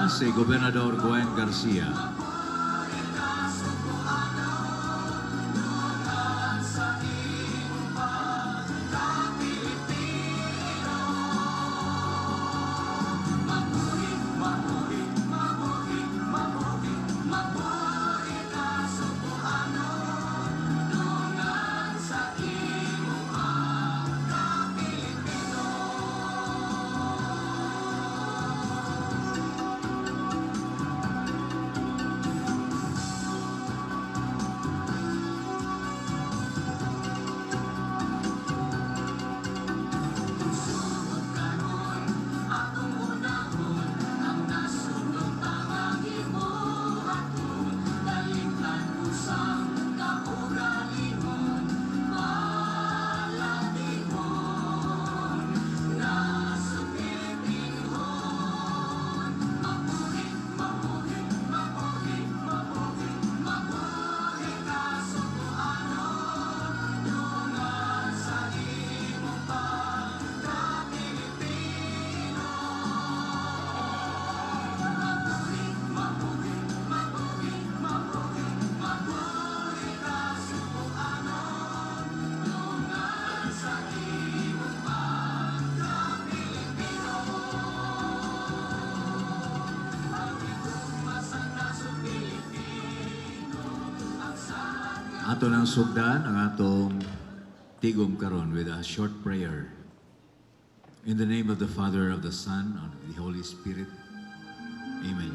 si Gobernador Gwen Garcia. Ato nang sugdan ang atong tigom karon with a short prayer. In the name of the Father, of the Son, and of the Holy Spirit. Amen.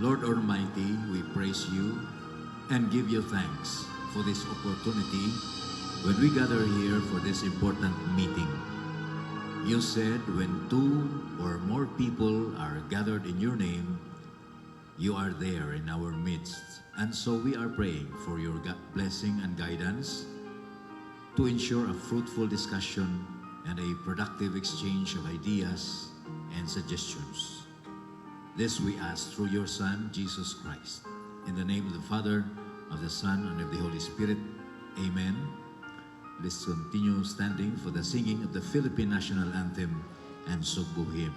Lord Almighty, we praise you and give you thanks for this opportunity when we gather here for this important meeting. You said when two or more people are gathered in your name, you are there in our midst. And so we are praying for your blessing and guidance to ensure a fruitful discussion and a productive exchange of ideas and suggestions. This we ask through your Son, Jesus Christ. In the name of the Father, of the Son, and of the Holy Spirit. Amen. Let's continue standing for the singing of the Philippine National Anthem and Sugbo Hymn.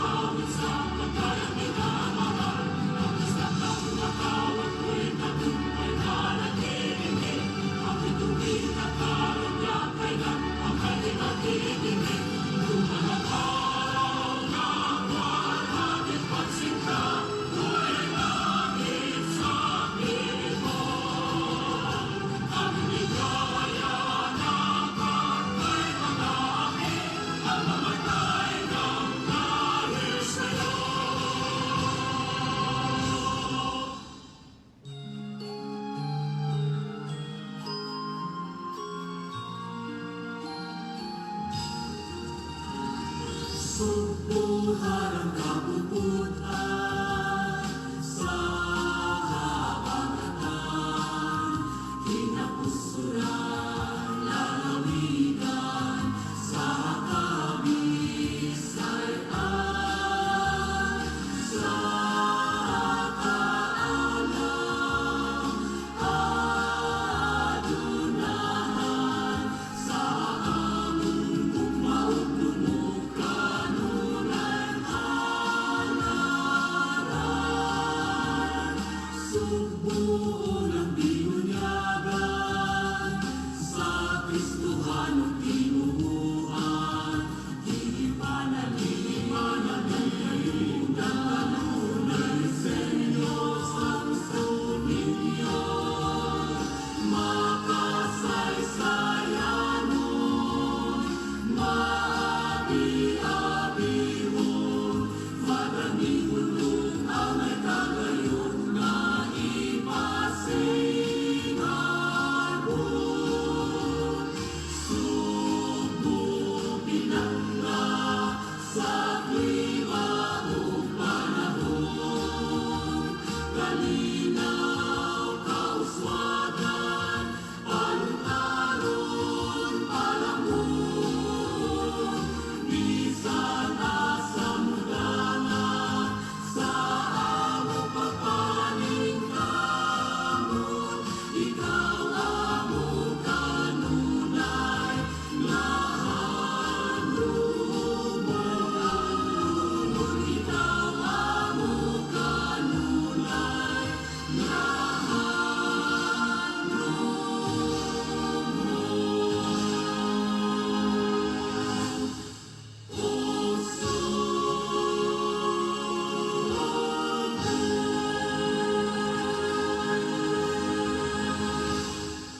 Kau sa pagkayang nila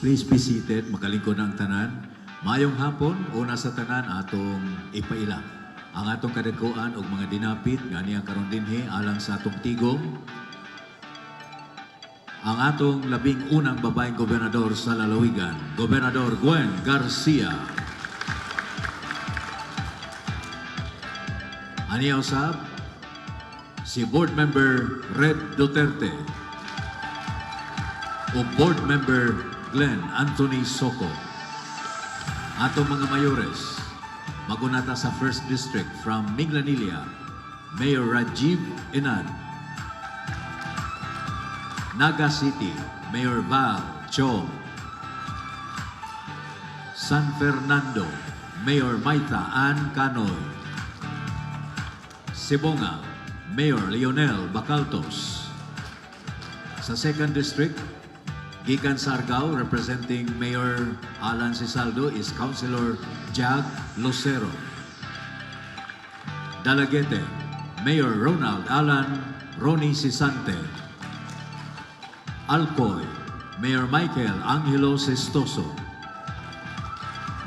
Please be seated, makalingkod ang tanan. Mayong hapon, una sa tanan atong ipaila. Ang atong kadagkuan og mga dinapit nga niya karon dinhi alang sa atong tigom. Ang atong labing unang babaeng gobernador sa lalawigan, Gobernador Gwen Garcia. Aniya usab si Board Member Red Duterte o Board Member Glenn Anthony Soco. Atong mga mayores, magunata sa 1st District from Minglanilla, Mayor Rajiv Enad. Naga City, Mayor Val Chong. San Fernando, Mayor Maita Ann Canoy. Sibonga, Mayor Leonel Bacaltos. Sa 2nd District, gikan sa Argao, representing Mayor Alan Cisaldo is Councilor Jag Lucero. Dalaguete, Mayor Ronald Alan Ronnie Sisante. Alcoy, Mayor Michael Angelo Sestoso.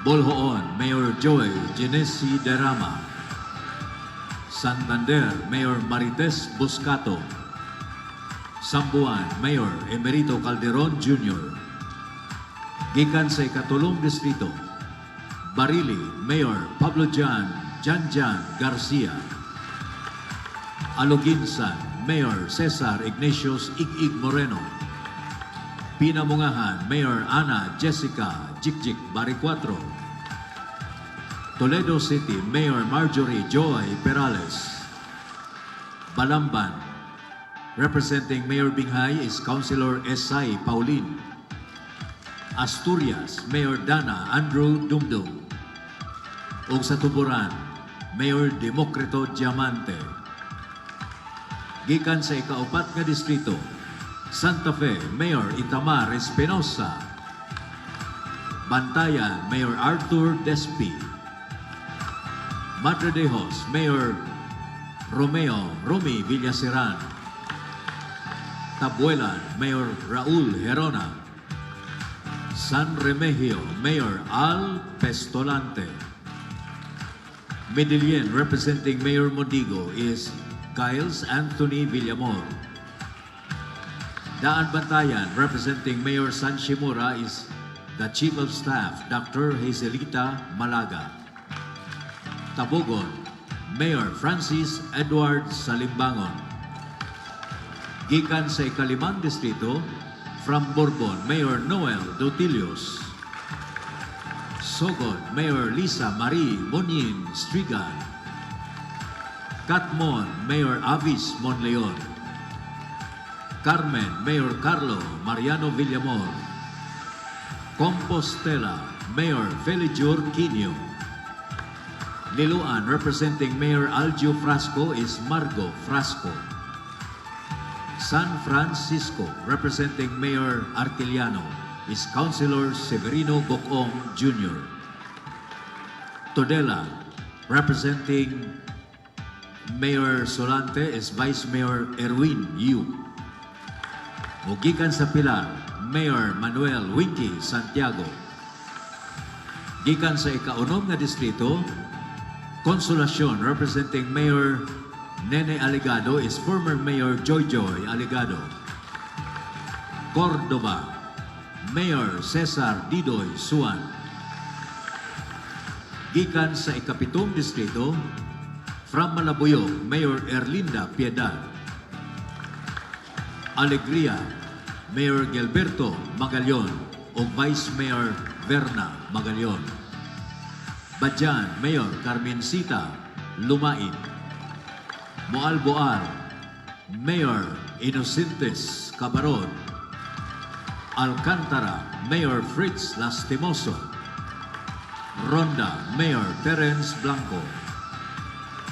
Bolhoon, Mayor Joy Genesi Derama. Santander, Mayor Marites Buscato. Sambuan, Mayor Emerito Calderon Jr. Gikan sa ikatulong distrito, Barili, Mayor Pablo Jan Garcia. Aloginsan, Mayor Cesar Ignatius Igig Moreno. Pinamungahan, Mayor Ana Jessica Jikjik Baricuatro. Toledo City, Mayor Marjorie Joy Perales. Balamban, representing Mayor Binghay is Councilor Esay Paulin. Asturias, Mayor Dana Andrew Dumdum. Ug sa Tuburan, Mayor Democrito Diamante. Gikan sa ikaupat nga distrito, Santa Fe, Mayor Itamar Espinosa. Bantayan, Mayor Arthur Despi. Madridejos, Mayor Romeo Romy Villaseran. Tabuelan, Mayor Raul Herona. San Remigio, Mayor Al Pestolante. Medellin, representing Mayor Mondigo is Giles Anthony Villamor. Daan Bantayan, representing Mayor San Shimura is the Chief of Staff, Dr. Hazelita Malaga. Tabogon, Mayor Francis Edward Salimbangon. Gikan sa ikalimang distrito, from Bourbon, Mayor Noel Dotilios. Sogod, Mayor Lisa Marie Monyin Strigan. Catmon, Mayor Avis Monleon. Carmen, Mayor Carlo Mariano Villamor. Compostela, Mayor Felijur Quino. Liloan, representing Mayor Algio Frasco is Margo Frasco. San Francisco, representing Mayor Artiliano is Councilor Severino Bocong Jr. Todela, representing Mayor Solante is Vice Mayor Erwin Yu. Gikan sa Pilar, Mayor Manuel Winky Santiago. Gikan sa ikaunom nga distrito, Consolacion, representing Mayor Nene Aligado is former Mayor Joy Aligado. Cordoba, Mayor Cesar Didoy Suan. Gikan sa ikapitong distrito, from Malabuyog, Mayor Erlinda Piedad. Alegria, Mayor Gilberto Magallon o Vice Mayor Verna Magallon. Badyan, Mayor Carmencita Lumain. Moalboal, Mayor Inocentes Cabaron. Alcantara, Mayor Fritz Lastimoso. Ronda, Mayor Terence Blanco.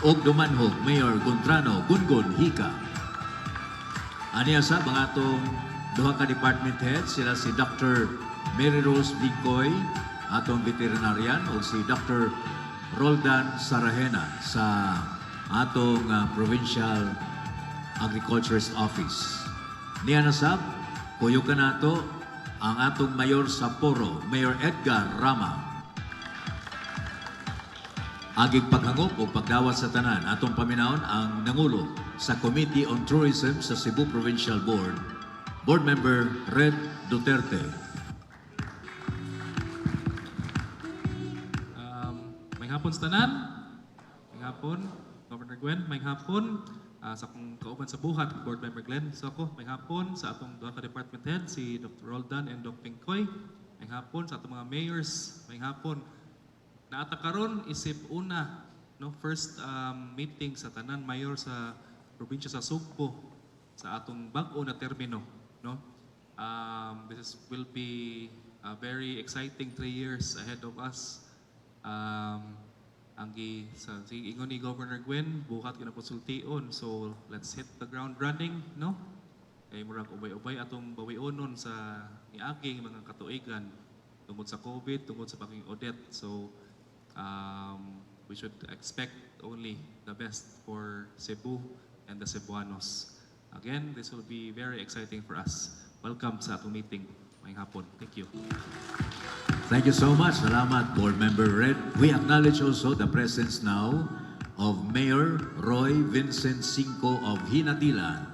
Og Dumanhog, Mayor Guntrano Gungun Hika. Aniya sa mga atong duha ka department heads, sila si Dr. Mary Rose Vicoy, atong veterinarian, o si Dr. Roldan Sarahena sa atong Provincial Agriculturist Office. Niya nasab, kuyo ka nato ang atong mayor sa Poro, Mayor Edgar Rama. Agig paghangop o pagdawat sa tanan, atong paminawon ang nangulo sa Committee on Tourism sa Cebu Provincial Board, Board Member Red Duterte. May hapon sa tanan, may hapon, Governor Gwen, may hapon sa akong kauban sa buhat, Board Member Glenn. So ako, may hapon sa atong duha ka department head, si Dr. Roldan and Dr. Pingkoy. May hapon sa atong mga mayors, may hapon. Naata karon isip una, no, first meeting sa tanan mayor sa probinsya sa Sugbo sa atong bag-o na termino, no. This will be a very exciting 3 years ahead of us. Sa ingon ni Governor Gwen, buhat ka na konsultion, so let's hit the ground running, no. Kay murag ubay-ubay atong bawionon sa niaging mga katuigan tungod sa COVID, tungod sa paging audit. So we should expect only the best for Cebu and the Cebuanos. Again, this will be very exciting for us. Welcome sa atong meeting ngayong hapon. Thank you. Thank you so much. Salamat, Board Member Red. We acknowledge also the presence now of Mayor Roy Vincent Cinco of Hinatilan.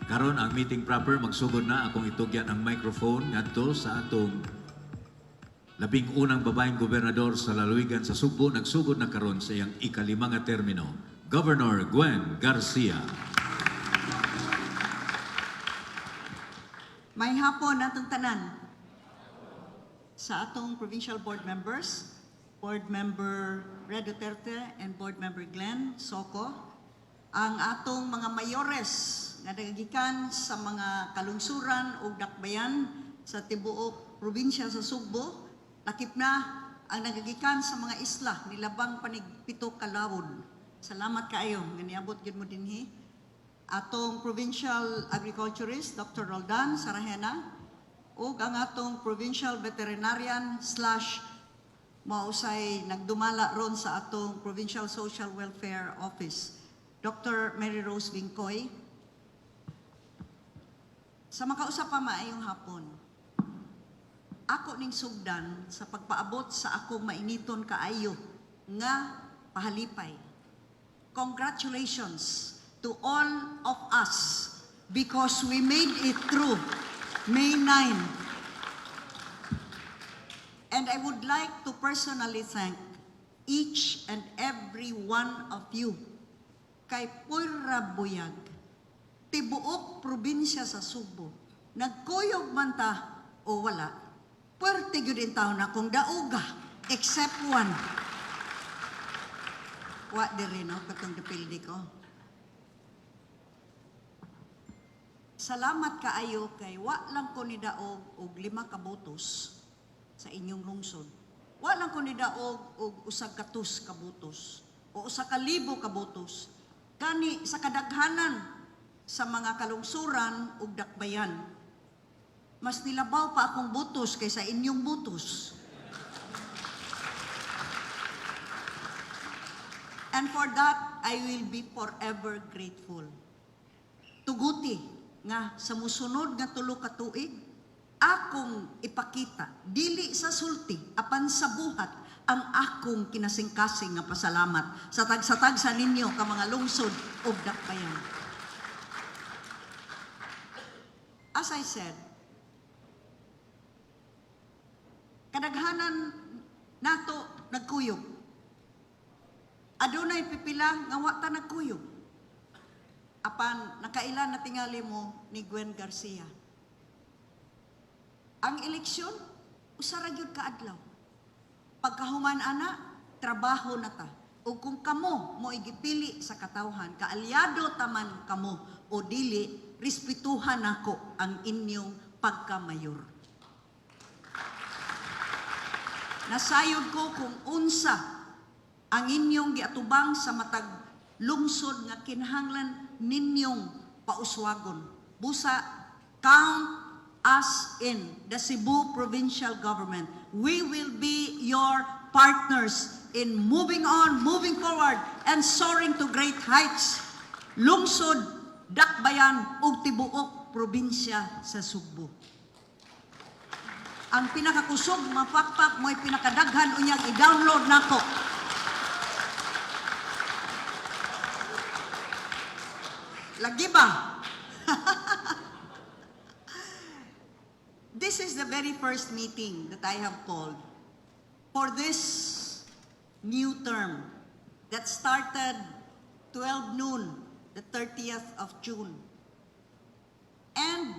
Karon ang meeting proper, magsugod na akong itugyan ang microphone ngadto sa atong labing unang babaeng gobernador sa lalawigan sa Sugbo, nagsugod na karon sa iyang ikalimang nga termino, Governor Gwen Garcia. May hapon natong tanan sa atong provincial board members, Board Member Red Duterte and Board Member Glenn Soco, ang atong mga mayores nga nagagikan sa mga kalungsuran o dakbayan sa tibuok probinsya sa Sugbo, lakip na ang nagagikan sa mga isla nilabang panigpito kalawon. Salamat kaayo nga niabot gyud mo dinhi. Atong provincial agriculturist Dr. Roldan Sarahena ug ang atong provincial veterinarian / mausay nagdumala ron sa atong provincial social welfare office Dr. Mary Rose Vincoy. Sa makausap pa maayong hapon, ako ning sugdan sa pagpaabot sa akong mainiton kaayo nga pahalipay. Congratulations to all of us because we made it through May 9. And I would like to personally thank each and every one of you kay Pura Buyag, tibuok probinsya sa Sugbo. Nagkuyog man ta o wala, puwerte yun din taon na kung dauga, except one. Wa diri no, katong depildi ko. Salamat kaayo kay wa lang ko ni daog og 5 ka botos sa inyong lungsod. Wa lang ko ni daog og usag katus ka botos o usa ka libo ka botos. Kani sa kadaghanan sa mga kalungsuran ug dakbayan, mas nilabaw pa akong botos kaysa inyong botos. And for that, I will be forever grateful. Tuguti nga sa musunod nga 3 ka tuig, akong ipakita, dili sa sulti, apan sa buhat, ang akong kinasingkasing nga pasalamat sa tagsatag sa ninyo ka mga lungsod ug dakbayan. As I said, kadaghanan nato nagkuyog. Adunay pipila nga wa ta nagkuyog. Apan nakailan na tingali mo ni Gwen Garcia. Ang eleksyon usara gyud ka adlaw. Pagkahuman ana, trabaho na ta. O kung kamo mo igipili sa katawhan, kaalyado taman kamo o dili, respetuhan nako ang inyong pagkamayor. Nasayod ko kung unsa ang inyong giatubang sa matag lungsod nga kinahanglan ninyong pauswagon. Busa, count us in the Cebu Provincial Government. We will be your partners in moving on, moving forward, and soaring to great heights. Lungsod, dakbayan, ug tibuok probinsya sa Sugbo. Ang pinakakusog, mapakpak mo'y pinakadaghan unyang i-download nako. Lagi ba? This is the very first meeting that I have called for this new term that started 12 noon, the 30th of June. And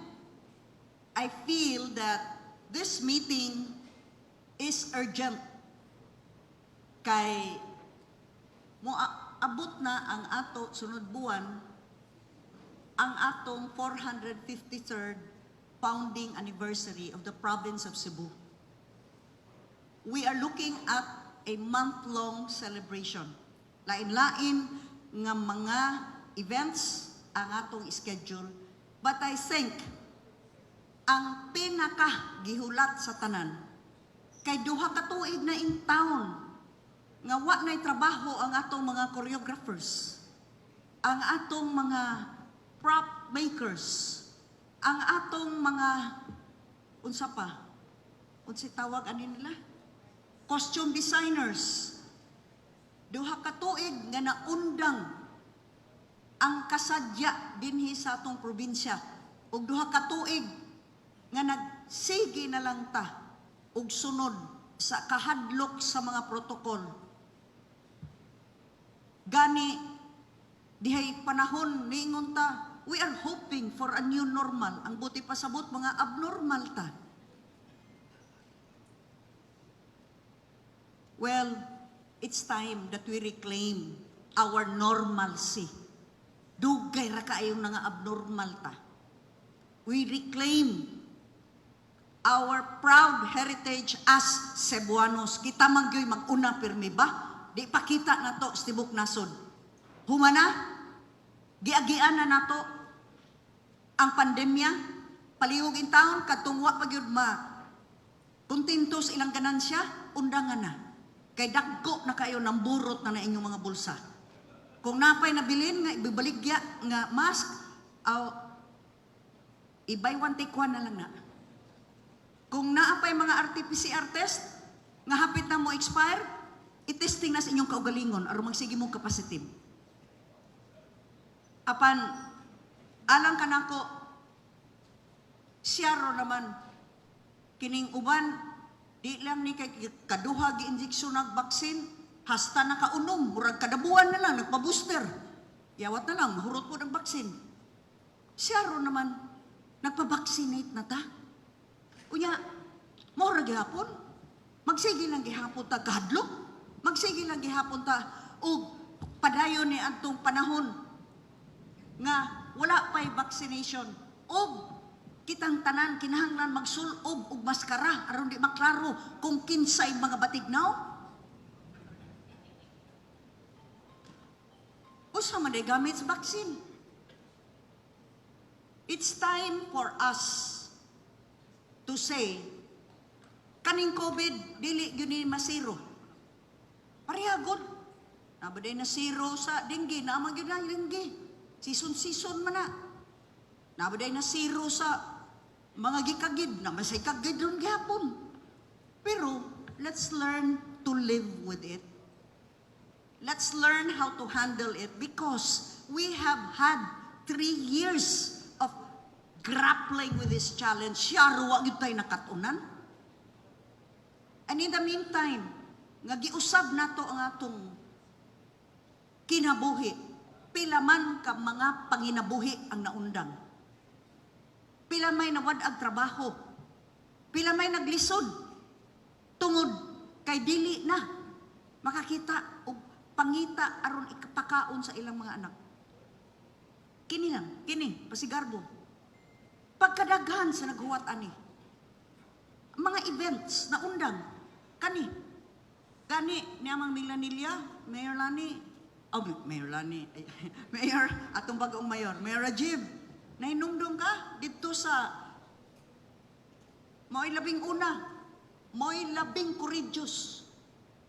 I feel that this meeting is urgent. Kay mo abot na ang ato sunod buwan ang atong 453rd founding anniversary of the province of Cebu. We are looking at a month-long celebration. Lain-lain nga mga events ang atong schedule, but I think ang pinaka-gihulat sa tanan kay duha ka tuig na in town nga wa na'y trabaho ang atong mga choreographers, ang atong mga prop makers, ang atong mga unsa pa? Unsa tawag ani nila? Costume designers. Duha ka tuig nga naundang ang kasadya dinhi sa atong probinsya ug duha ka tuig nga nagsige na lang ta ug sunod sa kahadlok sa mga protokol. Gani dihay panahon niingon ta, we are hoping for a new normal. Ang buti pasabot mga abnormal ta. Well, it's time that we reclaim our normalcy. Dugay ra kaayo nga abnormal ta. We reclaim our proud heritage as Cebuanos. Kita magyoy mag-una pirmi ba? Di pakita na to sa tibok nasod. Humana, giagian na nato ang pandemya, palihog in taon, katungwa pagyud ma kontintos ilang ganansya, undangan na. Kay dagko na kayo ng burot na inyong mga bulsa. Kung napay nabilin nga ibibaligya nga mask, i-buy one take one na lang na. Kung naapay mga RT-PCR test nga hapit na mo expire, i-testing na sa inyong kaugalingon aron magsige mo ka-positive. Apan alang kanako siyaro naman kining uban di lang ni kay kaduha gi injeksyon ng baksin hasta nakaunom murag kada buwan na lang nagpa-booster. Yawat na lang mahurot po ng baksin. Siyaro naman nagpa-vaccinate na ta. Unya mo ra gihapon magsige lang gihapon ta kahadlok. Magsige lang gihapon ta ug padayon ni adtong panahon nga wala pa'y vaccination ug kitang tanan kinahanglan magsulob og maskara aron di maklaro kung kinsay mga batignaw. Usa man day gamit sa vaccine. It's time for us to say kaning COVID dili gyud ni masiro. Parihagod. Nabaday na zero sa dengue, naamang gyud na dengue. Season man na. Nabaday na zero sa mga gikagid, na masay kagid ron gihapon. Pero let's learn to live with it. Let's learn how to handle it because we have had 3 years of grappling with this challenge. Siyaro wa gyud tay nakatunan. And in the meantime, nga giusab nato ang atong kinabuhi. Pila man ka mga panginabuhi ang naundang. Pila may nawad-ag trabaho. Pila may naglisod. Tungod kay dili na makakita o pangita aron ikapakaon sa ilang mga anak. Kini, pasigarbo. Pagkadaghan sa naghuwat ani. Mga events na undang. Gani, ni amang Milanilla, Mayor atong bagong mayor, Mayor Rajib, nahinumdum ka dito sa mo'y labing una, mo'y labing courageous,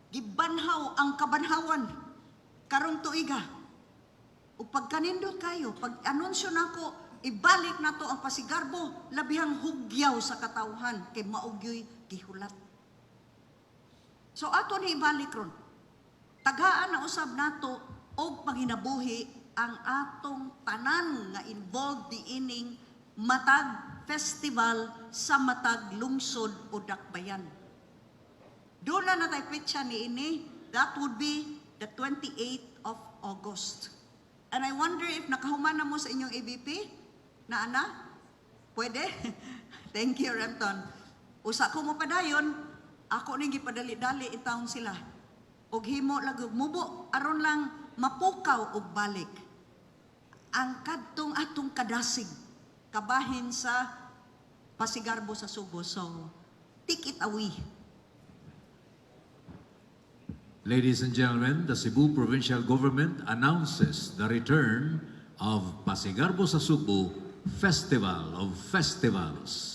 gibanhaw ang kabanhawan, karong tuiga. O pagkanindot kayo, pag anunsyo nako ibalik nato ang Pasigarbo labihang hugyaw sa katawhan kay maugyoy gihulat. So ato ni ibalik ron. Tagaan na usab nato og panginabuhi ang atong tanan nga involved diining matag festival sa matag lungsod o dakbayan. Doon na natay petsa niini, that would be the 28th of August. And I wonder if nakahuman na mo sa inyong ABP na ana? Pwede? Thank you, Remton. Usa ko mo padayon, ako ning gipadali-dali itawon sila. Og himo lagog mubo aron lang mapukaw og balik ang kadtong atong kadasig kabahin sa Pasigarbo sa Subo. So, take it away. Ladies and gentlemen, the Cebu Provincial Government announces the return of Pasigarbo sa Subo Festival of Festivals.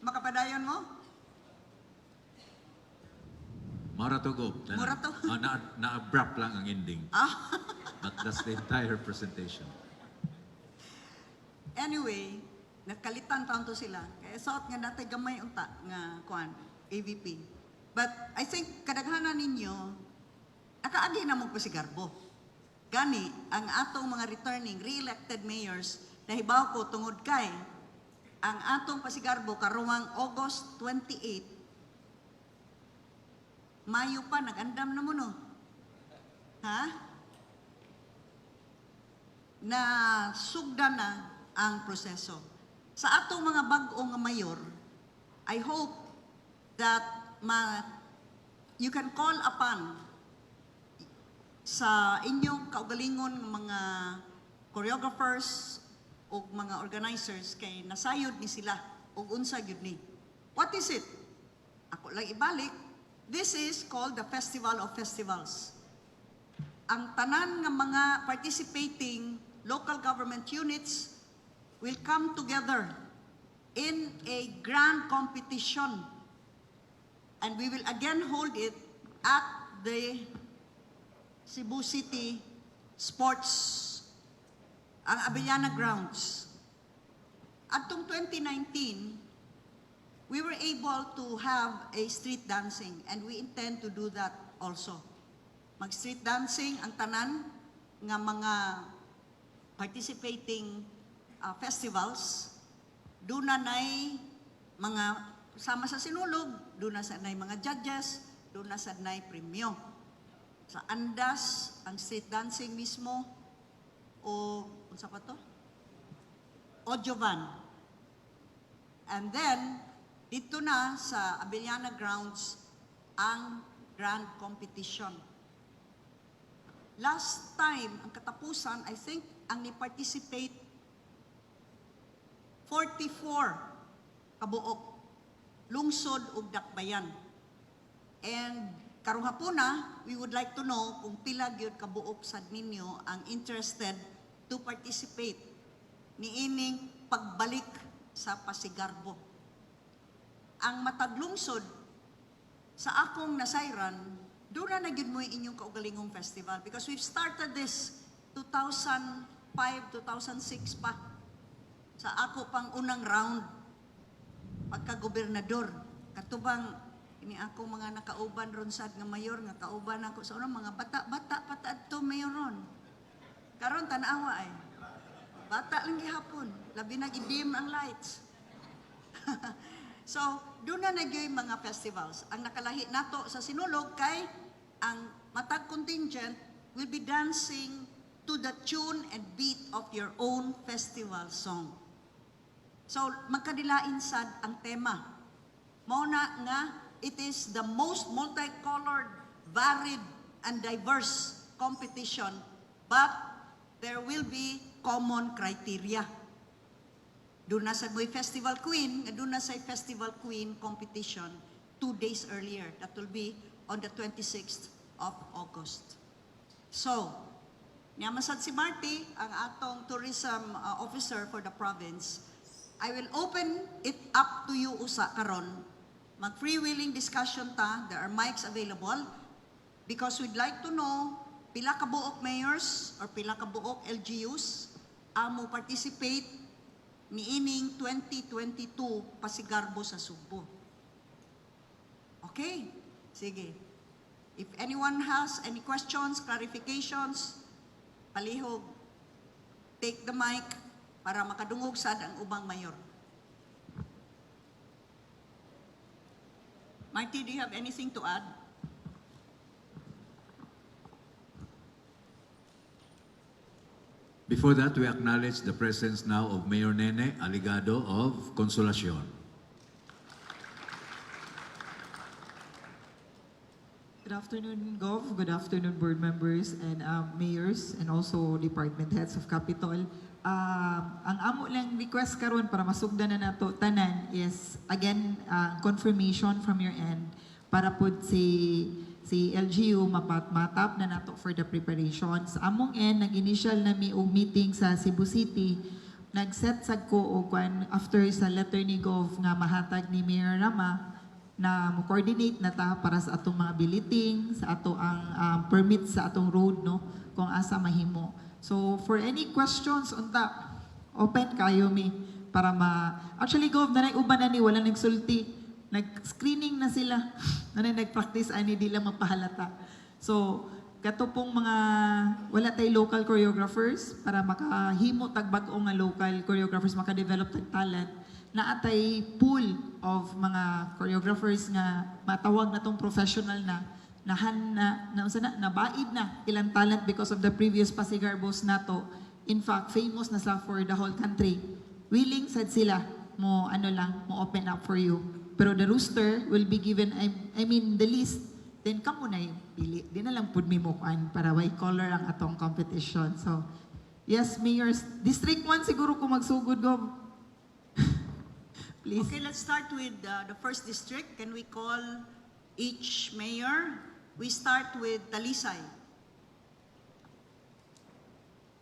Makapadayon mo? Maratugop. Marato. Na-abrupt lang ang ending. But that's the entire presentation. Anyway, nagkalitan taon to sila. Kaya suot nga natay gamay unta nga kuan AVP. But I think kadaghanan ninyo nakaagi na mo Pasigarbo. Gani ang atong mga returning re-elected mayors nahibaw ko tungod kay ang atong Pasigarbo karuwang August 28, Mayo pa, nag-andam na mo no? Ha? Na sugda na ang proseso. Sa atong mga bag-o nga mayor, I hope that you can call upon sa inyong kaugalingon mga choreographers o mga organizers kay nasayod ni sila o unsa gyud ni. What is it? Ako lang ibalik. This is called the Festival of Festivals. Ang tanan nga mga participating local government units will come together in a grand competition. And we will again hold it at the Cebu City Sports, ang Abellana Grounds. Atong 2019, we were able to have a street dancing and we intend to do that also. Mag-street dancing ang tanan nga mga participating festivals. Doon na nay mga sama sa sinulog, doon na sa nay mga judges, doon na sa nay premyo. Sa Andas, ang street dancing mismo, o unsa pa to? Ojovan. And then, dito na sa Abellana Grounds ang grand competition. Last time, ang katapusan, I think, ang ni-participate 44 kabuok, lungsod ug dakbayan. And karong hapuna, we would like to know kung pila gyud kabuok sad ninyo ang interested to participate niining pagbalik sa Pasigarbo. Ang mataglungsod sa akong nasayran, doon na nagyud mo inyong kaugalingong festival because we've started this 2005, 2006 pa sa ako pang unang round pagka-gobernador. Katubang ini ako mga nakauban ron sad nga mayor nga kauban ako sa unang mga bata adto mayoron. Karon tan-awa ay. Bata lang gihapon, labi na gidim ang lights. So, doon na nagyoy mga festivals. Ang nakalahi nato sa sinulog kay ang matag contingent will be dancing to the tune and beat of your own festival song. So, magkadilain sad ang tema. Mauna nga, it is the most multicolored, varied, and diverse competition, but there will be common criteria. Doon na sa Boy Festival Queen, doon na sa Festival Queen competition 2 days earlier. That will be on the 26th of August. So, niyamasad si Marty, ang atong tourism officer for the province. I will open it up to you usa karon. Mag-freewheeling discussion ta, there are mics available, because we'd like to know pila ka buok mayors or pila ka buok LGUs amo participate niining 2022 Pasigarbo sa Subo. Okay? Sige. If anyone has any questions, clarifications, palihog, take the mic para makadungog sad ang ubang mayor. Marty, do you have anything to add? Before that, we acknowledge the presence now of Mayor Nene Aligado of Consolacion. Good afternoon, Gov. Good afternoon, board members and mayors and also department heads of Capitol. Ang amo lang request karon para masugdan na nato tanan is again confirmation from your end para pud si LGU matap na nato for the preparations. Among end nag-initial na mi og meeting sa Cebu City. Nag-set sad ko og after sa letter ni Gov nga mahatag ni Mayor Rama na mo-coordinate na ta para sa atong mga billeting, sa ato ang permit sa atong road, no, kung asa mahimo. So, for any questions on that, open kayo mi para Actually, Gov, nanay uban na ni, wala nagsulti. Nag-screening na sila. Nanay nag-practice, ani di lang mapahalata. So, kato pong mga, wala tayo local choreographers para makahimo tagbag-o nga local choreographers, makadevelop tag talent. Naatay pool of mga choreographers nga matawag na tong professional na nabaid na ilang talent because of the previous Pasigarbos nato. In fact, famous na sa for the whole country. Willing sad sila mo open up for you. Pero the rooster will be given, I mean the list, then kamo na yung pili. Di na lang pud mi mo para white collar ang atong competition. So, yes, mayors, District 1 siguro kung magsugod go. Please. Okay, let's start with the first district. Can we call each mayor? We start with Talisay.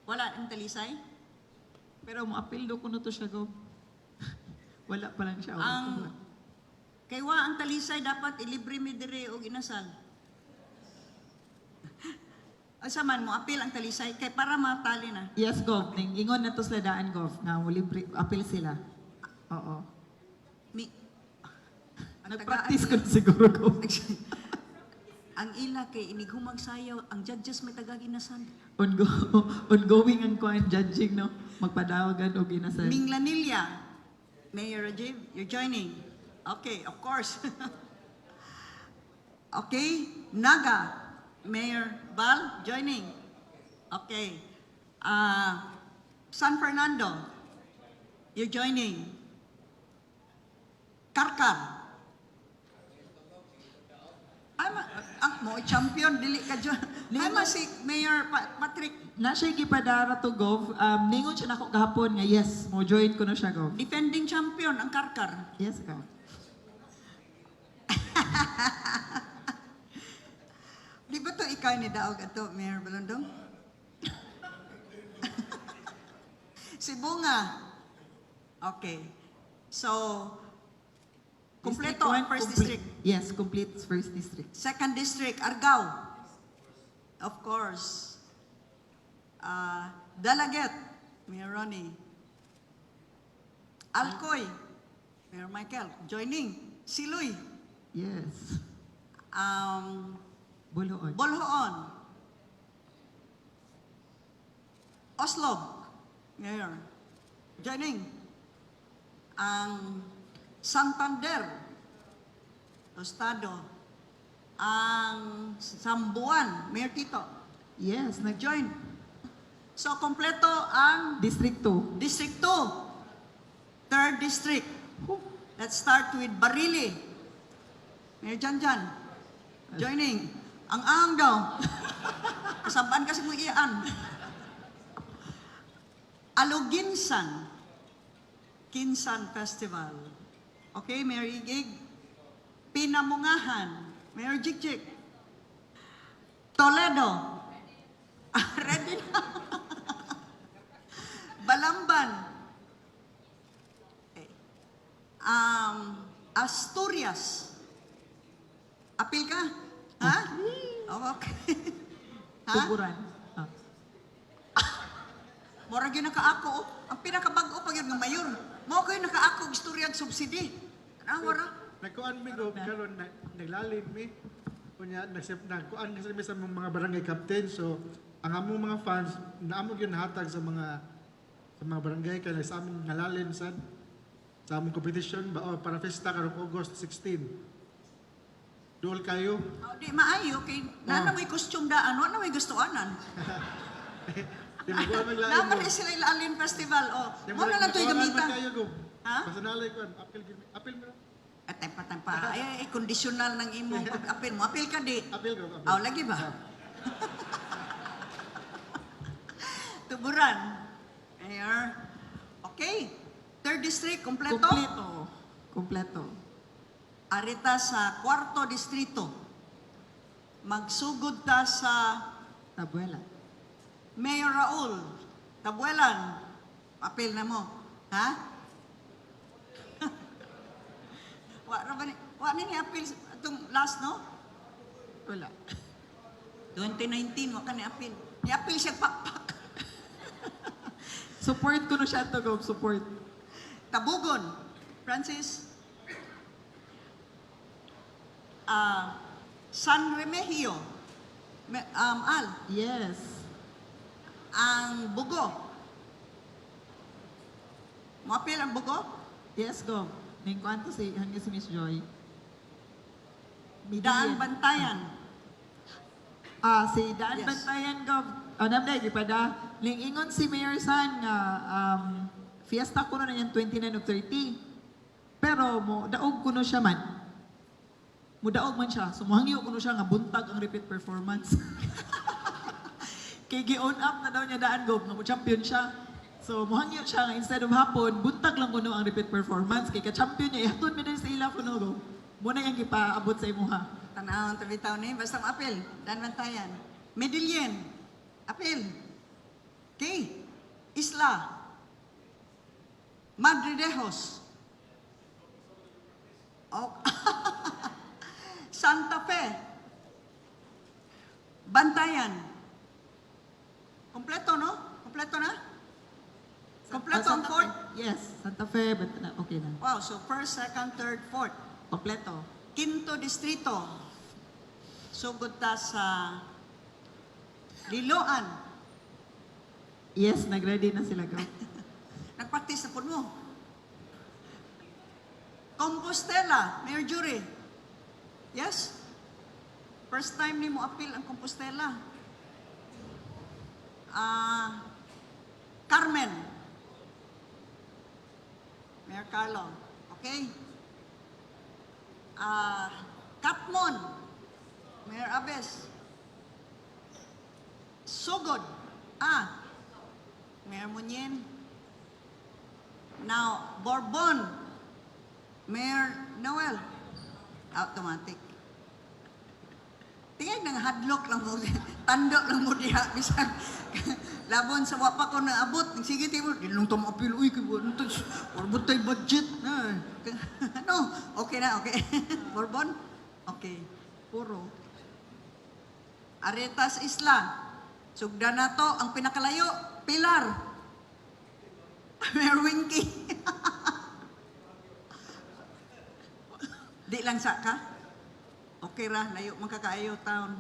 Wala ang Talisay? Pero mo-appeal do ko na to siya go. Wala pa lang siya. Kaywa ang Talisay dapat ilibre mi dire og inasal. Asa man mo appeal ang Talisay kay para matali na. Yes, Gov. Ingon na to sila daan, Gov, na libre, appeal sila. Oo. Nag-practice ko na siguro, Gov. Ang ila kay inighumag sayaw, ang judges may tagaginasal. Ongoing ang kuan judging, no? Magpadawagan o ginasal. Minglanilla, Mayor Rajiv, you're joining. Okay, of course. Okay, Naga, Mayor Val, joining. Okay. San Fernando, you're joining. Karkar. Mo champion dili ka dyan. Ay si Mayor Patrick. Na siya gipadara to, Gov. Ningon siya nako kahapon nga yes, mo join ko na siya, Gov. Defending champion ang Karkar. Yes, Gov. Di ba to ikaw ni Daog ato, Mayor Balondong? Si Bunga. Okay. So, kompleto ang first district. Yes, complete first district. Second district, Argao. Of course. Dalaget, Mayor Ronnie. Alcoy, Mayor Michael. Joining, Siloy. Yes. Buluod. Bolhoon. Oslob, Mayor. Joining. Ang Santander, Tostado. Ang Sambuan, Mayor Tito. Yes, Nag-join. So, kompleto ang District 2. District 2. 3rd District. Let's start with Barili. Mayor Janjan. Joining. Ang daw. Kasabaan kasi mo iyaan. Aluginsan. Kinsan Festival. Okay, Mayor Igig. Pinamungahan. Mayor Jikjik. Toledo. Ready na. Balamban. Okay. Asturias. Apil ka? Ha? Okay. Ha? Tuburan. Ah. Mora gyud nakaako. Ang pinakabag-o pag yun ng mayor. Mo kayo nakaako istorya og subsidy. Wara. Nagkuan mi go karon naglalim mi. Kunya nagkuan kasi mi sa mga barangay captain, so ang among mga fans naamo gyud nahatag sa mga barangay kay sa aming ngalalin sad sa among competition ba para festa karong August 16. Duol kayo. Oh, di maayo kay nana may costume daan, wala may gustoanan. Di mo kuan maglalim. Naman sila Alin Festival. Oh, mo na lang to'y gamitan. Kayo go. Ha? Pasanalay ko apil mo. At tempa. Ay, conditional ng imong pag-apil mo. Apil ka di. Apil ko. Aw, lagi ba? Tuburan. Mayor. Okay. 3rd District, kompleto. Kompleto. Arita sa 4th Distrito. Magsugod ta sa Tabuela. Mayor Raul. Tabuelan. Apil na mo. Ha? Wa ni apil itong last, no? Wala. 2019, wa ka ni apil. Ni apil siya pakpak. Support ko na siya to, Gov. Support. Tabugon. Francis. San Remigio. Al. Yes. Ang Bugo. Moapil ang Bugo? Yes, Gov. Ningkuan to hanggang si Miss Joy. Daan Bantayan. Si Daan Yes. Bantayan, Gov. Namday, gipada. Lingingon si Mayor San nga fiesta ko na yan 29 of 30. Pero mo daog kuno siya man. Mudaog man siya. So muhangyo kuno siya nga buntag ang repeat performance. Kay gi-on up na daw niya Daan, Gov, nga mo champion siya. So muhangyo siya nga instead of hapon, buntag lang kuno ang repeat performance. Kay ka-champion niya, ihatod mi din sa ila kuno, Gov. Muna yung gipaabot sa imuha. Tanawang tabitaw ni. Basta apil. Daan Bantayan. Medellin. Apil. Okay. Isla. Madre Dejos. Oh. Santa Fe. Bantayan. Kompleto, no? Kompleto na? Kompleto ang Santa fourth? Fe. Yes, Santa Fe, but okay na. Wow, so 1st, 2nd, 3rd, 4th. Kompleto. Quinto Distrito. Sugod ta sa Liloan. Yes, nag-ready na sila, Gov. Nagpractice na po mo. Compostela, Mayor Jury. Yes? First time ni mo appeal ang Compostela. Carmen. Mayor Carlo. Okay? Katmon. Mayor Abes. Sugod. Mayor Munyin. Now, Bourbon. Mayor Noel. Automatic. Tingay nang hadlock lang mo. Tandok lang mo diha. Bisag. Labon sa wapa ko na abot. Sige, timo. Ginulong to apil. Uy, Bourbon tayo budget. No. Okay na, okay. Bourbon? Okay. Puro. Aretas Isla. Sugda na to. Ang pinakalayo, Pilar. Mayor Winky. Di lang sa ka? Okay ra, layo magkakaayo town.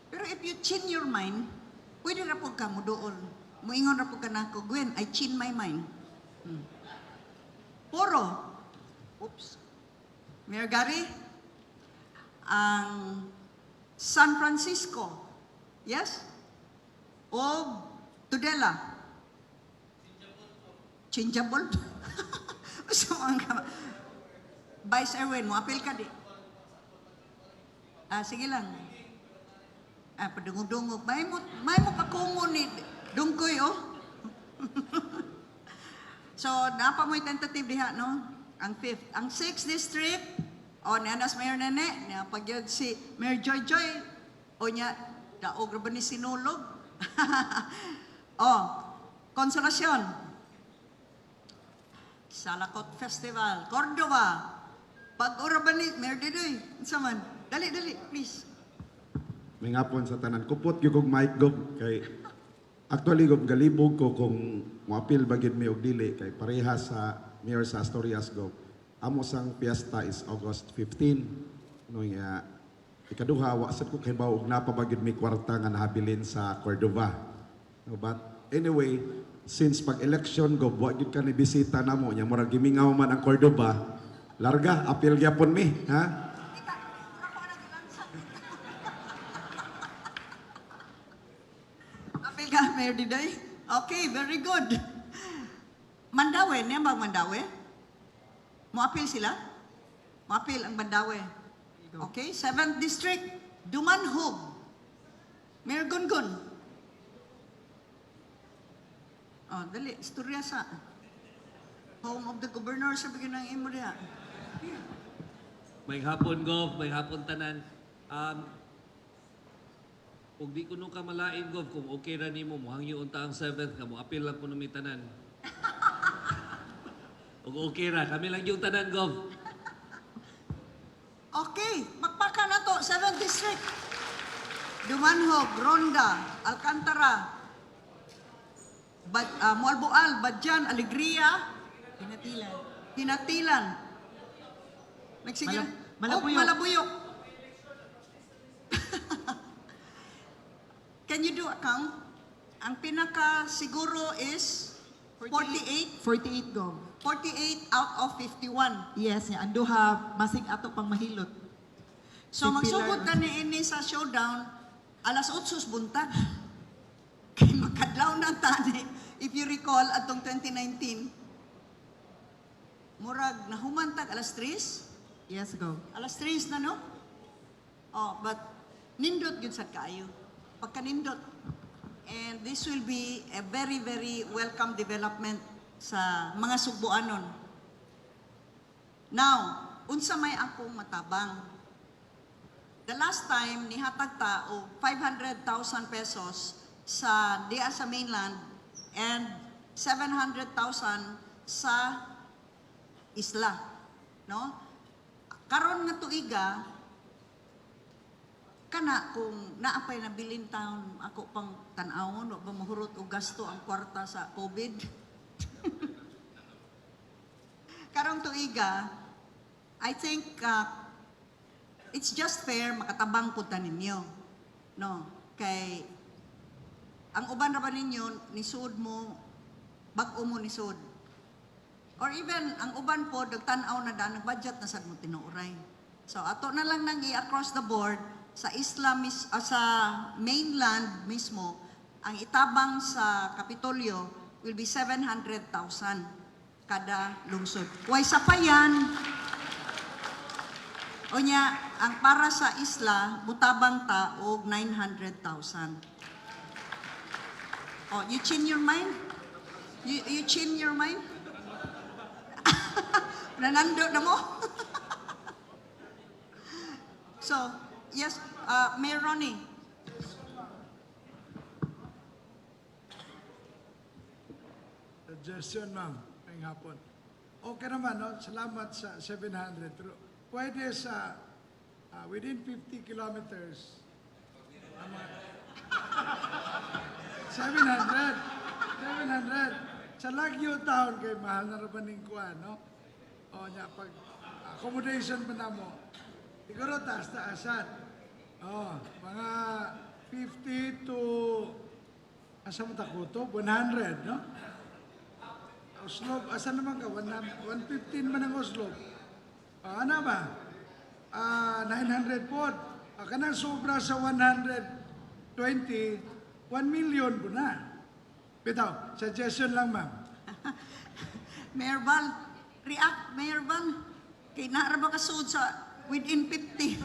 Pero if you chin your mind, pwede ra po ka mo doon. Muingon ra po ka na ako, Gwen, I chin my mind. Puro. Oops. Mayor Gary, ang San Francisco. Yes? O Tudela. Changeable. So, Vice Erwin, mo apil ka di. Sige lang. Padungog-dungog. May mo kakungo ni Dungkoy, oh. So, napa mo'y tentative diha, no? Ang 5th. Ang 6th district, niya nas Mayor Nene, niya pagyod si Mayor Joy Joy, niya, daog ba ni Sinulog? Konsolasyon. Salakot Festival, Cordova, pag-ura ba ni Mayor Didoy? Saman, dali, please. May ngapon sa tanan. Kupot yung kong mic gob kay actually gob galibog ko kung muapil bagid mi og dili kay pareha sa mayor sa Asturias gob. Amo sang fiesta is August 15. No ya ikaduha wa sad ko kay baog napabagid mi kwarta nga nahabilin sa Cordova. No, but anyway, since pag-election gob wa gid ka ni bisita namo nya murag gimingaw man ang Cordova. Larga apil gyapon mi, ha? Apil ka, Mayor Didoy? Okay, very good. Mandawi, niya ba Mandawi? Muapil sila? Muapil ang Mandawi. Okay, 7th District, Dumanhog. Mayor Gungun. Dali, istorya sa home of the governor sa bigyan ng imo diha. May hapon, Gov. May hapon, tanan. Kung di ko nung kamalain, Gov, kung okay ra nimo mo, hangyo unta ang 7th, kamo apil lang po nung tanan. Kung okay ra, kami lang yung tanan, Gov. Okay, magpaka na to, 7th District. Dumanhog, Ronda, Alcantara, Mualboal, Badjan, Alegria, Hinatilan. Nagsigil. Malabuyok. Malabuyok. Can you do a count? Ang pinaka siguro is 48. 48 gov. 48 out of 51. Yes, niya. Anduha, masig ato pang mahilot. So Si magsugod Pilar- na ni ini sa showdown, alas 8 buntag. Kay makadlaw na tani. If you recall, atong 2019, murag nahumantag alas 3. Yes, go. Alas 3 na, no? But nindot yun sa kaayo. Pagka nindot. And this will be a very, very welcome development sa mga Sugboanon. Now, unsa may akong matabang. The last time, nihatag ta og 500,000 pesos sa diya sa mainland and 700,000 sa isla. No? Karon nga tuiga, kana kung naapay na bilin taon ako pang tan-awon, wa ba mahurot og gasto ang kwarta sa COVID? Karong tuiga, I think it's just fair makatabang pud ta ninyo. No, kay ang uban ra ba ninyo nisud mo bag-o mo nisud. Or even ang uban po dagtan-aw na daan budget na sad mo tinuoray. So ato na lang nang i-across the board sa sa mainland mismo, ang itabang sa Kapitolyo will be 700,000 kada lungsod. Way sa payan, o niya, ang para sa isla, butabang ta og 900,000. You change your mind? You change your mind? Nanando na mo? So, yes, Mayor Ronnie. Suggestion, ma'am. Ngayong hapon. Okay naman, no? Salamat sa 700. Pero pwede sa within 50 kilometers. 700. Sa Lagyo Town, kay mahal na rabaning kuha, no? O niya, pag accommodation pa na mo, siguro taas-taasan. Mga 50 to, asa mo takuto? 100, no? Oslob, asa naman ka? 115 man ang Oslob. Ano ba? 900 po. Kanang sobra sa 120, 1 million po na. Bitaw, suggestion lang, ma'am. Mayor Val, react, Mayor Val. Kay naara ba kasud sa within 50?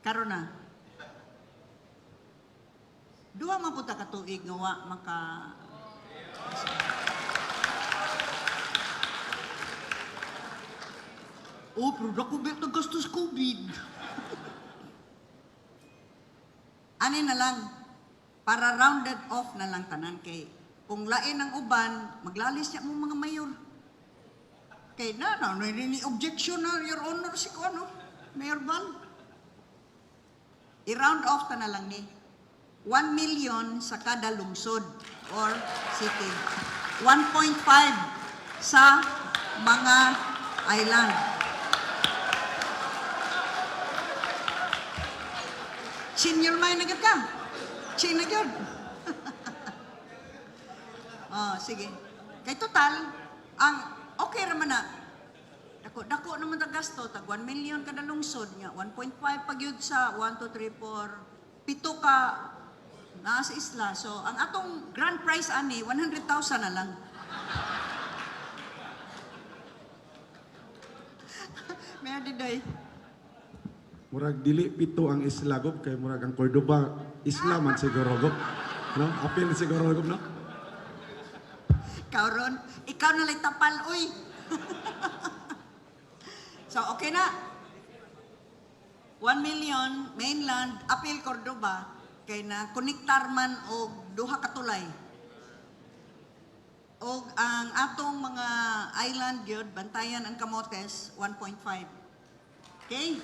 Karon na. Duha man punta ka tuig nga wa maka Oh, pero dako bet gastos COVID. Ani na lang, para rounded off na lang tanan kay kung lain ang uban, maglalis niya mo mga mayor. Kay na ni objection na, Your Honor, si ko ano, Mayor Val. I-round off ta na lang ni. 1 million sa kada lungsod or city. 1.5 sa mga island. Senior may nagad ka. Senior nagad. Oh, sige. Kay total, ang okay raman na. Dako naman na gasto. Tag 1 million kada lungsod nga. 1.5 pag yun sa 1, 2, 3, 4. Pito ka naa sa isla. So, ang atong grand prize ani, 100,000 na lang. Mayor Diday. Murag dili pito ang isla gob kay murag ang Cordoba isla man siguro gob. No? Apil siguro gob no? Kauron, ikaw na lang tapal, uy. So, okay na. 1 million, mainland, apil Cordoba, kay na konektar man og duha ka tulay. Og ang atong mga island gyud bantayan ang Camotes 1.5. Okay?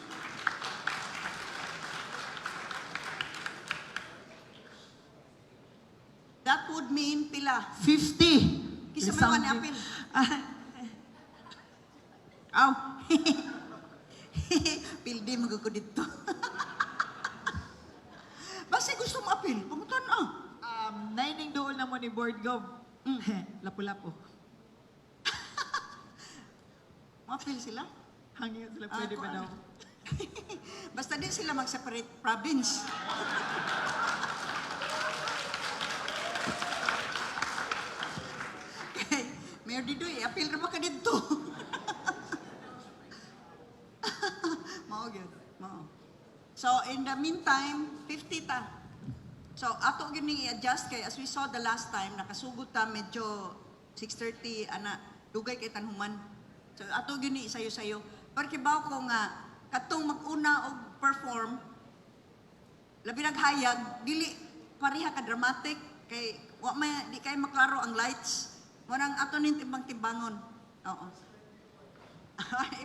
That would mean pila. 50. Kisa may one apil. Aw. Pildi magako dito. Basta gusto mo apil, pamutan na. Naining dool na mo ni Board Gov. Lapu-lapu. Mapil sila. Hangin sila pwede ba daw? Basta din sila mag-separate province. Okay. Mayor Didoy, apil na ba ka dito? Mao gyud. Mao. So in the meantime, 50 ta. So ato gyud ni i-adjust kay as we saw the last time nakasugod ta medyo 6:30 ana dugay kay tanhuman. So ato gyud ni sayo-sayo. Pero kibaw ko nga katong mag-una og perform labi naghayag dili pareha ka dramatic kay wa may di kay maklaro ang lights. Munang ato nin timbang-timbangon. Oo.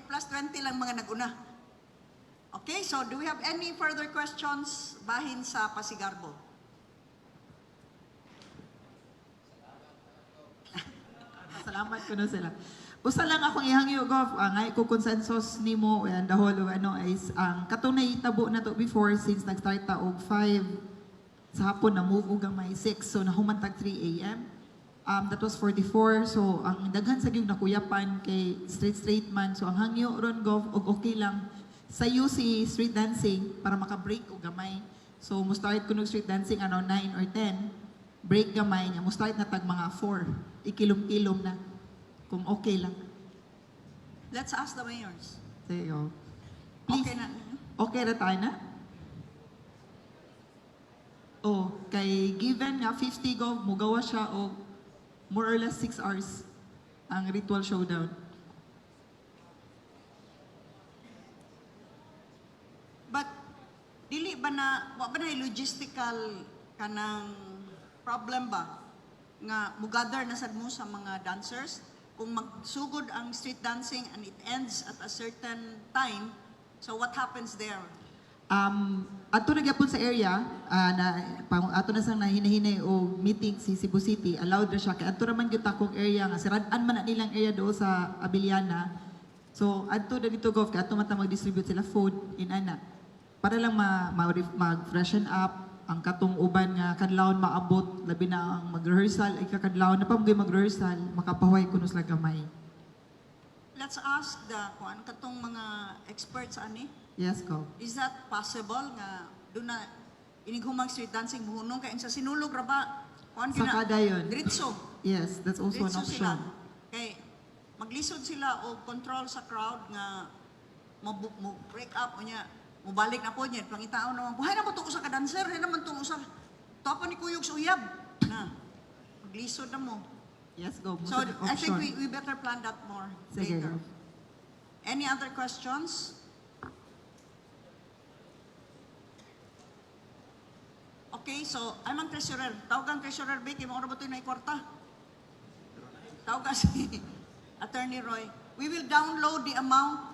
plus 20 lang mga nag-una. Okay, so do we have any further questions bahin sa Pasigarbo? Salamat ko na sila. Usa lang akong ihangyo, Gov, nga ko consensus nimo and the whole ano is ang katong nahitabo na to before since nag-start ta og 5 sa hapon na move og may 6 so nahumantag 3 AM. That was 44 so ang daghan sa gyud nakuyapan kay straight man so ang hangyo ron Gov og okay lang sayo si street dancing para maka-break og gamay. So mo start kuno street dancing ano 9 or 10 break gamay nya mo start na tag mga 4 ikilom-kilom na kung okay lang. Let's ask the mayors. There you go. Please. Okay na. Okay na tayo na? Oh, kay given nga 50 Gov, mugawa siya o more or less 6 hours ang ritual showdown. But dili ba na wa ba na logistical kanang problem ba nga mugather na sad mo sa mga dancers kung magsugod ang street dancing and it ends at a certain time, so what happens there? Ato na gyapon sa area ato na sang nahinahinay o meeting si Cebu City allowed na siya kay ato raman gyud akong area nga sirad-an man na nilang area do sa Abiliana. So adto na dito Gov kay ato man ta mag-distribute sila food in ana para lang mag-freshen up ang katong uban nga kadlawon maabot labi na ang mag-rehearsal ay kakadlawon na pa mga mag-rehearsal makapahuay kuno sila gamay. Let's ask the kuan katong mga experts ani. Yes, Gov. Is that possible nga doon na inigumang street dancing muhunong kay sa sinulog ra ba? Kuan Sa kadayon. Diretso. Yes, that's also an Diretso sila. option. Kay maglisod sila o control sa crowd nga mo break up o niya mo balik na po niya pangitaon naman buhay na mo to sa kadancer hay naman to sa topa ni kuyog sa uyab na maglisod na mo. Yes, Gov. So Most I think option. we better plan that more Sige, later. Gov. Any other questions? Okay, so I'm ang treasurer. Tawagan treasurer Vicky, mo ba ito na ikwarta? Tawagan si Attorney Roy. We will download the amount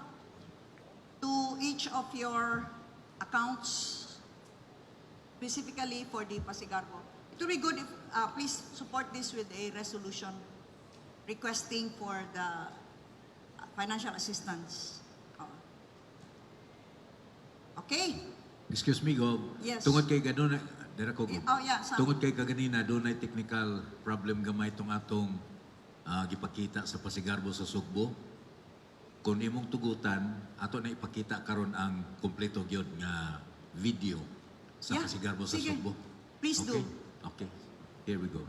to each of your accounts, specifically for the Pasigarbo. It will be good if, please support this with a resolution requesting for the financial assistance. Okay? Excuse me, Gov. Yes. Tungod kay ganun, dira ko, Gov. Oh, yeah. Tungod kay kaganina, doon ay technical problem gamay itong atong gipakita sa Pasigarbo sa Sugbo. Kung imong tugutan, ato na ipakita karon ang kompleto gyud nga video sa Yeah, Pasigarbo sa sige. Sugbo. Please do. Okay. Here we go.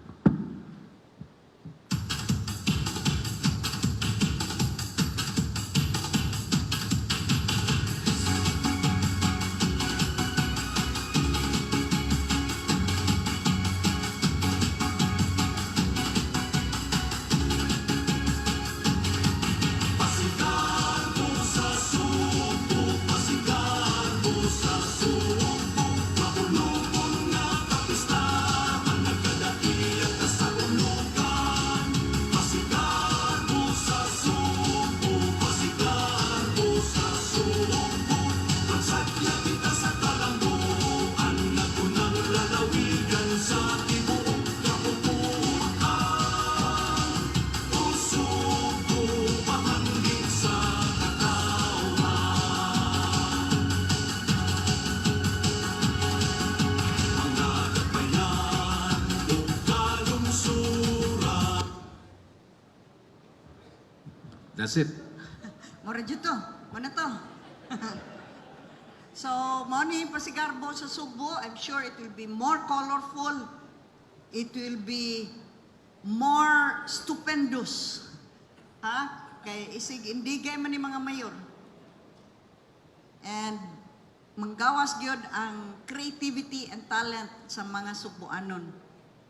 That's it. Mora dito. Mana to? So, money Pasigarbo sa Sugbo, I'm sure it will be more colorful. It will be more stupendous. Ha? Kay isig indigay man ni mga mayor. And manggawas gyud ang creativity and talent sa mga Sugboanon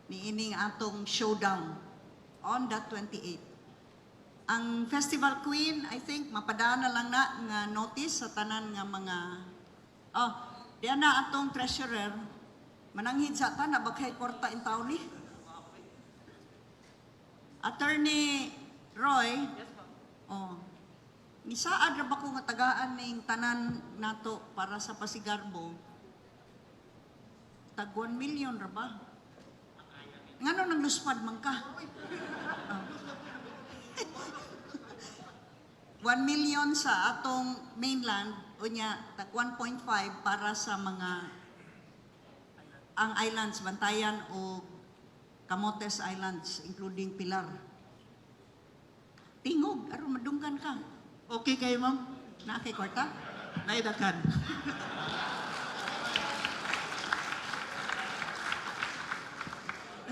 ni ining atong showdown on that 28. Ang Festival Queen, I think, mapadaan na lang na nga notice sa tanan nga mga... Oh, diyan na atong treasurer, mananghid sa ta, nabaghay kwarta in taon ni. Attorney Roy, oh, nisaad ra ba ko nga tagaan ning tanan nato para sa Pasigarbo? Tag 1 million ra ba? Ngano nang luspad man ka? Oh. 1 million sa atong mainland o niya tag 1.5 para sa mga ang islands Bantayan o Camotes Islands including Pilar. Tingog aron madunggan ka. Okay kayo ma'am? Na kay kwarta? Naidakan.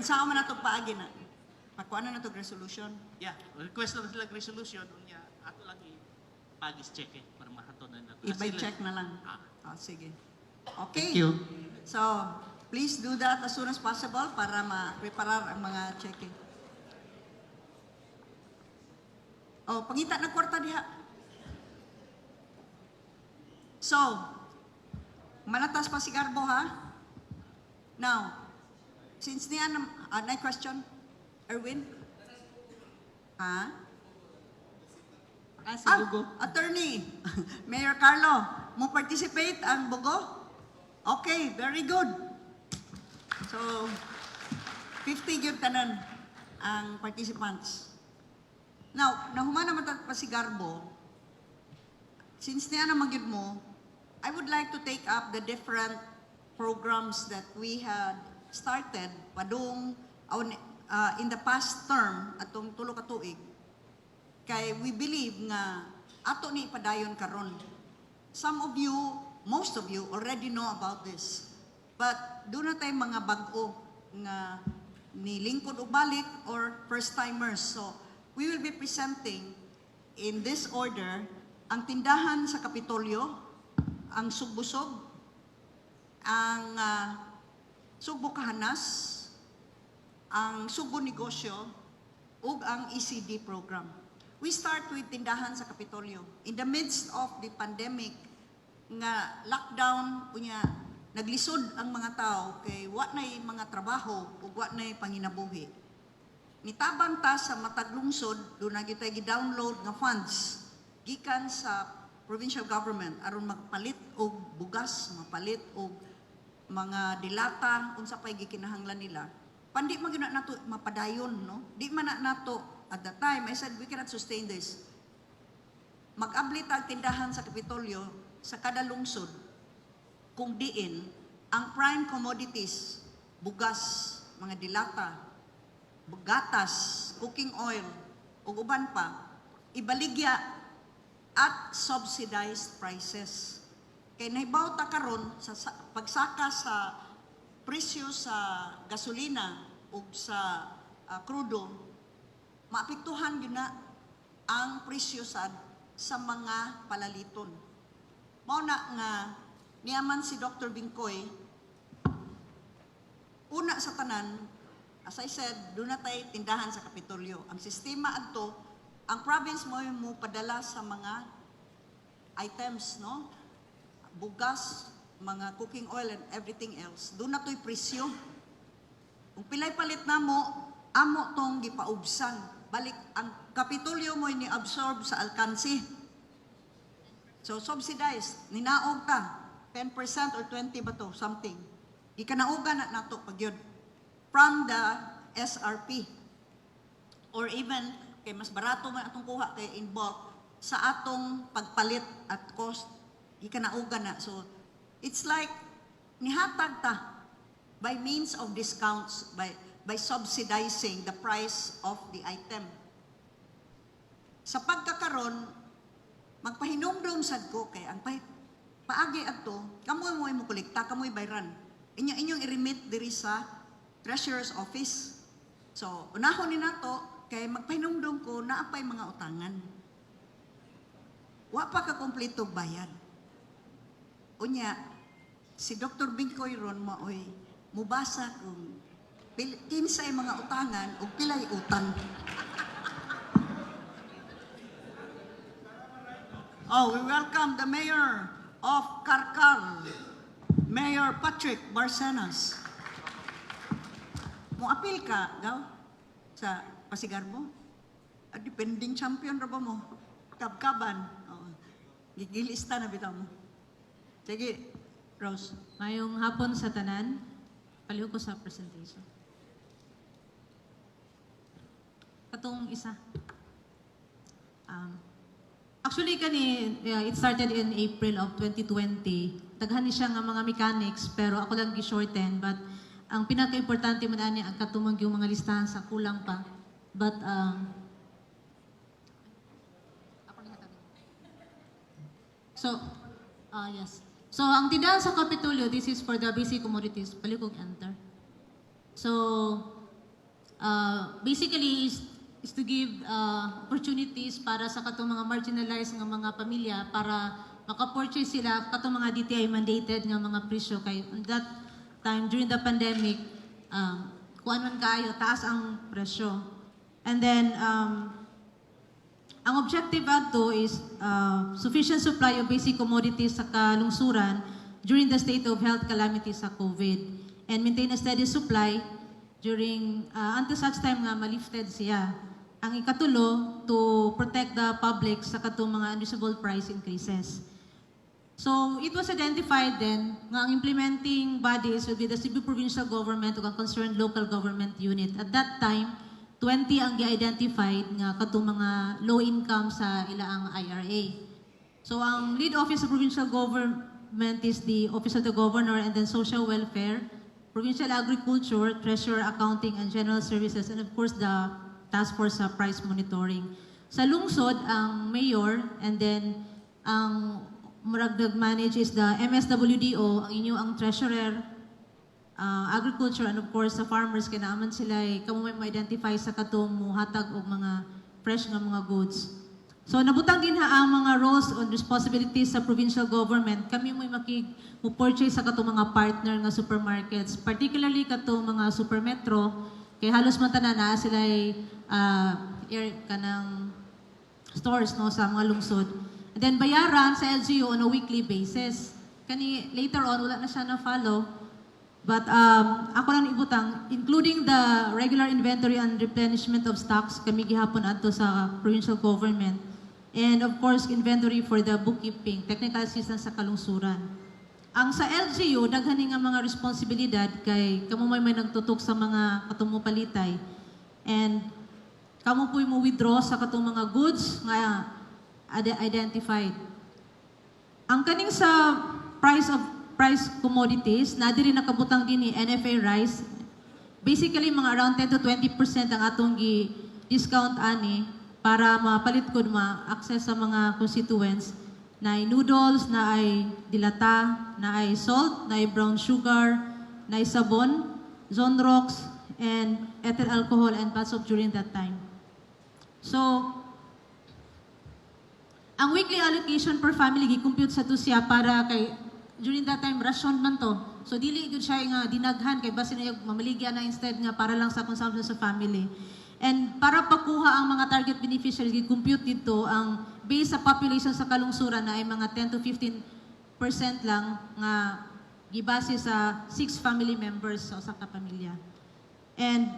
Saan man nato paagi na? Pakuan na nato resolution. Yeah, request na sila resolution unya ato lang pagis check para mahatonan nato. I-by check na lang. Sige. Okay. Thank you. So, please do that as soon as possible para ma-preparar ang mga checking. Oh, pangita ng kwarta diha. So, manatas Pasigarbo ha? Now, since niya, na question, Erwin? Ha? Si Bugo. Attorney, Mayor Carlo, mo participate ang Bugo? Okay, very good. So, 50 gyud tanan ang participants. Now, nahuman naman pa si Garbo, since niya na magyud mo, I would like to take up the different programs that we had started padung in the past term atong tulo ka tuig kay we believe nga ato ni padayon karon. Some of you, most of you already know about this. But doon na tayo mga bag-o nga nilingkod o balik or first-timers. So we will be presenting in this order ang tindahan sa Kapitolyo, ang Sugbusog, ang Sugbo Kahanas, ang Sugbo Negosyo, ug ang ECD program. We start with tindahan sa Kapitolyo. In the midst of the pandemic, nga lockdown, unya, naglisod ang mga tao kay wa na'y mga trabaho ug wa na'y panginabuhi. Nitabang ta sa matag lungsod, doon na kita gi-download nga funds gikan sa provincial government aron magpalit og bugas, mapalit og mga dilata unsa pay gikinahanglan nila. Pandi man gyud nato mapadayon, no? Di man na nato at that time I said we cannot sustain this. Mag-abli tag tindahan sa Kapitolyo sa kada lungsod kung diin ang prime commodities, bugas, mga dilata, gatas, cooking oil, ug uban pa, ibaligya at subsidized prices. Kay nahibaw ta karon sa pagsaka sa presyo sa gasolina ug sa krudo, maapektuhan yun na ang presyo sa mga palaliton. Mao na nga niyaman si Dr. Bingkoy, una sa tanan, as I said, doon na tayo tindahan sa Kapitolyo. Ang sistema adto, ang province mo padala sa mga items, no? Bugas, mga cooking oil and everything else. Doon na to'y presyo. Kung pilay palit na mo, amo tong gipaubsan. Balik, ang Kapitolyo mo ni-absorb sa alkansi. So, subsidized. Ninaog ta. 10% or 20 ba to? Something. Ikanaugan na nato pag yun. From the SRP. Or even, kay mas barato man atong kuha kay in bulk, sa atong pagpalit at cost, ikanaugan na. So, it's like, nihatag ta by means of discounts, by subsidizing the price of the item. Sa pagkakaron, magpahinumdum sad ko kay ang paagi adto, kamoy mo kolekta, kamoy bayran. Inyong i-remit diri sa Treasurer's Office. So, unahon ni nato kay magpahinumdum ko naapay mga utangan. Wa pa ka kompleto bayad. Unya, si Dr. Bingkoy ron maoy mubasa kung kinsay mga utangan o pilay utang. Oh, we welcome the Mayor of Karkar, Mayor Patrick Barcenas. Mo-apil ka, gaw, sa pasigar mo? Depending champion ra ba mo? Kabkaban. Oh. Gigilista na bitaw mo. Sige, Rose. Mayong hapon sa tanan, paliho ko sa presentation. Katong isa. Actually, it started in April of 2020. Daghan ni siya nga mga mechanics, pero ako lang gi-shorten. But ang pinaka-importante man ani ang katumang yung mga listahan sa kulang pa. But, yes. So, ang tindahan sa Kapitolyo, this is for the basic commodities. Palikog enter. So, basically, is to give opportunities para sa katong mga marginalized nga mga pamilya para maka-purchase sila katong mga DTI mandated nga mga presyo kay on that time during the pandemic kuan man kaayo taas ang presyo. And then ang objective adto is sufficient supply of basic commodities sa kalungsuran during the state of health calamity sa COVID and maintain a steady supply during until such time nga malifted siya. Ang ikatulo, to protect the public sa katong mga unreasonable price increases. So, it was identified then nga ang implementing bodies will be the Cebu Provincial Government o ang concerned local government unit. At that time, 20 ang gi-identified nga katong mga low income sa ilaang IRA. So, ang lead office sa provincial department is the Office of the Governor, and then Social Welfare, Provincial Agriculture, Treasurer, Accounting, and General Services, and of course the Task Force sa Price Monitoring. Sa lungsod, ang mayor, and then ang murag nag-manage is the MSWDO, ang inyo ang treasurer, agriculture, and of course sa farmers, kinaaman sila kamo may ma-identify sa katong muhatag og mga fresh nga mga goods. So nabutang din ha ang mga roles and responsibilities sa provincial government. Kami mo'y purchase sa katong mga partner nga supermarkets, particularly katong mga supermetro, kay halos man tanan na sila kanang stores no sa mga lungsod. And then bayaran sa LGU on a weekly basis. Kani later on wala na siya na follow. But ako lang ibutang, including the regular inventory and replenishment of stocks, kami gihapon adto sa provincial government. And of course, inventory for the bookkeeping, technical assistance sa kalungsuran. Ang sa LGU, daghani nga mga responsibilidad kay kamo may nagtutok sa mga katong palitay. And kamo po'y mo withdraw sa katong mga goods nga identified. Ang kaning sa price commodities, na diri nakabutang din ni NFA rice, basically mga around 10 to 20% ang atong discount ani para mapalit ko ma-access sa mga constituents na ay noodles, na ay dilata, na ay salt, na ay brown sugar, na ay sabon, Zonrox, and ethyl alcohol and PASOK during that time. So, ang weekly allocation per family gi-compute sa to siya para kay during that time ration man to. So dili gud siya nga dinaghan kay base na mamaligya na instead nga para lang sa consumption sa family. And para pakuha ang mga target beneficiaries gi-compute dito ang base sa population sa kalungsuran na ay mga 10 to 15% lang nga gibase sa 6 family members sa usa ka pamilya. And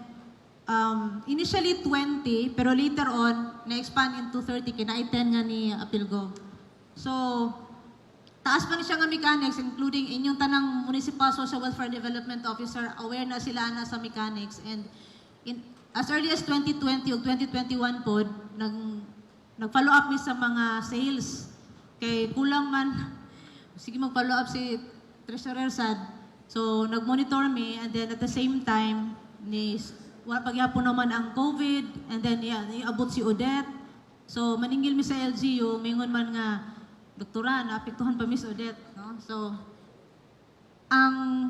initially 20, pero later on, na-expand into 30, kina-10 nga ni Apilgov. So, taas pa ni siya nga mechanics, including inyong tanang Municipal Social Welfare Development Officer, aware na sila na sa mechanics. And as early as 2020 o 2021 po, nag-follow up mi sa mga sales. Kay kulang man, sige mag-follow up si Treasurer Sad. So, nag-monitor mi, and then at the same time, pagyapon naman ang COVID, and then iabot si Odette. So, maningil mi sa LGU, mingon man nga, doktora, naapektuhan pa mi sa Odette. No? So, ang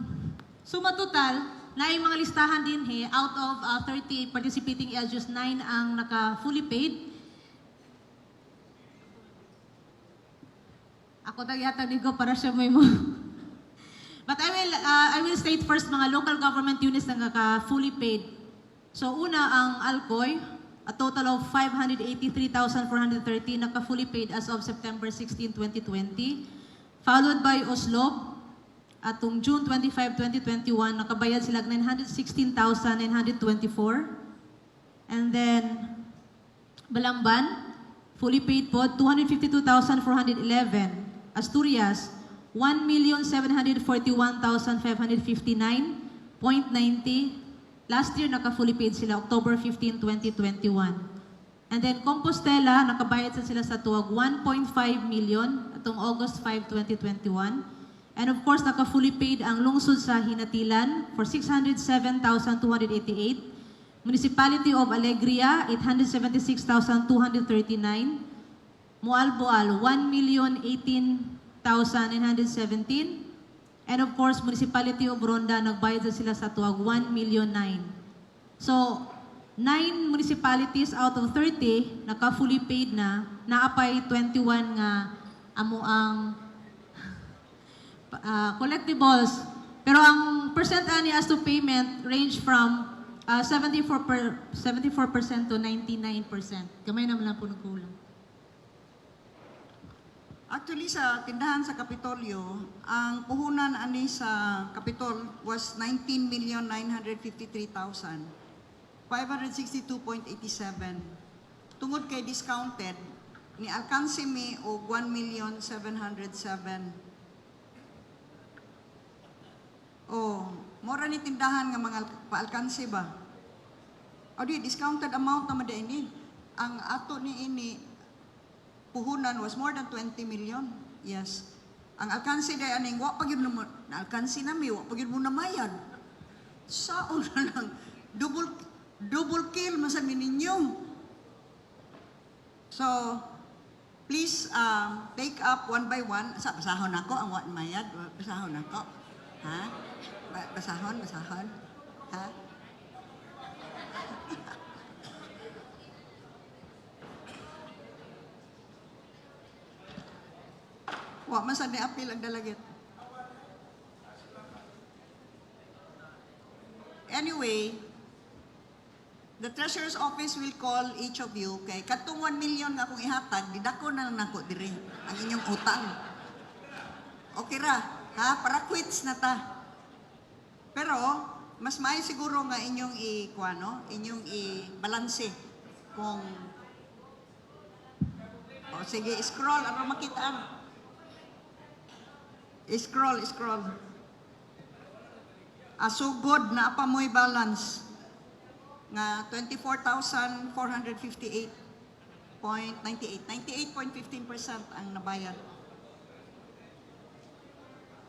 suma total, na yung mga listahan din out of 30 participating LGUs, 9 ang naka-fully paid. Ako tagyatag ko para siya may mo. But I will state first mga local government units na naka-fully paid. So una ang Alcoy, a total of 583,430 naka-fully paid as of September 16, 2020. Followed by Oslo, atong June 25, 2021, nakabayad sila 916,924. And then Balamban, fully paid po 252,411. Asturias, 1,741,559.90. Last year, naka-fully paid sila, October 15, 2021. And then, Compostela, nakabayad sila sa tuwag 1.5 million atong August 5, 2021. And of course, naka-fully paid ang lungsod sa Hinatilan for 607,288. Municipality of Alegria, 876,239. Mualboal, 1,018,917. And of course, Municipality of Ronda, nagbayad sila sa tuwag 1,009,000. So, 9 municipalities out of 30 naka-fully paid na, naapay 21 nga amo ang collectibles. Pero ang percent ani as to payment range from 74% to 99%. Gamay naman lang po nagkulang. Actually, sa tindahan sa Kapitolyo, ang puhunan ani sa Kapitol was 19,953,562.87. Tungod kay discounted, ni alkanse mi og 1,707,000. Oh, mora ni tindahan nga mga paalkanse ba? O di, discounted amount naman din ini. Ang ato ni ini, puhunan was more than 20 million. Yes. Ang alkansi day aning wa pa gyud mo na alkansi nami wa pa gyud mo namayad. Sao na lang double kill man sa ninyo. So please take up one by one. Sa basahon ako ang wa mayad, basahon ako. Ha? Basahon. Ha? Wa man sad ni apil ang dalagit. Anyway, the Treasurer's Office will call each of you kay katong 1 million nga akong ihatag, didako na lang nako diri ang inyong utang. Okay ra, ha? Para quits na ta. Pero mas may siguro nga inyong inyong i-balanse kung sige, scroll aron makitaan. Scroll. Asugod na pa mo'y balance nga 24,458.98. 98.15% ang nabayad.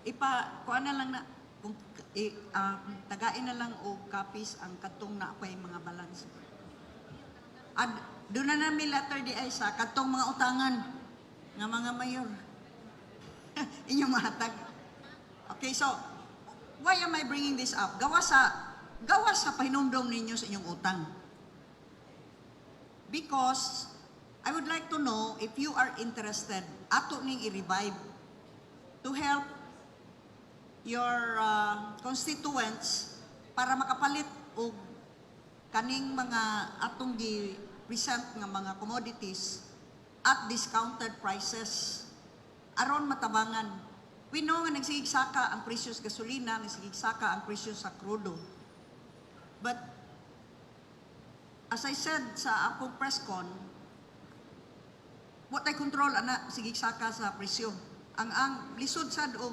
Kuha na lang na, tagain na lang o copies ang katong na pa yung mga balance. At doon na namin letter di ay sa katong mga utangan nga mga mayor. Inyong mahatag. Okay, so, why am I bringing this up? Gawa sa pahinumdom ninyo sa inyong utang. Because, I would like to know if you are interested, ato ning i-revive to help your constituents para makapalit og kaning mga atong gi-present nga mga commodities at discounted prices aron matabangan. We know nga nagsigigsaka ang presyo sa gasolina, nagsigigsaka ang presyo sa krudo. But, as I said sa akong press con, what I control ana sigigsaka sa presyo. Ang lisod sad og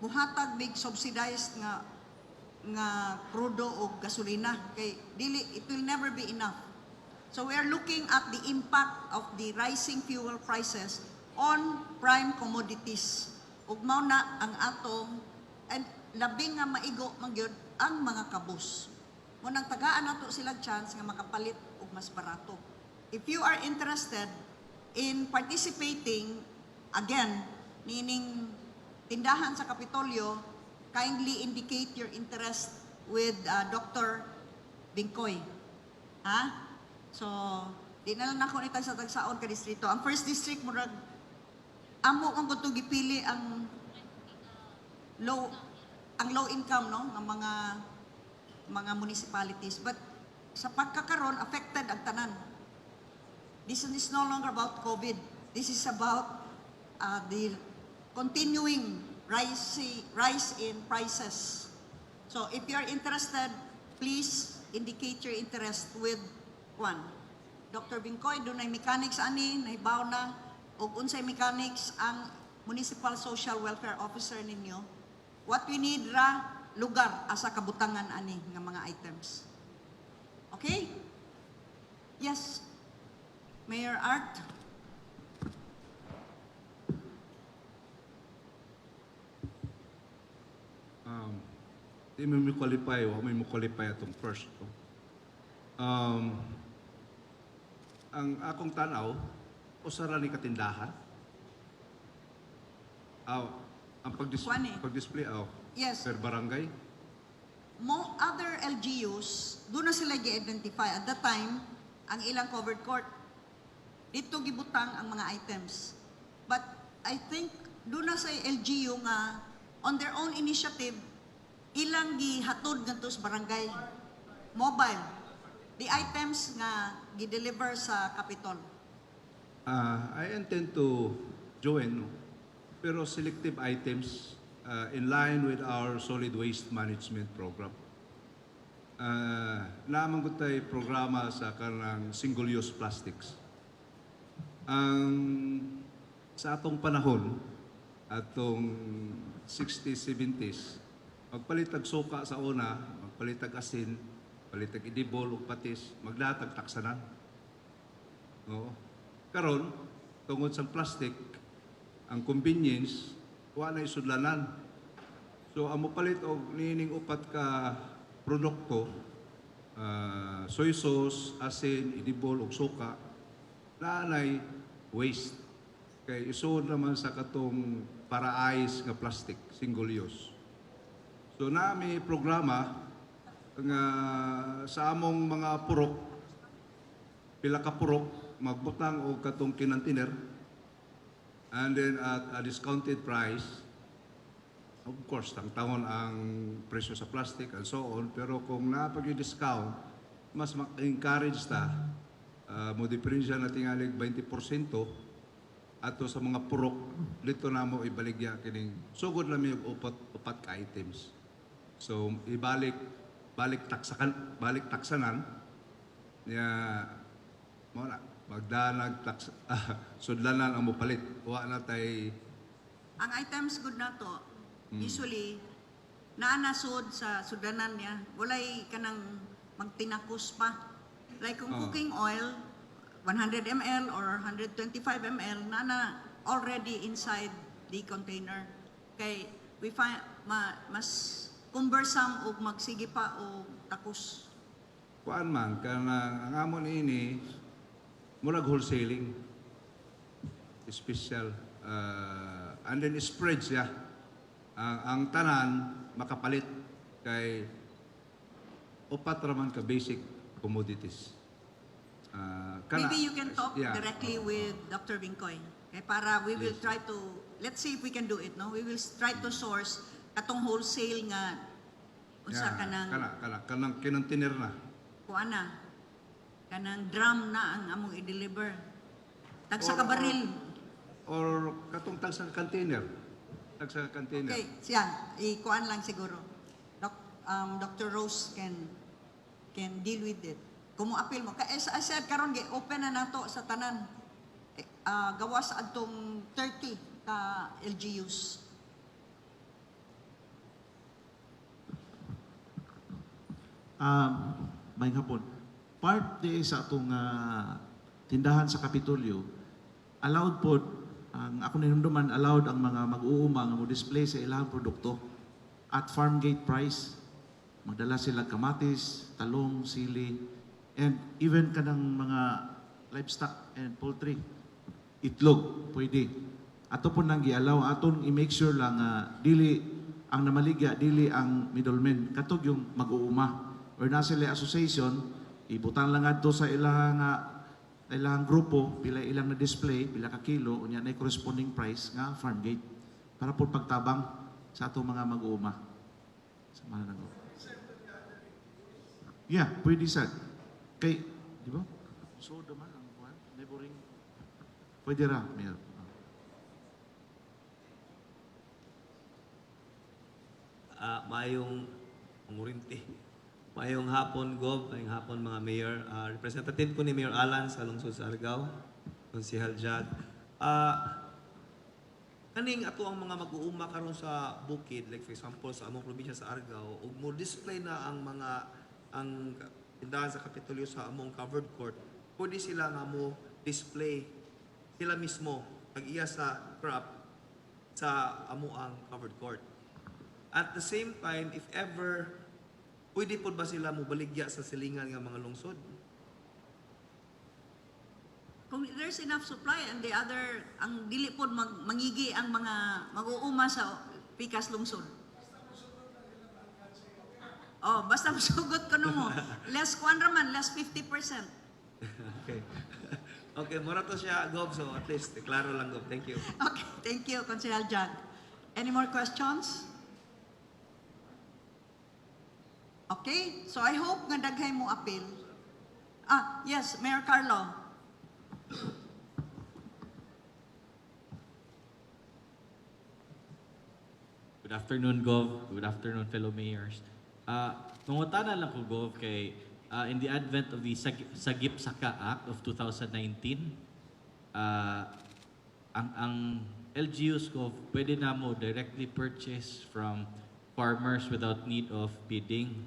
muhatag big subsidized nga krudo o gasolina kay dili it will never be enough. So we are looking at the impact of the rising fuel prices on prime commodities. Ug mao na ang atong and labing nga maigo magyud ang mga kabus. Mo nang tagaan nato sila chance nga makapalit og mas barato. If you are interested in participating again nining tindahan sa Kapitolyo, kindly indicate your interest with Dr. Bingkoy. Ha? So, di na lang ako nitag sa tagsaon ka distrito. Ang first district murag amo ang gusto gipili ang low income no ng mga municipalities, but sa pagkakaron affected ang tanan. This is no longer about COVID. This is about the continuing rise in prices. So if you are interested, please indicate your interest with Dr. Bingkoy. Doon ay mechanics ani nahibaw na og unsay mechanics ang Municipal Social Welfare Officer ninyo. What we need ra lugar asa kabutangan ani nga mga items. Okay? Yes. Mayor Art. Di may qualify o may qualify atong first. Ang akong tanaw, usara ni katindahan. Ang pag-display Yes. per barangay. Other LGUs, doon na sila i-identify. At that time, ang ilang covered court, dito gibutang ang mga items. But I think doon na sa LGU nga, on their own initiative, ilang gihatod ngadto sa barangay mobile the items nga gi-deliver sa Capitol. I intend to join, pero selective items in line with our solid waste management program. Naamang ko tayo programa sa kanang single-use plastics. Sa atong panahon, atong 60s, 70s, magpalitag suka sa una, magpalitag asin, palitag idibol o patis, maglatag taksanan. Oo. Karon, tungod sa plastic, ang convenience wa na isudlanan. So amo palit og nining upat ka produkto, soy sauce, asin, idibol ug suka, naanay waste. Kay isuod naman sa katong para ice nga plastic, single use. So nami programa nga sa among mga purok, pila ka purok, magbutang og katong kinantiner, and then at a discounted price. Of course, tangtangon ang presyo sa plastic and so on, pero kung napag-discount, mas ma-encourage ta, mo diferensya na tingalig 20%, ato sa mga purok, dito na mo ibaligya kining sugod lang yung upat ka items. So, balik taksanan, niya, mo na, magdanag sudlanan ang mupalit. Wa na tay Ang items good na to, usually, naanasod sa sudanan niya, walay ka nang magtinakos pa. Like kung cooking oil, 100 ml or 125 ml, na already inside the container. Kay we find mas cumbersome o magsige pa o takos. kuan man kana ang amon ini murag wholesaling special and then spread siya ang tanan makapalit kay upat raman ka basic commodities. Maybe you can talk directly with Dr. Binkoy. Okay, para we will try to, let's see if we can do it, no? We will try to source katong wholesale nga unsa kanang kinontainer na. Kuana. Kanang drum na ang among i-deliver. Tagsa ka baril. Or katong tagsa container. Tagsa container. Okay, siya, ikuan lang siguro. Dr. Rose can deal with it. Kung mo appeal mo. As I said, karon open na nato sa tanan. Gawas adtong 30 ka LGUs. May hapon. Part sa atong tindahan sa Kapitolyo, allowed po, ang ako ninunduman, allowed ang mga mag-uuma nga mo display sa ilang produkto at farm gate price. Magdala sila kamatis, talong, sili, and even kanang mga livestock and poultry. Itlog, pwede. Ato po nang gi-allow, aton i-make sure lang dili ang namaligya, dili ang middleman. Katog yung mag-uuma. Or na sila association, ibutang lang adto sa ilang grupo, pila ilang na display, pila ka kilo, unya na corresponding price nga farm gate. Para po pagtabang sa ato mga mag-uuma. Sa mananang. Yeah, pwede sad. Kay, di ba? So, naman ang kuhan, neighboring. Pwede ra, Mayor. Mayong umurinti. Mayong hapon, Gov. Mayong hapon, mga Mayor. Representative ko ni Mayor Alan sa lungsod sa Argao. Konsehal Jad. Kaning ato ang mga mag-uuma karon sa bukid, like for example, sa among probinsya sa Argao, ug mo display na ang tindahan sa Kapitolyo sa among covered court, pwede sila nga mo display sila mismo pag-iya sa crop sa amuang covered court. At the same time, if ever, pwede po ba sila mo baligya sa silingan ng mga lungsod? Kung there's enough supply and the other, ang dili po mangigi ang mga mag-uuma sa pikas lungsod. Oh, basta masugot ko mo. Less kuan raman, less 50%. Okay. Okay, mura to siya, Gov, so at least, klaro lang, Gov. Thank you. Okay, thank you, Consejal Jan. Any more questions? Okay, so I hope nga daghay mo appeal. Yes, Mayor Carlo. Good afternoon, Gov. Good afternoon, fellow mayors. Mangutana lang ko, Gov, kay in the advent of the Sagip Saka Act of 2019, ang LGUs, Gov, pwede na mo directly purchase from farmers without need of bidding.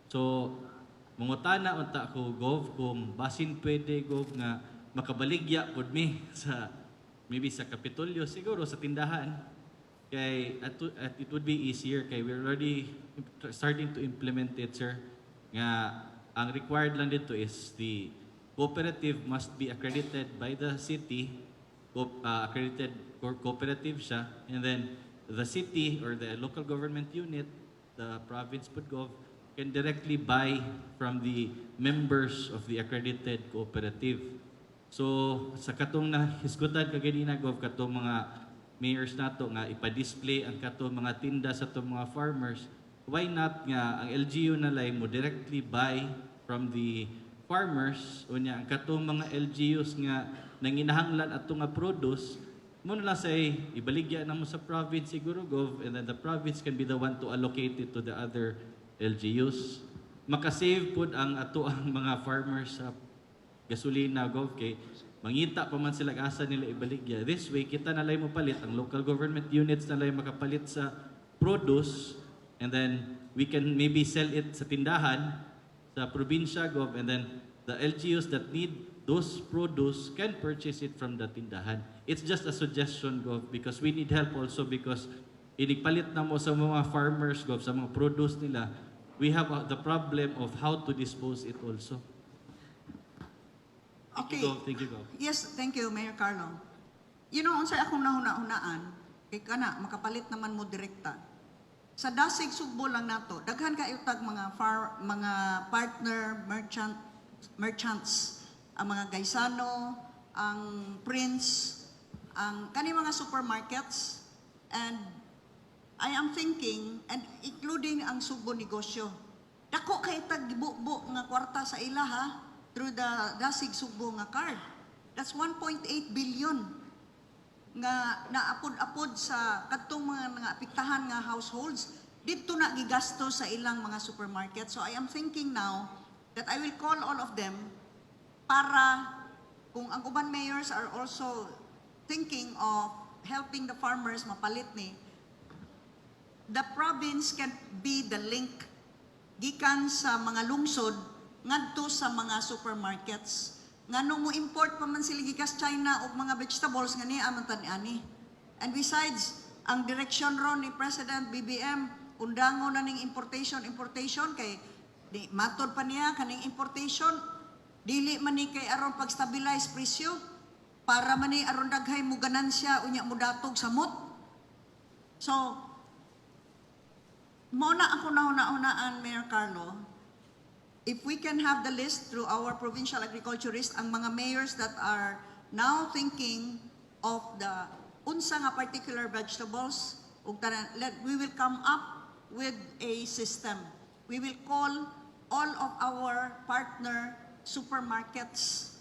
So, mangutana unta ko, Gov, kung basin pwede, Gov, nga makabaligya pod mi sa maybe sa Kapitolyo, siguro sa tindahan. Kay it would be easier kay we're already starting to implement it, sir. Nga ang required lang dito is the cooperative must be accredited by the city, accredited cooperative siya, and then the city or the local government unit, the province PUDGOV, can directly buy from the members of the accredited cooperative. So sa katong nahisgutan kaganina Gov, katong mga mayors nato nga ipa-display ang katong mga tinda sa itong mga farmers, why not nga ang LGU na lay mo directly buy from the farmers o niya ang katong mga LGUs nga nanginahanglan ato nga produce mo na lang say ibaligya na mo sa province siguro Gov, and then the province can be the one to allocate it to the other LGUs. Makasave pud ang ato ang mga farmers sa gasolina Gov, kay mangita pa man sila asa nila ibaligya. This way kita na lang mo palit, ang local government units na lang makapalit sa produce, and then we can maybe sell it sa tindahan sa probinsya Gov, and then the LGUs that need those produce can purchase it from the tindahan. It's just a suggestion Gov, because we need help also, because inigpalit na mo sa mga farmers Gov, sa mga produce nila, we have the problem of how to dispose it also. Okay. Thank you, Gov. Yes, thank you, Mayor Carlo. You know, unsay akong nahuna-hunaan, kay kana, makapalit naman mo direkta. Sa Dasig Sugbo lang nato, daghan kayo tag mga partner merchants, ang mga Gaisano, ang Prince, ang kani mga supermarkets, and I am thinking, and including ang Sugbo negosyo, dako kay tag gibubo nga kwarta sa ila ha, through the Dasig Sugbo nga card. That's 1.8 billion nga naapod-apod sa kadtong mga apektahan nga households. Dito na gigasto sa ilang mga supermarket. So I am thinking now that I will call all of them para kung ang uban mayors are also thinking of helping the farmers mapalit ni, the province can be the link gikan sa mga lungsod ngadto sa mga supermarkets. Nganong mo import pa man sila gikas China og mga vegetables nga niya man tani-ani. And besides, ang direksyon ron ni President BBM undangon na ning importation kay di matod pa niya kaning importation dili man ni kay aron pag-stabilize presyo para man ni aron daghay mo ganansya unya mo datog samot. So mo na ako nahuna-hunaan, Mayor Carlo, if we can have the list through our provincial agriculturist, ang mga mayors that are now thinking of the unsa nga particular vegetables, we will come up with a system. We will call all of our partner supermarkets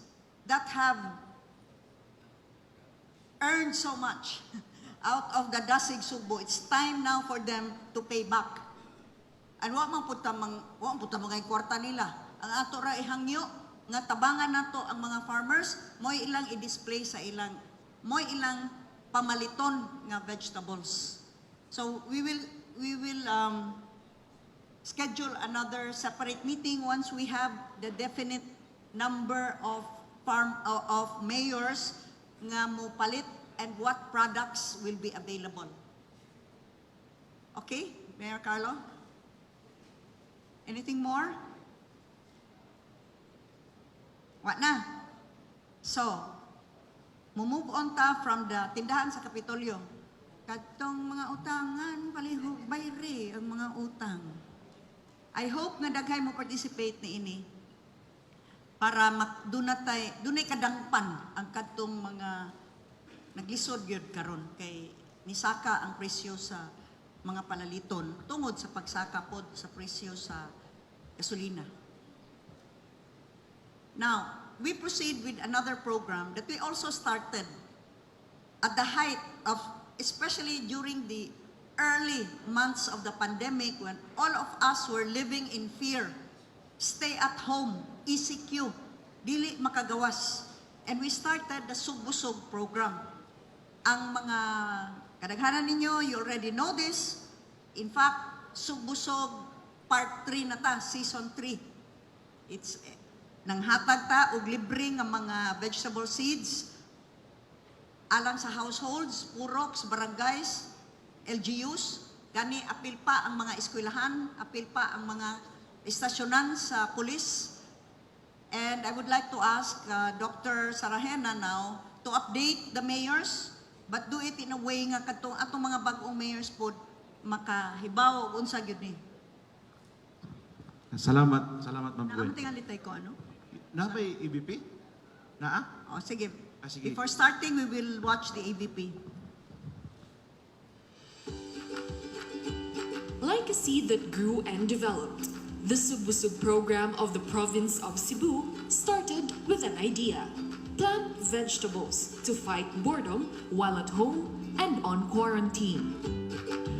that have earned so much out of the Dasig Sugbo. It's time now for them to pay back. And wa man puta mga kwarta nila. Ang ato ra ihangyo nga tabangan nato ang mga farmers, mo'y ilang i-display sa ilang, mo'y ilang pamaliton nga vegetables. So we will schedule another separate meeting once we have the definite number of mayors nga mo palit and what products will be available. Okay, Mayor Carlo? Anything more? What na? So, move on ta from the tindahan sa Kapitolyo. Katong mga utangan, palihog, bayri ang mga utang. I hope nga daghay mo participate ni ini para dunay kadangpan ang katong mga naglisod gyud karon kay nisaka ang presyo sa mga palaliton tungod sa pagsaka pod sa presyo sa gasolina. Now, we proceed with another program that we also started at the height of, especially during the early months of the pandemic when all of us were living in fear. Stay at home, ECQ, dili makagawas. And we started the Sugbusog program. Ang mga kadaghanan ninyo, you already know this. In fact, Sugbusog Part 3 na ta, Season 3. It's nanghatag ta og libre nga mga vegetable seeds alang sa households, purok, sa barangays, LGUs, gani apil pa ang mga eskwelahan, apil pa ang mga istasyonan sa pulis. And I would like to ask Dr. Sarahena now to update the mayors, but do it in a way nga atong mga bagong mayors po makahibaw og unsa gyud ni. Salamat, Ma'am Gwen. Naamting alitay ko ano? Na ba yung EBP? Naa? Oh, sige. Sige. Before starting, we will watch the AVP. Like a seed that grew and developed, the Sugbusug program of the province of Cebu started with an idea. Plant vegetables to fight boredom while at home and on quarantine.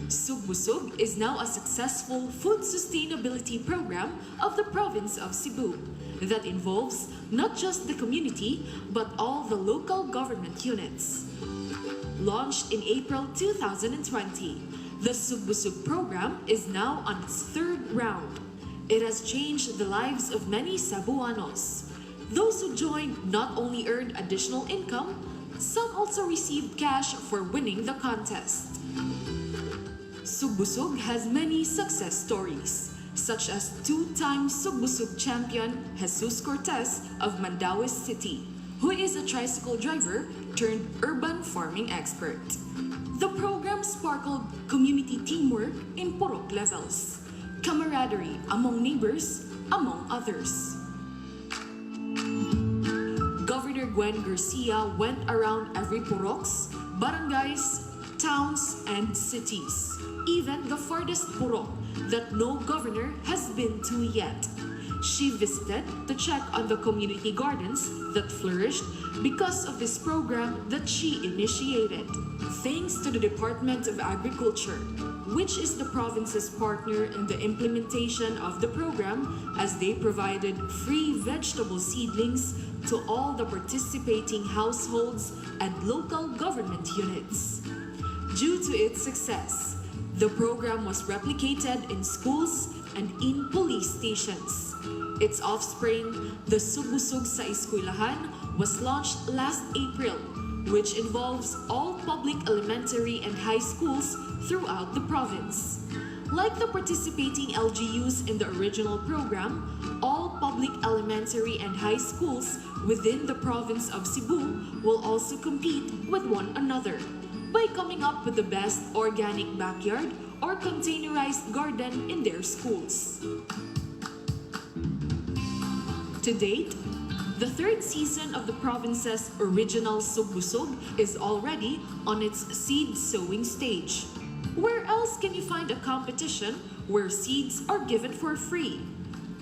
Sugbusug is now a successful food sustainability program of the province of Cebu that involves not just the community but all the local government units. Launched in April 2020, the Sugbusug program is now on its third round. It has changed the lives of many Cebuanos. Those who joined not only earned additional income, some also received cash for winning the contest. Sugbusug has many success stories, such as two-time Sugbusug champion Jesus Cortez of Mandaue City, who is a tricycle driver turned urban farming expert. The program sparkled community teamwork in Purok levels, camaraderie among neighbors, among others. Governor Gwen Garcia went around every Puroks, barangays, towns, and cities, even the farthest Purok that no governor has been to yet. She visited to check on the community gardens that flourished because of this program that she initiated. Thanks to the Department of Agriculture, which is the province's partner in the implementation of the program, as they provided free vegetable seedlings to all the participating households and local government units. Due to its success, the program was replicated in schools and in police stations. Its offspring, the Sugbusug sa Eskwelahan, was launched last April, which involves all public elementary and high schools throughout the province. Like the participating LGUs in the original program, all public elementary and high schools within the province of Cebu will also compete with one another by coming up with the best organic backyard or containerized garden in their schools. To date, the third season of the province's original Sugbusug is already on its seed sowing stage. Where else can you find a competition where seeds are given for free,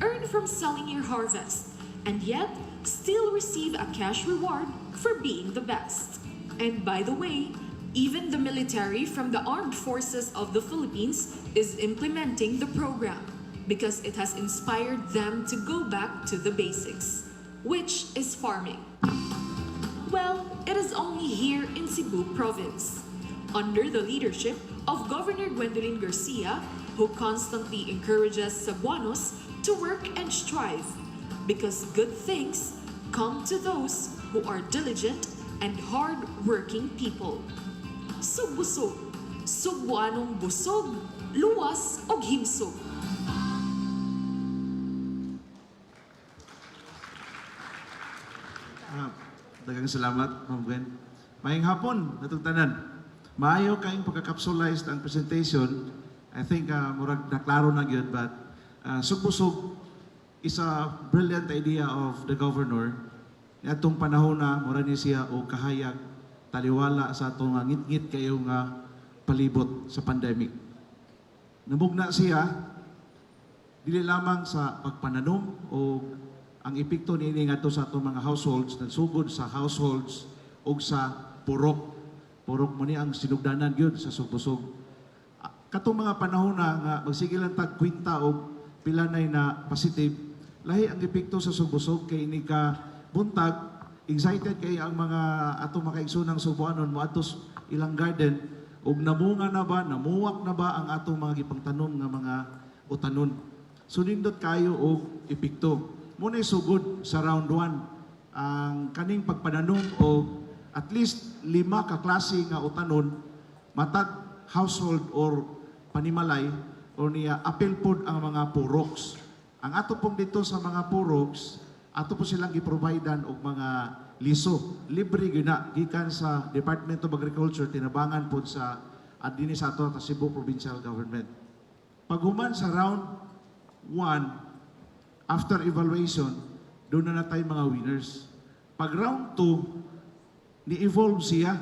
earn from selling your harvest, and yet still receive a cash reward for being the best? And by the way, even the military from the Armed Forces of the Philippines is implementing the program because it has inspired them to go back to the basics, which is farming. Well, it is only here in Cebu province, under the leadership of Governor Gwendolyn Garcia, who constantly encourages Cebuanos to work and strive, because good things come to those who are diligent and hard-working people. Sugbusog, Cebuanong busog, luwas og himsog. Daghang salamat, Ma'am Gwen. Maayong hapon, natugtanan. Maayo kayong pagka-capsulize ang presentation. I think murag naklaro na yun, but Sugbusog is a brilliant idea of the governor. Atong panahon na, mura ni siya o kahayag, taliwala sa atong ngit-ngit kayo nga palibot sa pandemic. Namugna siya, dili lamang sa pagpananom o ang epekto niini ngadto sa atong mga households, nagsugod sa households o sa purok. Purok mo ni ang sinugdanan gyud sa Sugbusog. Katong mga panahon na nga magsige lang tag kwinta o pilanay na positive, lahi ang epekto sa Sugbusog kay ini ka buntag, excited kay ang mga atong makaigsunang Subuanon mo atos ilang garden ug namunga na ba, namuwak na ba ang atong mga gipangtanom nga mga utanon. So nindot kayo og epekto. Muna sugod sa round 1 ang kaning pagpananom o at least 5 ka klase nga utanon matag household or panimalay o niya apil pod ang mga puroks. Ang ato pong dito sa mga puroks, ato po silang giprovidean og mga liso. Libre gina gikan sa Department of Agriculture tinabangan pod sa adini sa ato sa Cebu Provincial Government. Paghuman sa round 1 after evaluation, doon na natay mga winners. Pag round 2 ni-evolve siya,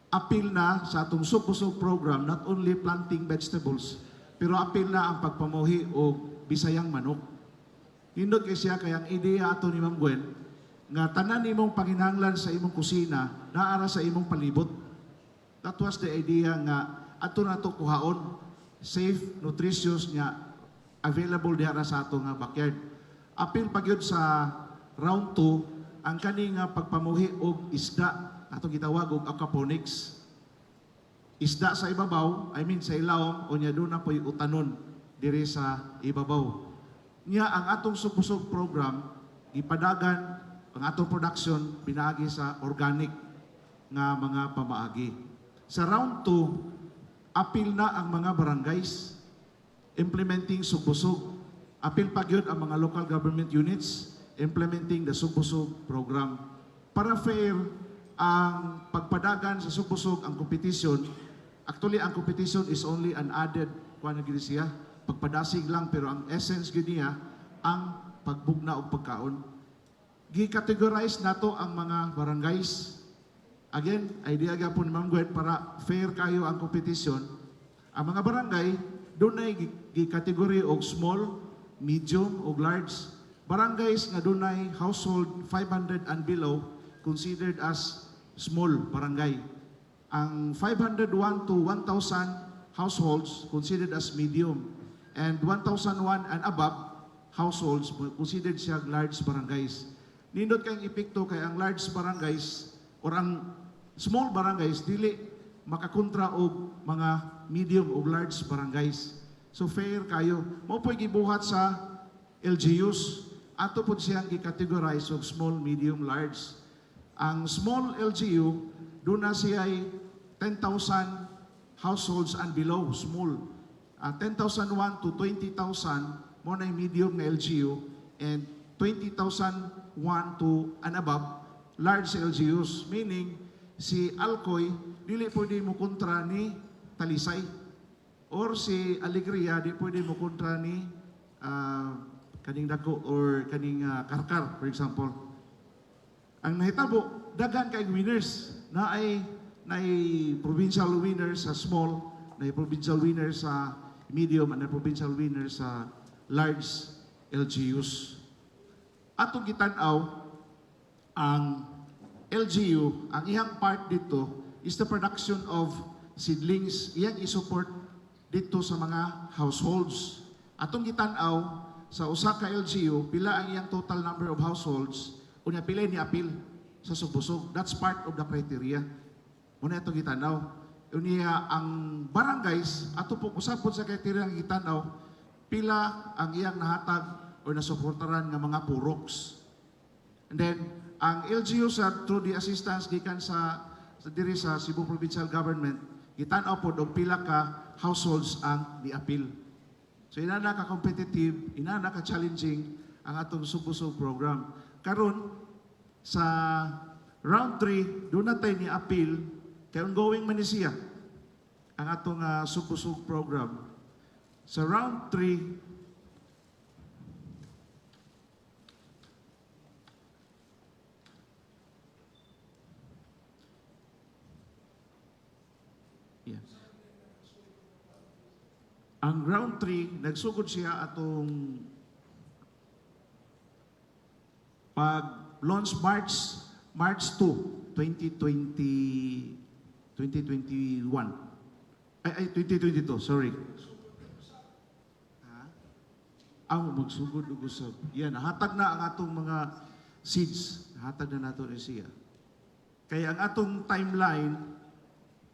apil na sa atong Supusog program, not only planting vegetables, pero apil na ang pagpamuhi o bisayang manok. Hindot kay siya kayang ideya ato ni Ma'am Gwen, nga tanan imong panginahanglan sa imong kusina, naara sa imong palibot. That was the idea nga ato na to kuhaon, safe, nutritious nga available diha sa ato nga backyard. Apil pagyud sa round 2 ang kani nga pagpamuhi og isda ato gitawag og aquaponics. Isda sa ibabaw, sa ilawom o nya doon na po'y utanon diri sa ibabaw. Nya ang atong Supusog program gipadagan ang atong production pinaagi sa organic nga mga pamaagi. Sa round 2, apil na ang mga barangays implementing Supusog. Apil pa gyud ang mga local government units implementing the Supusog program. Para fair ang pagpadagan sa Supusog ang competition, actually ang competition is only an added siya, pagpadasig lang, pero ang essence gyud niya ang pagbugna og pagkaon. Gi-categorize nato ang mga barangays. Again, idea gyapon ni Ma'am Gwen para fair kayo ang competition. Ang mga barangay dunay gi-category og small, medium ug large. Barangays nga dunay household 500 and below considered as small barangay. Ang 501 to 1,000 households considered as medium, and 1,001 and above households considered siya large barangays. Nindot kayong epekto kay ang large barangays or ang small barangays dili makakontra og mga medium o large barangays. So fair kayo. Mao po'y gibuhat sa LGUs. Ato po siyang i-categorize og small, medium, large. Ang small LGU, doon na siya ay 10,000 households and below, small. 10,001 to 20,000, mo na medium na LGU, and 20,001 to and above, large LGUs. Meaning, si Alcoy, dili pwede mo kontra ni Talisay. Or si Alegria, di pwede mo kontra ni kaning Dako or kaning Karkar, for example. Ang nahitabo, dagan kay winners na ay provincial winners sa small, na provincial winners sa medium, and provincial winners sa large LGUs. Atong gitanaw, ang LGU, ang iyang part dito is the production of seedlings. Iyang isupport dito sa mga households. Atong gitanaw, sa usa ka LGU, pila ang iyang total number of households, unya pila ni apil sa Supusog. That's part of the criteria. Muna itong gitanaw. Unya ang barangays, ato po usapon sa criteria ng gitanaw, pila ang iyang nahatag o nasuportaran ng mga puroks. And then, ang LGU sa through the assistance gikan sa diri sa Cebu Provincial Government, gitanaw po og pila ka households ang niapil. So inana ka competitive, inana ka challenging ang atong Supusog program. Karon sa round 3, doon natin ni appeal kay ongoing man ni siya ang atong Supusog program. Sa round 3, ang round 3, nagsugod siya atong pag-launch March 2, 2021. 2022, sorry. Ang magsugod og usab. Yan, hatag na ang atong mga seeds. Hatag na nato ni siya. Kaya ang atong timeline,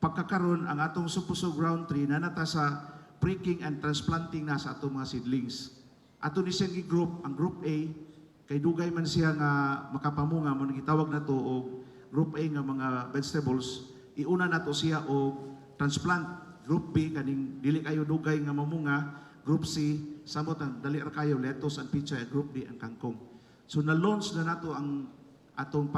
pagkakaroon ang atong Supusog round 3 na nata sa breaking and transplanting na sa atong mga seedlings. Ato ni siyang group, ang group A, kay dugay man siya nga makapamunga, mo gitawag na to og group A nga mga vegetables, iuna na to siya og transplant. Group B kaning dili kayo dugay nga mamunga. Group C samot ang dali ra kayo lettuce and pichay. Group D ang kangkong. So na-launch na nato ang atong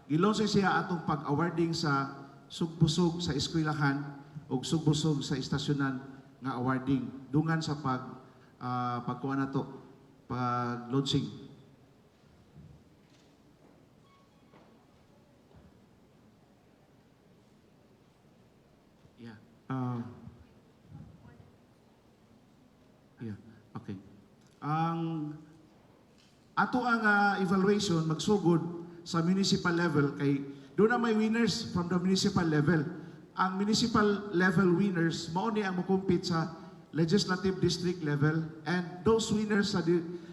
gilaunch siya atong pag-awarding sa sugbusog sa eskwelahan o sugbusog sa istasyonan nga awarding dungan sa pagkuha na to, pag-launching. Yeah. Okay. Ang ato ang evaluation magsugod sa municipal level kay doon na may winners from the municipal level. Ang municipal level winners mao ni ang mo-compete sa legislative district level, and those winners sa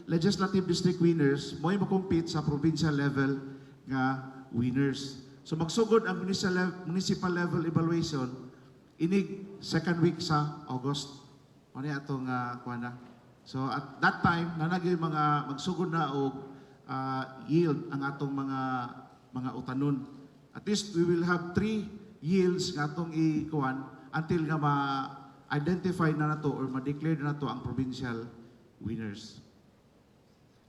legislative district winners mo mo-compete sa provincial level nga winners. So magsugod ang municipal level evaluation inig second week sa August. Mao ni atong kuana. So at that time nanagay mga magsugod na og yield ang atong mga utanon. At least we will have 3 yields nga atong ikuan until nga ma-identify na nato or ma-declare na nato ang provincial winners.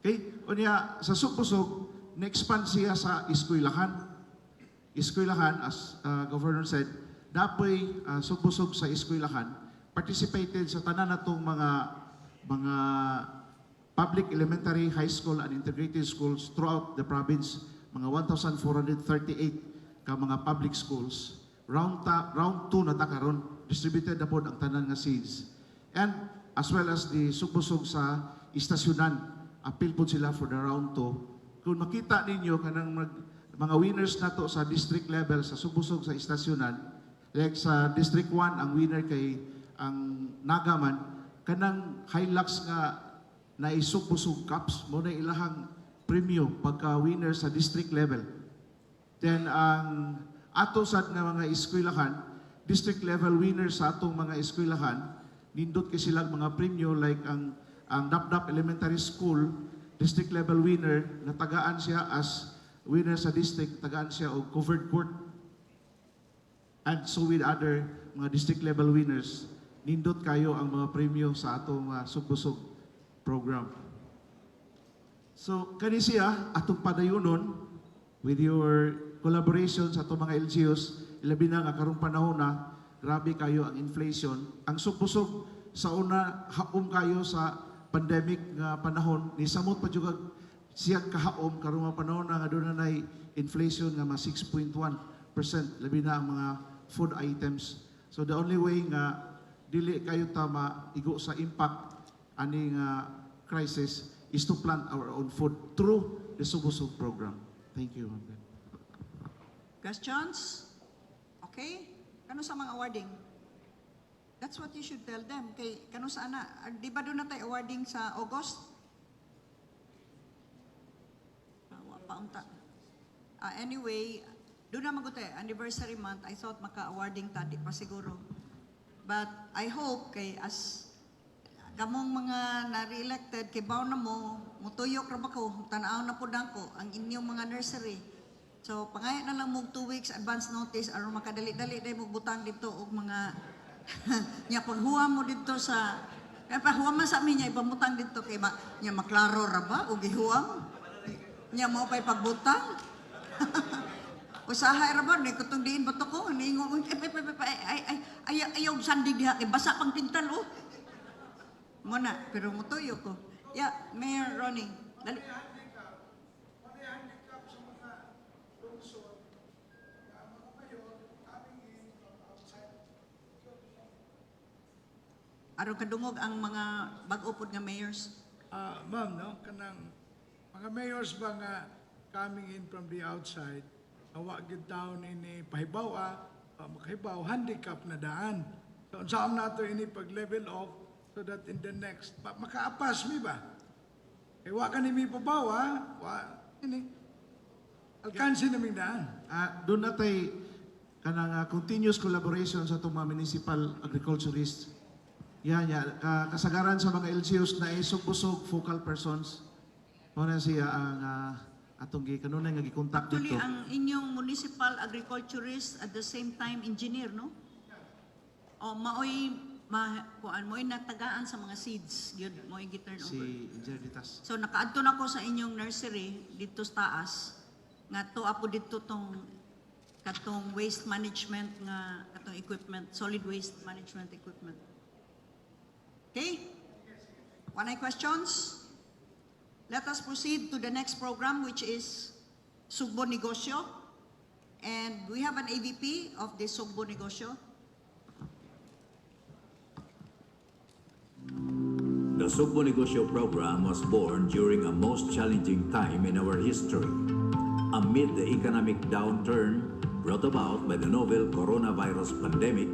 Okay? Unya sa Sugbusog, na-expand siya sa eskwelahan. Eskwelahan, as Governor said, dapoy Sugbusog sa eskwelahan participated sa tanan natong mga public elementary, high school, and integrated schools throughout the province, mga 1,438 ka mga public schools. Round 2 na ta karon, distributed na po ang tanan nga seeds. And as well as the Sugbusog sa istasyonan, appeal po sila for the round 2. Kung makita ninyo kanang mga winners nato sa district level sa Sugbusog sa istasyonan, like sa District 1 ang winner kay ang Nagaman, kanang Hilux nga na Sugbusog Cups mo na ilahang premyo pagka winner sa district level. Then ang ato sad nga mga eskwelahan, district level winners sa atong mga eskwelahan, nindot kay silang mga premyo like ang Dapdap Elementary School, district level winner, natagaan siya as winner sa district, tagaan siya og covered court. And so with other mga district level winners, nindot kayo ang mga premyo sa atong Sugbusog program. So kani siya atong padayunon with your collaboration sa atong mga LGUs, ilabi na nga karong panahon na grabe kayo ang inflation. Ang Sugbusog sa una haom kayo sa pandemic nga panahon, ni samot pa jud siya kahaom karong mga panahon na nga doon na inflation nga 6.1%, labi na ang mga food items. So the only way nga dili kayo tama igo sa impact aning crisis is to plant our own food through the Sugbusog program. Thank you. Questions? Okay? Kano sa mga awarding? That's what you should tell them. Kay kano sa ana, di ba doon na tayo awarding sa August? Paunta. Anyway, doon na maguti, anniversary month, I thought maka-awarding tadi pa siguro. But I hope kay as kamong mga na-re-elected, kay baw na mo, mutuyok ra ba ko, tanaw na po ko ang inyong mga nursery. So, pangaya na lang mo 2 weeks advance notice aron makadali-dali day mo butang dito og mga nya paghuam mo dito sa pahuam man sa amin niya ipamutang dito kay nya maklaro ra ba og gihuam nya mo pay pagbutang. Usahay ra ba ni kutong diin bato ko ningon ayaw sandig diha kay basa pang pintal oh. Mo na pero mutuyo ko. Yeah, Mayor Ronnie. Dali. Aron kadungog ang mga bag-upod nga mayors? Ma'am, no, kanang mga mayors ba nga coming in from the outside, awagid down ini pahibaw, makahibaw, handicap na daan. So, saan nato ini pag-level off so that in the next, makaapas mi ba? Eh, wa ka ni mi pabaw, ini, alkansi naming daan. Doon natay kanang continuous collaboration sa itong mga municipal agriculturists. Yan, kasagaran sa mga LGUs na Sugbusog focal persons. Muna siya ang atong kanunay nga gi-contact dito. Actually, ang inyong municipal agriculturist at the same time engineer, no? O kuan mo'y natagaan sa mga seeds, yun mo'y gi-turn over. Si Engineer Ditas. So nakaadto na ko sa inyong nursery dito sa taas nga to apo dito tong katong waste management nga katong equipment, solid waste management equipment. Okay? Any questions? Let us proceed to the next program, which is Sugbo Negosyo. And we have an AVP of the Sugbo Negosyo. The Sugbo Negosyo program was born during a most challenging time in our history, amid the economic downturn brought about by the novel coronavirus pandemic.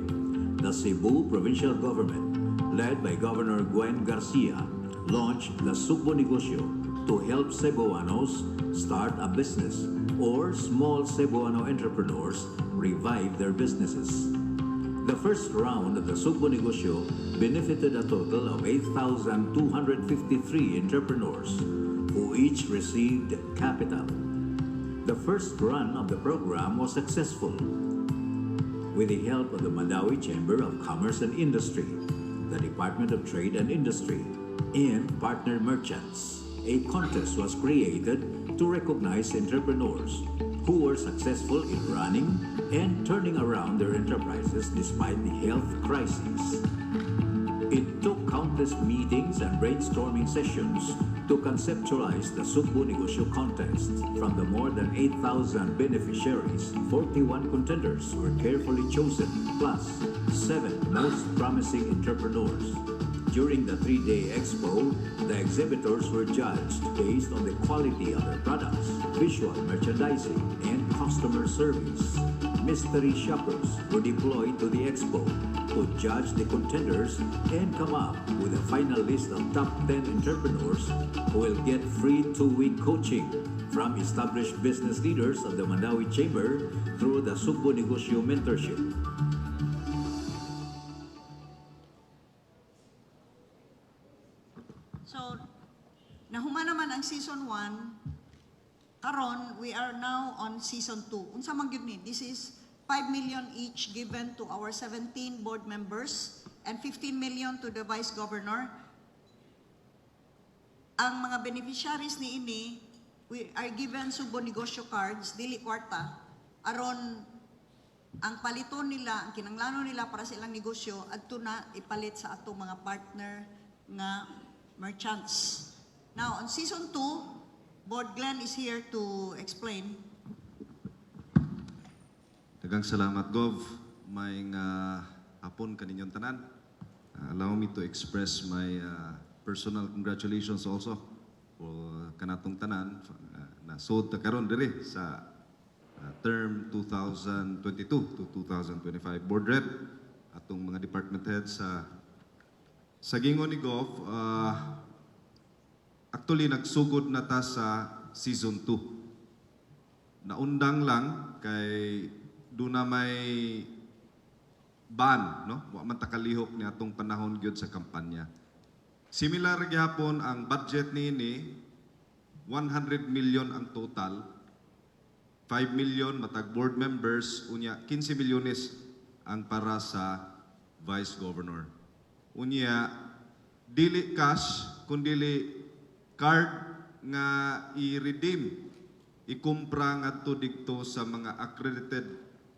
The Cebu provincial government, led by Governor Gwen Garcia, launched the Sugbo Negosyo to help Cebuanos start a business or small Cebuano entrepreneurs revive their businesses. The first round of the Sugbo Negosyo benefited a total of 8,253 entrepreneurs who each received capital. The first run of the program was successful. With the help of the Mandawi Chamber of Commerce and Industry, the Department of Trade and Industry, and partner merchants, a contest was created to recognize entrepreneurs who were successful in running and turning around their enterprises despite the health crisis. It took countless meetings and brainstorming sessions to conceptualize the Sugbo Negosyo contest. From the more than 8,000 beneficiaries, 41 contenders were carefully chosen, plus 7 most promising entrepreneurs. During the 3-day expo, the exhibitors were judged based on the quality of their products, visual merchandising, and customer service. Mystery shoppers were deployed to the expo to judge the contenders and come up with a final list of top 10 entrepreneurs who will get free 2-week coaching from established business leaders of the Mandawi Chamber through the Sugbo Negosyo Mentorship. So, nahuman naman ang season 1. Karon, we are now on season 2. Unsa man gyud ni? This is 5 million each given to our 17 board members and 15 million to the Vice Governor. Ang mga beneficiaries ni ini, we are given Sugbo Negosyo cards, dili kwarta, aron ang paliton nila, ang kinanglano nila para sa ilang negosyo, adto na ipalit sa atong mga partner nga merchants. Now, on season 2, Board Glenn is here to explain. Daghang salamat, Gov. Maayong hapon kaninyong tanan. Allow me to express my personal congratulations also for kanatong tanan na sud ta karon diri sa term 2022 to 2025 board rep atong mga department heads sa gingon ni Gov. Actually nagsugod na ta sa season 2. Naundang lang kay doon na may ban, no? Wa man ta kalihok ni atong panahon gyud sa kampanya. Similar gyapon ang budget niini, 100 million ang total. 5 million matag board members, unya 15 milyones ang para sa vice governor. Unya dili cash kundi card nga i-redeem, ikumpra ngadto didto sa mga accredited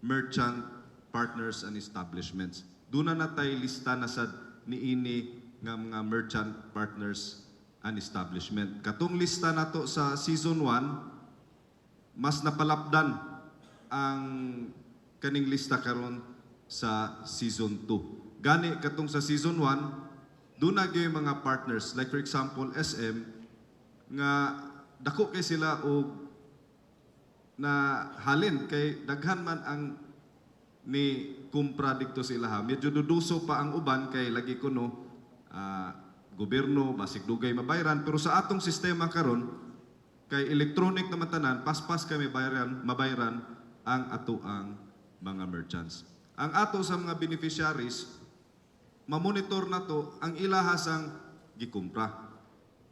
merchant partners and establishments. Duna na tay lista na sad niini nga mga merchant partners and establishment. Katong lista nato sa season 1, mas napalapdan ang kaning lista karon sa season 2. Gani katong sa season 1, duna gyud mga partners like for example SM nga dako kay sila og na halin kay daghan man ang ni kumpra dikto sila ha. Medyo duduso pa ang uban kay lagi kuno gobyerno basig dugay mabayaran, pero sa atong sistema karon kay electronic naman tanan, paspas kami mabayaran ang ato ang mga merchants. Ang ato sa mga beneficiaries mamonitor na to ang ilahasang gikumpra.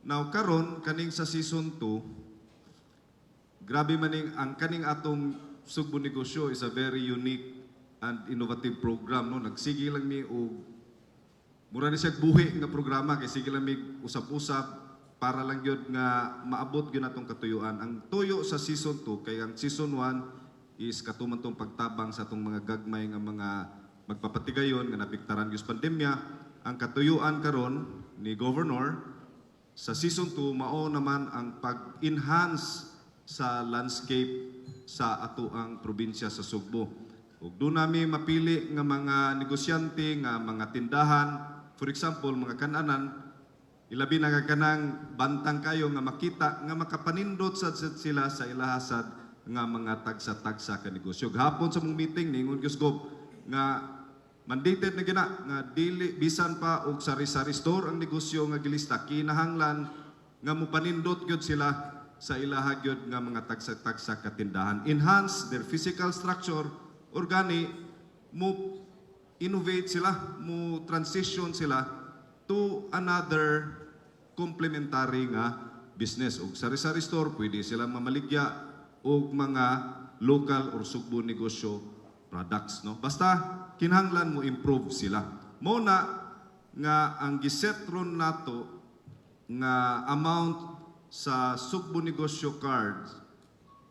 Now karon kaning sa season 2, grabe maning ang kaning atong Sugbo Negosyo is a very unique and innovative program, no? Nagsige lang mi og mura na siya buhi nga programa kay sige lang mi usap-usap para lang yun nga maabot yun atong katuyuan. Ang tuyo sa season 2 kay ang season 1 is katumantong pagtabang sa atong mga gagmay nga mga magpapatigayon nga napiktaran gyud pandemya. Ang katuyuan karon ni Governor sa season 2 mao naman ang pag-enhance sa landscape sa atoang probinsya sa Sugbo. Ug doon nami mapili nga mga negosyante nga mga tindahan, for example, mga kananan, ilabi na nga kanang bantang kayo nga makita nga makapanindot sad sila sa ilahasad nga mga tagsa-tagsa ka negosyo. Hapon sa mong meeting ningon Gusgob nga mandated na gina nga dili bisan pa og sari-sari store ang negosyo nga gilista kinahanglan nga mopanindot gyud sila sa ilaha gyud nga mga tagsa-tagsa ka tindahan. Enhance their physical structure, organi mo innovate sila, mo transition sila to another complementary nga business. Og sari-sari store, pwede silang mamaligya og mga local or Sugbo negosyo products. No? Basta, kinahanglan mo improve sila. Muna nga ang giset ron nato nga amount sa Sugbo negosyo cards,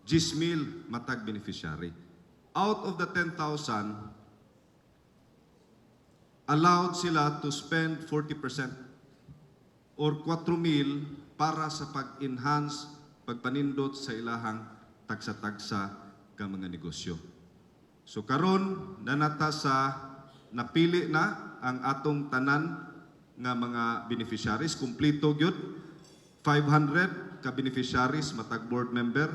10,000 matag beneficiary. Out of the 10,000, allowed sila to spend 40% or 4,000 para sa pag-enhance, pagpanindot sa ilahang tagsa-tagsa ka mga negosyo. So karon nanata sa napili na ang atong tanan nga mga beneficiaries, kumplito gyud 500 ka beneficiaries matag board member,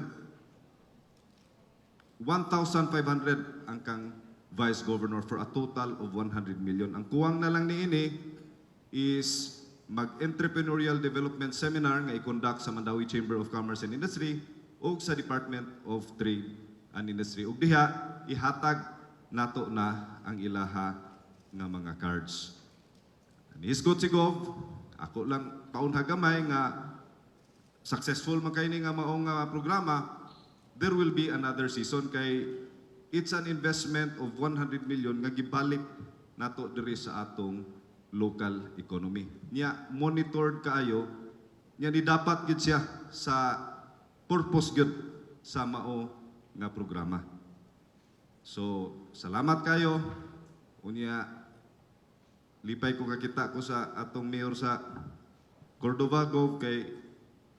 1,500 ang kang Vice Governor for a total of 100 million. Ang kuwang na lang niini is mag-entrepreneurial development seminar nga i-conduct sa Mandawi Chamber of Commerce and Industry o sa Department of Trade and Industry. Ug diha ihatag nato na ang ilaha nga mga cards. Nisgot si Gov, ako lang paunha gamay nga successful man kay ni nga maong programa. There will be another season kay it's an investment of 100 million nga gibalik nato diri sa atong local economy. Nya monitored kaayo, nya ni dapat gid siya sa purpose gid sa mao nga programa. So, salamat kayo. Unya lipay ko kakita ko sa atong mayor sa Cordova Gov kay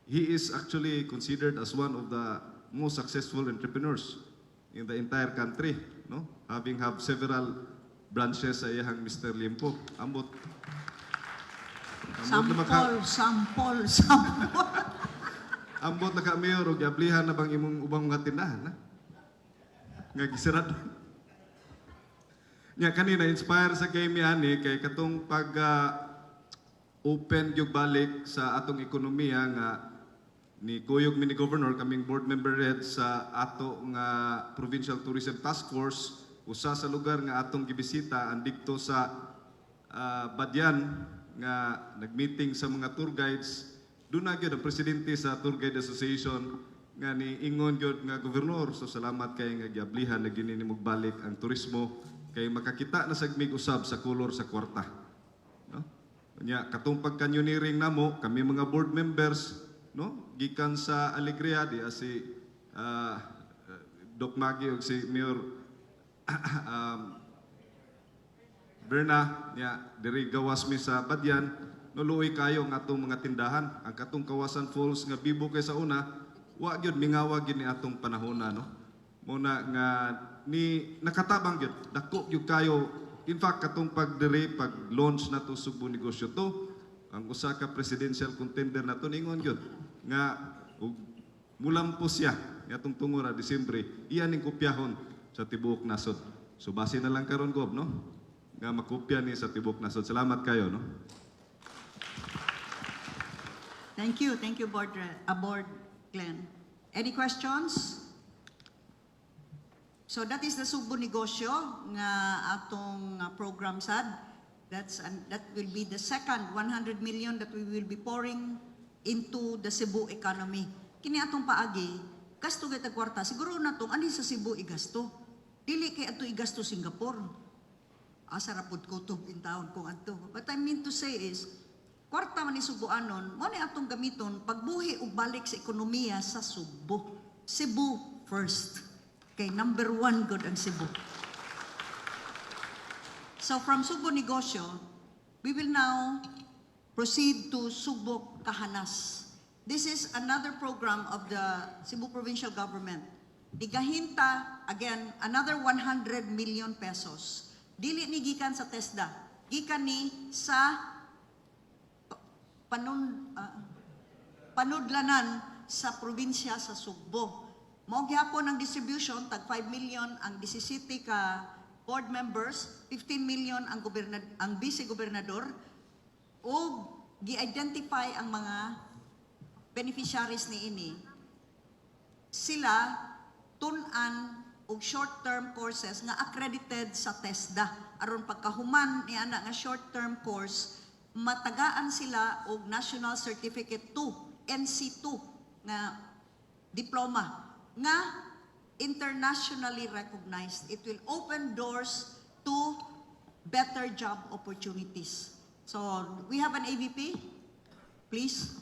he is actually considered as one of the most successful entrepreneurs in the entire country, no? Having have several branches sa iyang Mr. Limpo. Ambot. Sampol. Ambot na ka mayor og giablihan na bang imong ubang mga tindahan, na? Nga gisirad. Nya kanina inspire sa kay mi ani kay katong pag open gyud balik sa atong ekonomiya nga ni Kuyog Mini Governor, kaming board member red sa ato nga Provincial Tourism Task Force, usa sa lugar nga atong gibisita andikto sa Badyan nga nagmeeting sa mga tour guides. Doon na gyud ang presidente sa Tour Guide Association nga ni ingon gyud nga gobernador. So salamat kay nga giablihan na gini nimog balik ang turismo kay makakita na sagmig usab sa kolor sa kwarta. No? Nya katong pag-canyoneering namo kami mga board members, no, gikan sa Alegria di si Doc Maggie ug si Mayor Berna nya diri gawas mi sa Badyan, nuluoy kayo ang atong mga tindahan. Ang katong Kawasan Falls nga bibo kay sa una, wa gyud mingawag gid ni atong panahona, no. Muna nga ni nakatabang gyud dako gyud kayo. In fact katong pag-launch na to Sugbo negosyo to, ang usa ka presidential contender na to ningon gyud nga mulampo siya atong tungura Disyembre iyan ning kopyahon sa tibuok nasod. So base na lang karon Gob, no, nga makopya ni sa tibuok nasod. Salamat kayo, no. Thank you, Board Glenn. Any questions? So that is the Sugbo negosyo nga atong program sad. That will be the second 100 million that we will be pouring into the Cebu economy. Kini atong paagi, gasto gayta kwarta, siguro na tong ani sa Cebu igasto. Dili kay ato igasto Singapore. Asa ra pud kutob in town kung adto. What I mean to say is, kwarta man ni Subuanon, mo ni atong gamiton pagbuhi ug balik sa ekonomiya sa Subo. Cebu first. Kay number 1 good ang Cebu. So from Subo Negosyo, we will now proceed to Subo Kahanas. This is another program of the Cebu Provincial Government. Digahinta, again, another 100 million pesos. Dili ni gikan sa TESDA. Gikan ni sa panudlanan sa probinsya sa Sugbo. Mao gyapon ang distribution, tag 5 million ang 17 ka board members, 15 million ang vice-gobernador, o gi-identify ang mga beneficiaries ni ini. Sila tun-an og short-term courses nga accredited sa TESDA. Aron pagkahuman ni ana nga short-term course, matagaan sila og National Certificate 2, NC2 nga diploma nga internationally recognized. It will open doors to better job opportunities. So, we have an AVP, please.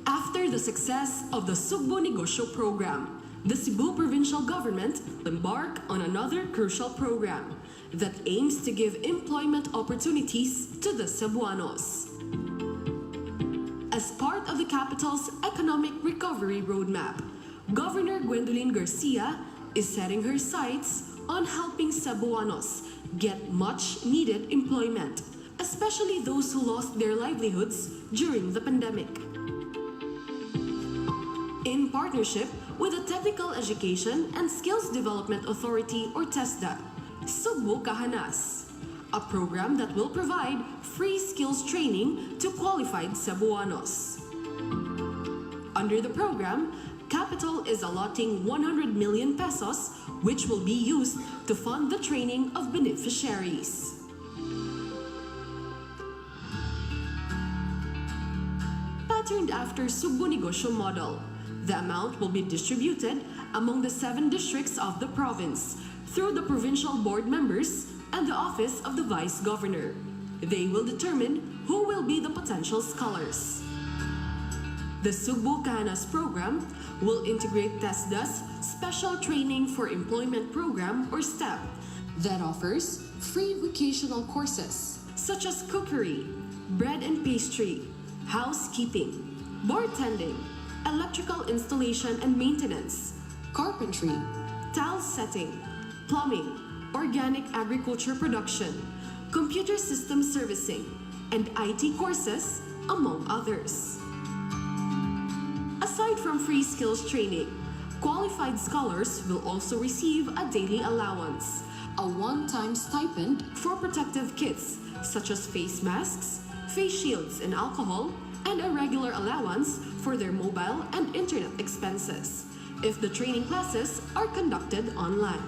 After the success of the Sugbo Negosyo program, the Cebu Provincial Government embarked on another crucial program that aims to give employment opportunities to the Cebuanos. As part of the capital's economic recovery roadmap, Governor Gwendolyn Garcia is setting her sights on helping Cebuanos get much-needed employment, especially those who lost their livelihoods during the pandemic. In partnership with the Technical Education and Skills Development Authority, or TESDA, Subo Kahanas, a program that will provide free skills training to qualified Cebuanos. Under the program, Capital is allotting 100 million pesos, which will be used to fund the training of beneficiaries. Patterned after Sugbo Negosyo model, the amount will be distributed among the 7 districts of the province through the provincial board members and the office of the vice governor. They will determine who will be the potential scholars. The Sugbo Kahanas program will integrate TESDA's Special Training for Employment Program, or STEP, that offers free vocational courses such as cookery, bread and pastry, housekeeping, bartending, electrical installation and maintenance, carpentry, tile setting, plumbing, organic agriculture production, computer system servicing, and IT courses, among others. Aside from free skills training, qualified scholars will also receive a daily allowance, a one-time stipend for protective kits such as face masks, face shields and alcohol, and a regular allowance for their mobile and internet expenses if the training classes are conducted online.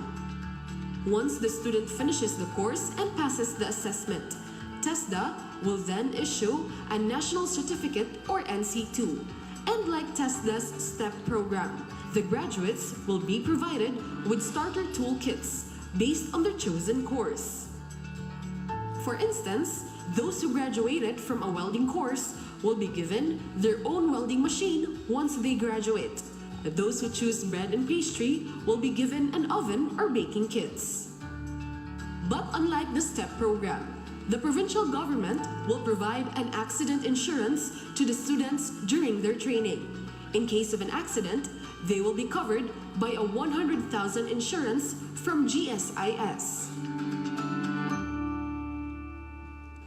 Once the student finishes the course and passes the assessment, TESDA will then issue a National Certificate, or NC2. And like TESDA's STEP program, the graduates will be provided with starter toolkits based on their chosen course. For instance, those who graduated from a welding course will be given their own welding machine once they graduate. Those who choose bread and pastry will be given an oven or baking kits. But unlike the STEP program, the provincial government will provide an accident insurance to the students during their training. In case of an accident, they will be covered by a 100,000 insurance from GSIS.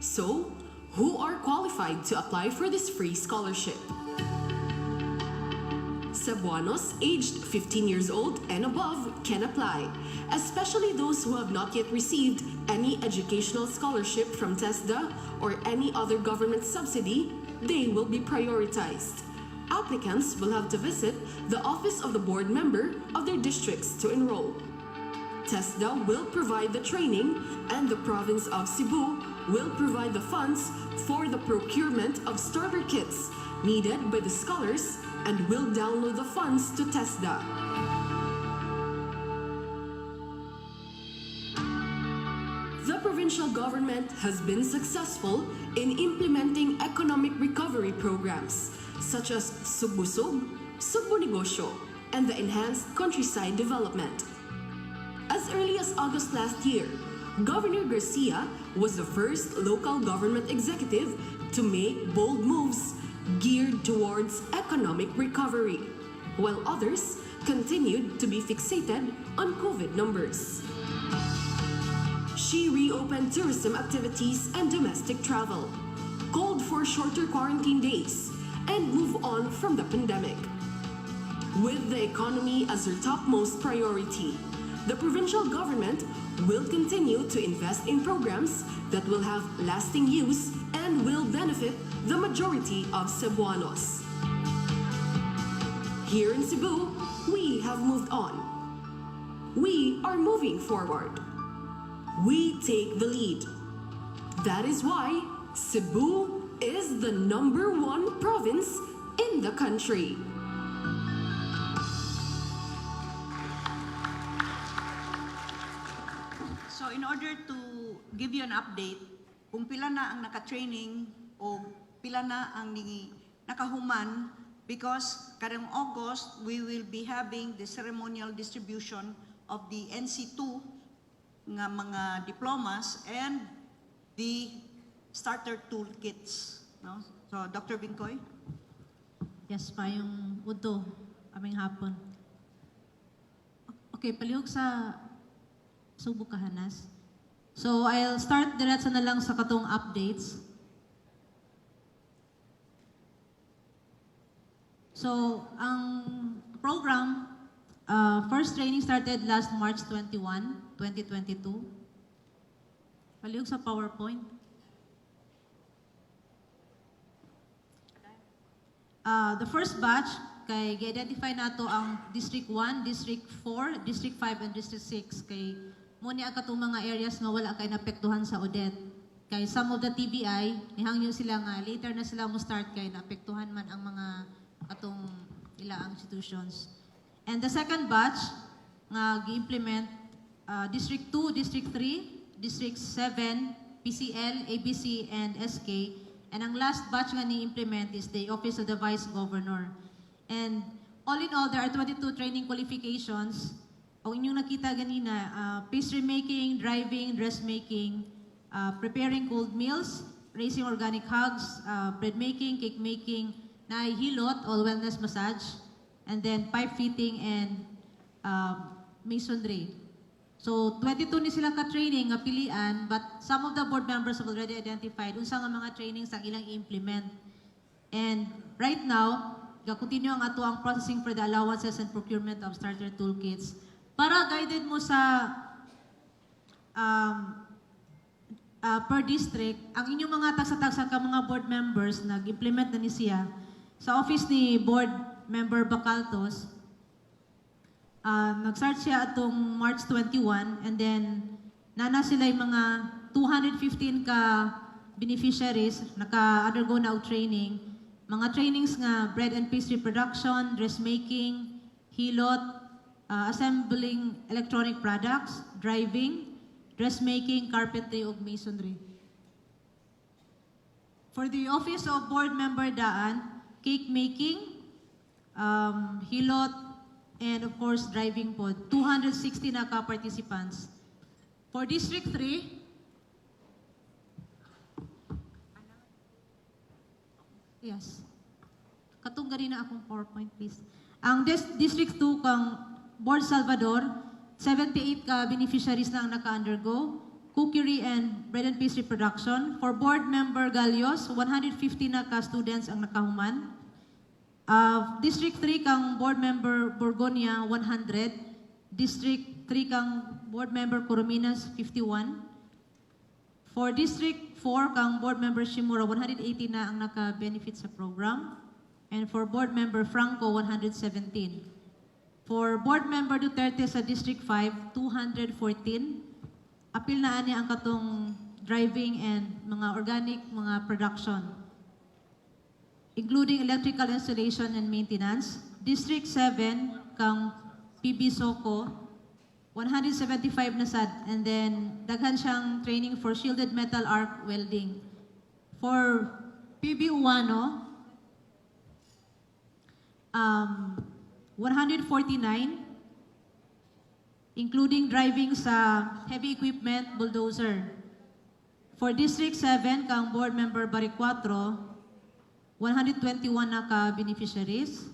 So, who are qualified to apply for this free scholarship? Cebuanos aged 15 years old and above can apply, especially those who have not yet received any educational scholarship from TESDA or any other government subsidy. They will be prioritized. Applicants will have to visit the office of the board member of their districts to enroll. TESDA will provide the training, and the province of Cebu will provide the funds for the procurement of starter kits needed by the scholars and will download the funds to TESDA. The provincial government has been successful in implementing economic recovery programs such as Subbusog, Sugbo Negosyo, and the Enhanced Countryside Development. As early as August last year, Governor Garcia was the first local government executive to make bold moves geared towards economic recovery, while others continued to be fixated on COVID numbers. She reopened tourism activities and domestic travel, called for shorter quarantine days, and moved on from the pandemic. With the economy as her topmost priority, the provincial government will continue to invest in programs that will have lasting use and will benefit the majority of Cebuanos. Here in Cebu, we have moved on. We are moving forward. We take the lead. That is why Cebu is the #1 province in the country. So in order to give you an update, kung pila na ang naka-training o pila na ang nakahuman, because karong August, we will be having the ceremonial distribution of the NC2 nga mga diplomas and the starter toolkits. No? So, Dr. Binkoy? Yes pa, yung udo, aming hapon. Okay, palihog sa Subo Kahanas. So, I'll start diretso na lang sa katong updates. So, ang program, first training started last March 21, 2022. Palihog sa PowerPoint. The first batch, kay i-identify nato ang District 1, District 4, District 5, and District 6. Kay muna ang katong mga areas nga wala kay naapektuhan sa Odette. Kay some of the TBI, nihangyo sila nga later na sila mo start kay naapektuhan man ang mga katong ilaang institutions. And the second batch nga gi-implement District 2, District 3, District 7, PCL, ABC, and SK. And ang last batch nga ni-implement is the Office of the Vice Governor. And all in all, there are 22 training qualifications. O inyong nakita ganina, pastry making, driving, dressmaking, preparing cold meals, raising organic hogs, bread making, cake making, hilot, all wellness massage, and then pipe fitting and masonry. So 22 ni sila ka-training nga pilian, but some of the board members have already identified unsa nga mga trainings ang ilang i-implement. And right now, ga-continue ang ato ang processing for the allowances and procurement of starter toolkits. Para guided mo sa per district, ang inyong mga tagsa-tagsa ka mga board members nag-implement na ni siya sa office ni Board Member Bacaltos. Nag-start siya atong March 21 and then nana sila yung mga 215 ka beneficiaries naka-undergo na og training. Mga trainings nga bread and pastry production, dressmaking, hilot, assembling electronic products, driving, dressmaking, carpentry ug masonry. For the Office of Board Member Daan, cake making, hilot, and of course, driving pod. 260 na ka-participants. For District 3, yes. Katong gani na akong PowerPoint, please. Ang District 2 kang Board Salvador, 78 ka beneficiaries na ang naka-undergo. Cookery and bread and pastry production. For Board Member Galios, 150 na ka students ang nakahuman. District 3 kang Board Member Borgonia, 100. District 3 kang Board Member Corominas, 51. For District 4 kang Board Member Shimura, 180 na ang naka-benefit sa program. And for Board Member Franco, 117. For Board Member Duterte sa District 5, 214. Apil na ani ang katong driving and mga organic mga production, including electrical installation and maintenance. District 7 kang PB Soco, 175 na sad, and then daghan siyang training for shielded metal arc welding. For PB Uwano, 149, including driving sa heavy equipment bulldozer. For District 7, kang Board Member Baricuatro, 121 na ka beneficiaries.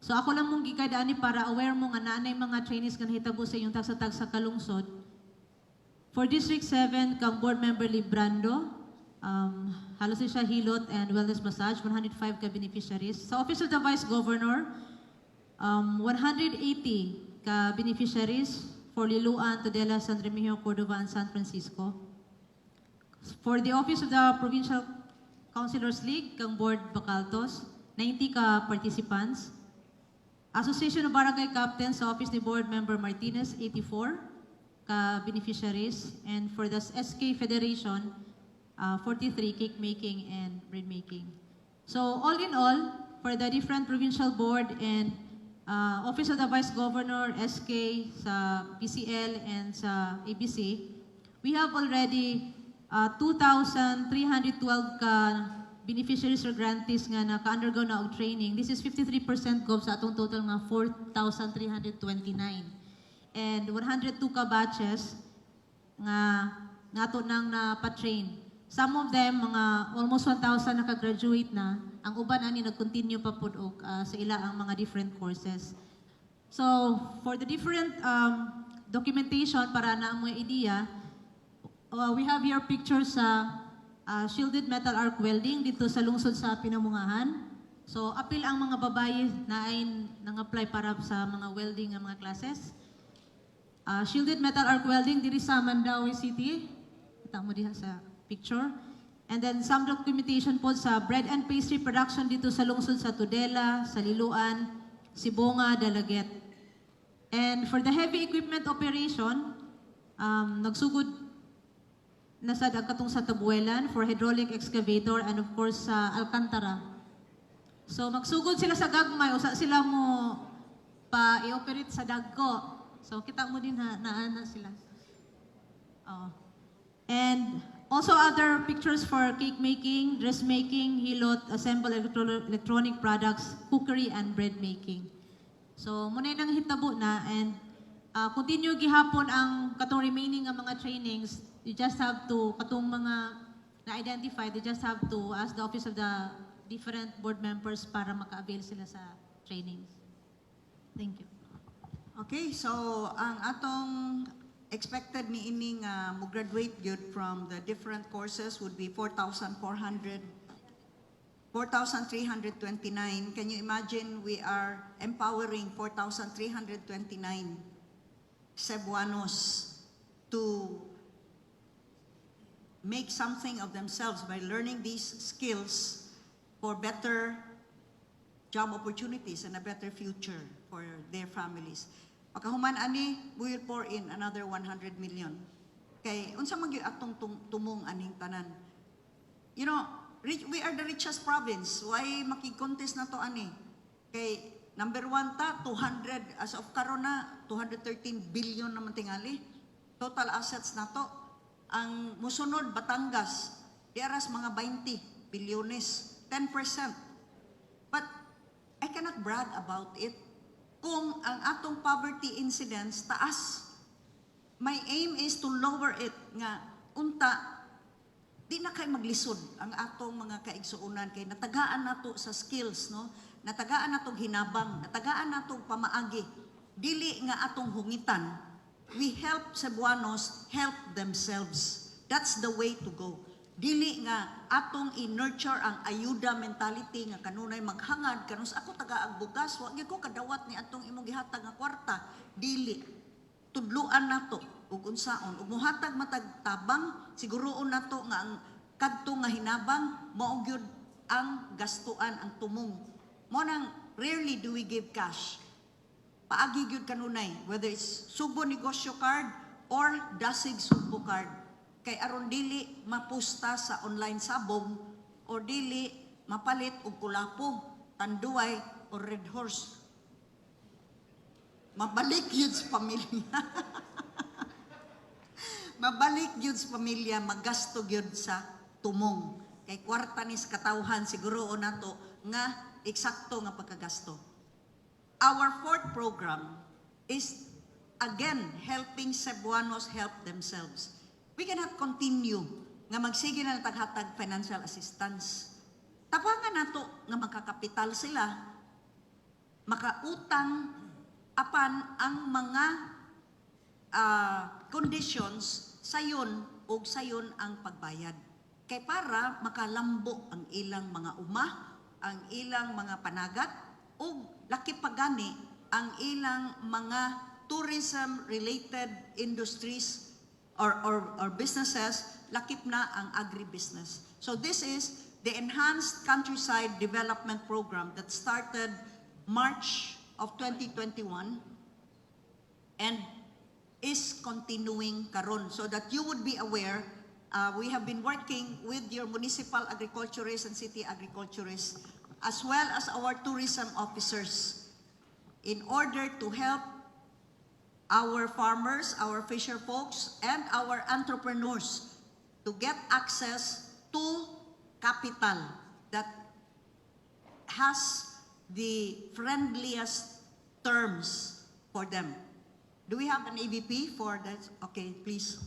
So ako lang mong gikadaan para aware mo nga naanay mga trainees nga nahitabo sa iyong tagsa-tag sa kalungsod. For District 7, kang Board Member Librando, halos siya hilot and wellness massage, 105 ka beneficiaries. Sa Office of the Vice Governor, 180 ka beneficiaries for Liloan, Tudela, San Remigio, Cordova, and San Francisco. For the Office of the Provincial Councilors League, kang Board Bacaltos, 90 ka participants. Association of Barangay Captains sa Office ni Board Member Martinez, 84 ka beneficiaries. And for the SK Federation, 43 cake making and bread making. So all in all, for the different provincial board and Office of the Vice Governor, SK, sa PCL and sa ABC, we have already 2,312 ka beneficiaries or grantees nga naka-undergo na og training. This is 53% gov sa atong total nga 4,329. And 102 ka batches nga nato nang na-pa-train. Some of them, mga almost 1,000 naka-graduate na. Ang uban ani nag-continue pa po sa ila ang mga different courses. So, for the different documentation para na ang mga idea, we have here pictures sa shielded metal arc welding dito sa lungsod sa Pinamungahan. So, apil ang mga babae na ay nang-apply para sa mga welding ng mga classes. Shielded metal arc welding diri sa Mandaue City. Kita mo diha sa picture. And then some documentation po sa bread and pastry production dito sa lungsod sa Tudela, sa Liloan, Sibonga, Dalaget. And for the heavy equipment operation, nagsugod na sa katong sa Tabuelan for hydraulic excavator and of course sa Alcantara. So magsugod sila sa gagmay, usa sila mo pa i-operate sa dagko. So kita mo din naana sila. And also other pictures for cake making, dress making, hilot, assemble electronic products, cookery, and bread making. So muna nang hitabo na and continue gihapon ang katong remaining nga mga trainings. You just have to, katong mga na-identify, they just have to ask the office of the different board members para maka-avail sila sa trainings. Thank you. Okay, so ang atong expected ni ining mo graduate good from the different courses would be 4,329. Can you imagine we are empowering 4,329 Cebuanos to make something of themselves by learning these skills for better job opportunities and a better future for their families. Pagkahuman ani, we will pour in another 100 million. Kay unsa man gyud atong tumong aning tanan. You know, we are the richest province. Why makig-contest na to ani? Kay number 1 ta 200 as of karon na 213 billion naman tingali. Total assets na to. Ang musunod Batangas, diaras mga 20 bilyones, 10%. But I cannot brag about it. Kung ang atong poverty incidence taas, my aim is to lower it nga unta di na kay maglisod ang atong mga kaigsuunan kay natagaan nato sa skills, no? Natagaan nato hinabang, natagaan nato pamaagi. Dili nga atong hungitan. We help Cebuanos help themselves. That's the way to go. Dili nga atong i-nurture ang ayuda mentality nga kanunay maghangad kanus ako taga-agbugas wa gyud ko kadawat ni atong imong gihatag nga kwarta. Dili. Tudluan nato ug unsaon ug mohatag matag tabang siguroon nato nga ang kadto nga hinabang mao gyud ang gastuan ang tumong. Mo nang rarely do we give cash. Paagi gyud kanunay whether it's Subo Negosyo Card or Dasig Subo Card. kay aron dili mapusta sa online sabong or dili mapalit og kulapo, tanduay or red horse. Mabalik yun sa pamilya. Mabalik yun sa pamilya, magasto yun sa tumong. Kay kwarta ni sa katawhan, siguro o nato nga eksakto nga pagkagasto. Our fourth program is again helping Cebuanos help themselves. We cannot continue nga magsige na taghatag financial assistance. Tabangan nato nga makakapital sila, makautang apan ang mga conditions sayon o sayon ang pagbayad. Kay para makalambo ang ilang mga uma, ang ilang mga panagat, o laki pagani ang ilang mga tourism-related industries or businesses, lakip na ang agribusiness. So this is the Enhanced Countryside Development Program that started March of 2021 and is continuing karon. So that you would be aware, we have been working with your municipal agriculturists and city agriculturists as well as our tourism officers in order to help our farmers, our fisher folks, and our entrepreneurs to get access to capital that has the friendliest terms for them. Do we have an AVP for that? Okay, please.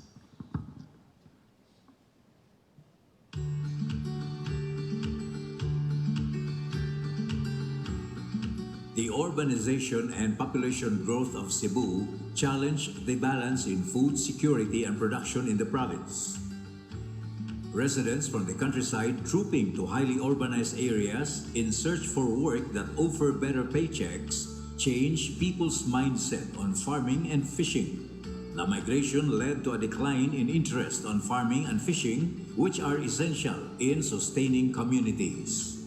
The urbanization and population growth of Cebu challenged the balance in food security and production in the province. Residents from the countryside trooping to highly urbanized areas in search for work that offer better paychecks changed people's mindset on farming and fishing. The migration led to a decline in interest on farming and fishing, which are essential in sustaining communities.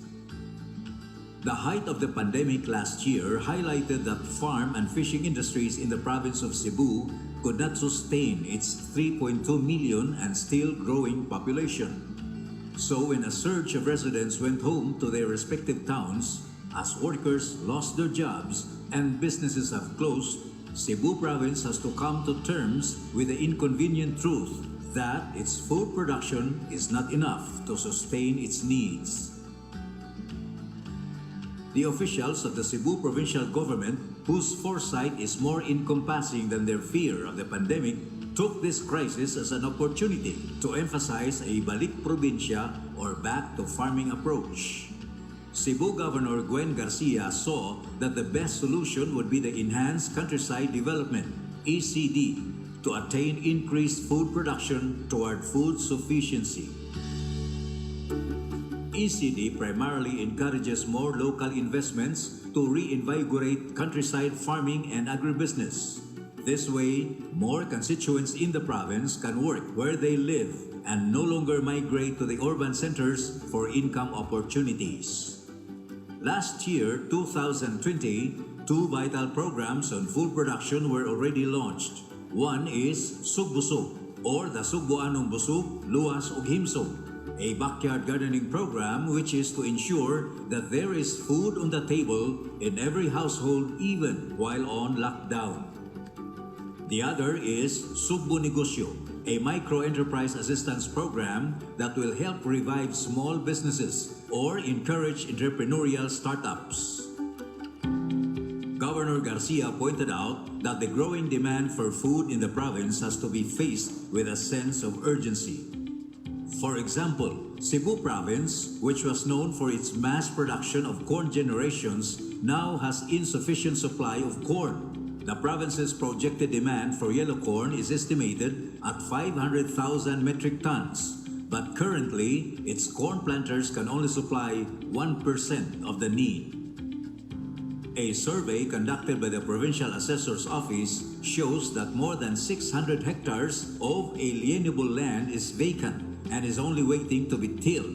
The height of the pandemic last year highlighted that farm and fishing industries in the province of Cebu could not sustain its 3.2 million and still growing population. So when a surge of residents went home to their respective towns, as workers lost their jobs and businesses have closed, Cebu province has to come to terms with the inconvenient truth that its food production is not enough to sustain its needs. The officials of the Cebu provincial government, whose foresight is more encompassing than their fear of the pandemic, took this crisis as an opportunity to emphasize a balik probinsya or back to farming approach. Cebu Governor Gwen Garcia saw that the best solution would be the Enhanced Countryside Development, ECD, to attain increased food production toward food sufficiency. ECD primarily encourages more local investments to reinvigorate countryside farming and agribusiness. This way, more constituents in the province can work where they live and no longer migrate to the urban centers for income opportunities. Last year, 2020, two vital programs on food production were already launched. One is Sugbusog, or the Sugbuanong Busog, Luwas ug Himsog, a backyard gardening program which is to ensure that there is food on the table in every household even while on lockdown. The other is Sugbo Negosyo, a micro-enterprise assistance program that will help revive small businesses or encourage entrepreneurial startups. Governor Garcia pointed out that the growing demand for food in the province has to be faced with a sense of urgency. For example, Cebu province, which was known for its mass production of corn generations, now has insufficient supply of corn. The province's projected demand for yellow corn is estimated at 500,000 metric tons, but currently, its corn planters can only supply 1% of the need. A survey conducted by the Provincial Assessor's Office shows that more than 600 hectares of alienable land is vacant and is only waiting to be tilled.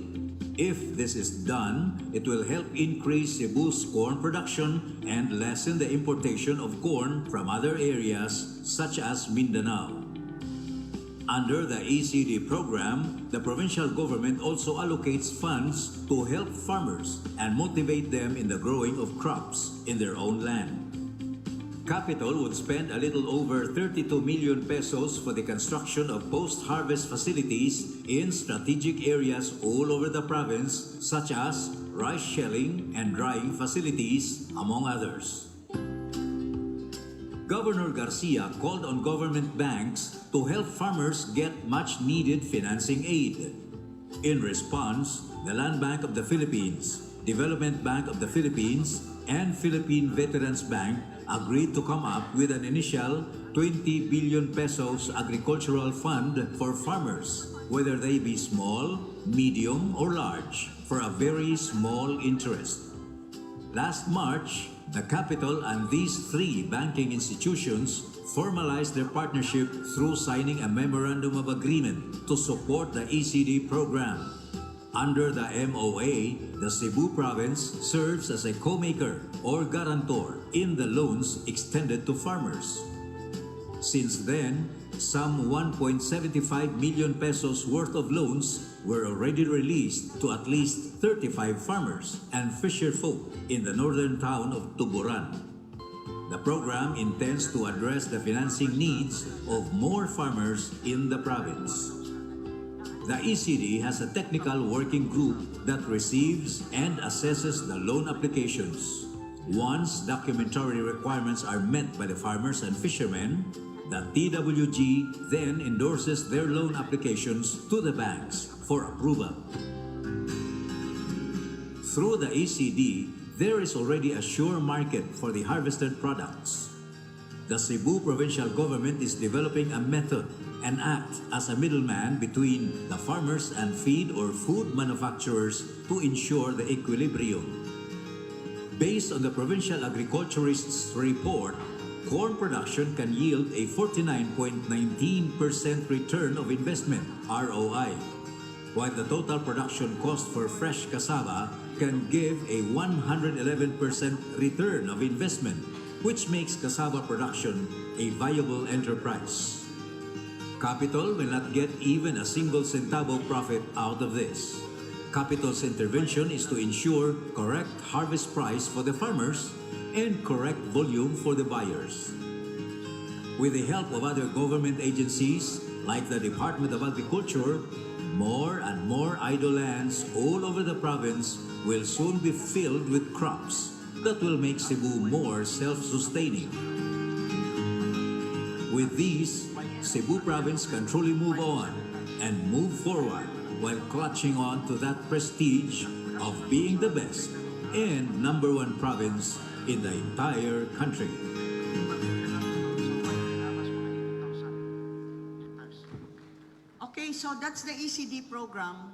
If this is done, it will help increase Cebu's corn production and lessen the importation of corn from other areas such as Mindanao. Under the ECD program, the provincial government also allocates funds to help farmers and motivate them in the growing of crops in their own land. Capital would spend a little over 32 million pesos for the construction of post-harvest facilities in strategic areas all over the province, such as rice shelling and drying facilities, among others. Governor Garcia called on government banks to help farmers get much-needed financing aid. In response, the Land Bank of the Philippines, Development Bank of the Philippines, and Philippine Veterans Bank agreed to come up with an initial 20 billion pesos agricultural fund for farmers, whether they be small, medium, or large, for a very small interest. Last March, the Capital and these three banking institutions formalized their partnership through signing a memorandum of agreement to support the ECD program. Under the MOA, the Cebu province serves as a co-maker or guarantor in the loans extended to farmers. Since then, some 1.75 million pesos worth of loans were already released to at least 35 farmers and fisher folk in the northern town of Tuburan. The program intends to address the financing needs of more farmers in the province. The ECD has a technical working group that receives and assesses the loan applications. Once documentary requirements are met by the farmers and fishermen, the TWG then endorses their loan applications to the banks for approval. Through the ECD, there is already a sure market for the harvested products. The Cebu provincial government is developing a method and act as a middleman between the farmers and feed or food manufacturers to ensure the equilibrium. Based on the provincial agriculturist's report, corn production can yield a 49.19% return of investment, ROI, while the total production cost for fresh cassava can give a 111% return of investment, which makes cassava production a viable enterprise. Capital will not get even a single centavo profit out of this. Capital's intervention is to ensure correct harvest price for the farmers and correct volume for the buyers. With the help of other government agencies like the Department of Agriculture, more and more idle lands all over the province will soon be filled with crops that will make Cebu more self-sustaining. With these, Cebu province can truly move on and move forward while clutching on to that prestige of being the best and #1 province in the entire country. Okay, so that's the ECD program.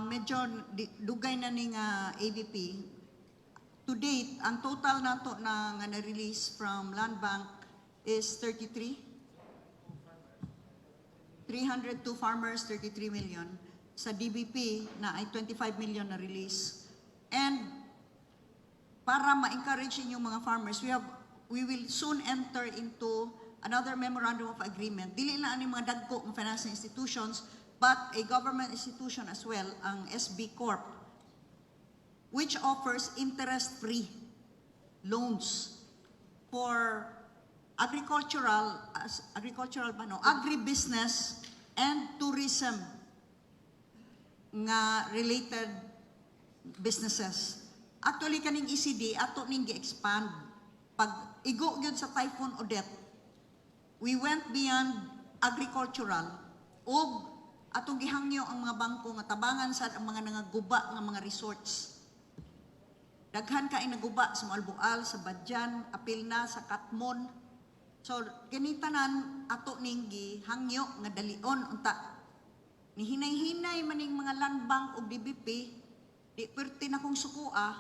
Medyo dugay na ning AVP. To date, ang total nato na na-release from Land Bank is 302 farmers, 33 million. Sa DBP na ay 25 million na release. And para ma-encourage inyong mga farmers, we will soon enter into another memorandum of agreement. Dili na ani mga dagko ng financial institutions, but a government institution as well, ang SB Corp, which offers interest-free loans for agribusiness and tourism nga related businesses. Actually, kaning ECD, ato ning gi-expand. Pag igo yun sa Typhoon Odette, we went beyond agricultural o atong gihangyo ang mga bangko nga tabangan sa ang mga nangaguba nga mga resorts. Daghan ka naguba sa Malbual, sa Badyan, apil na sa Katmon. So, kinitanan ato ning gihangyo nga dalion unta. Ni hinay-hinay maning mga Land Bank o DBP, di perti na kong sukua,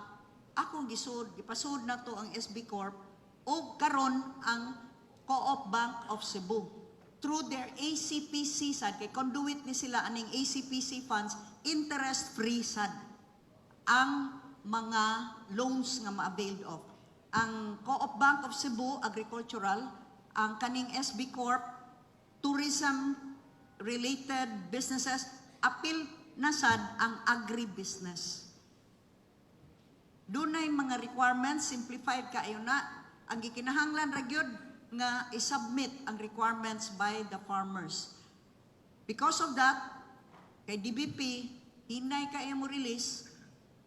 akong gipasud na to ang SB Corp o karon ang Co-op Bank of Cebu. Through their ACPC sad, kay conduit ni sila aning ACPC funds, interest-free sad ang mga loans nga ma-availed of. Ang Co-op Bank of Cebu, agricultural, ang kaning SB Corp, tourism related businesses, apil na sad ang agribusiness. Dunay mga requirements, simplified kaayo na, ang gikinahanglan ra gyud nga i-submit ang requirements by the farmers. Because of that, kay DBP, hinay kaya mo release,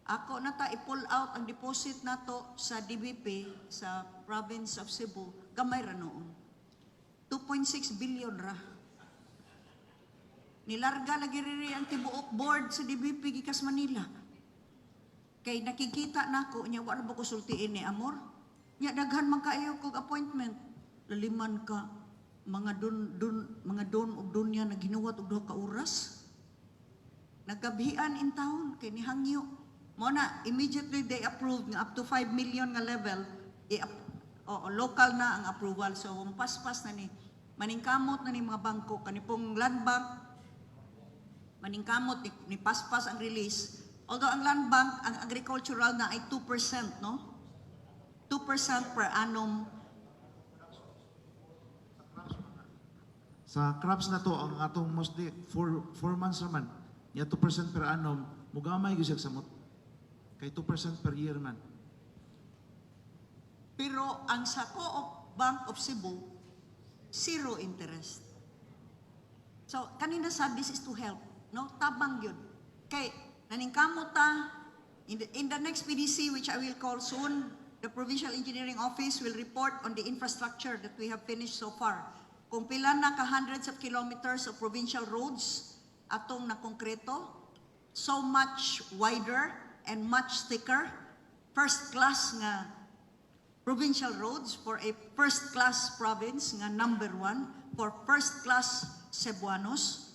ako na ta i-pull out ang deposit nato sa DBP sa province of Cebu, gamay ra noon. 2.6 billion ra. Nilarga lagi rin ang tibuok board sa DBP gikas Manila. Kay nakikita nako nya wala ba ko sultiin ni Amor? Nya daghan man kaayo kog appointment. Laliman ka mga don og dunya na ginuwat og 2 ka oras. Nagkabhian in town kay ni hangyo. Mo na immediately they approved nga up to 5 million nga level local na ang approval. So paspas na ni maningkamot na ni mga bangko kanipong land bank maningkamot ni paspas ang release. Although ang land bank, ang agricultural na ay 2%, no? 2% per annum. Sa crops na to, ang atong mostly 4 months naman, niya 2% per annum, mugamay gyud siya samot. Kay 2% per year man. Pero ang sa Co-op Bank of Cebu, 0 interest. So, kanina sa this is to help. No, tabang yun. Kay, naningkamot ta, in the next PDC, which I will call soon, the Provincial Engineering Office will report on the infrastructure that we have finished so far. Kung pila na ka hundreds of kilometers of provincial roads, atong na konkreto, so much wider and much thicker, first class nga provincial roads for a first class province nga number 1 for first class Cebuanos.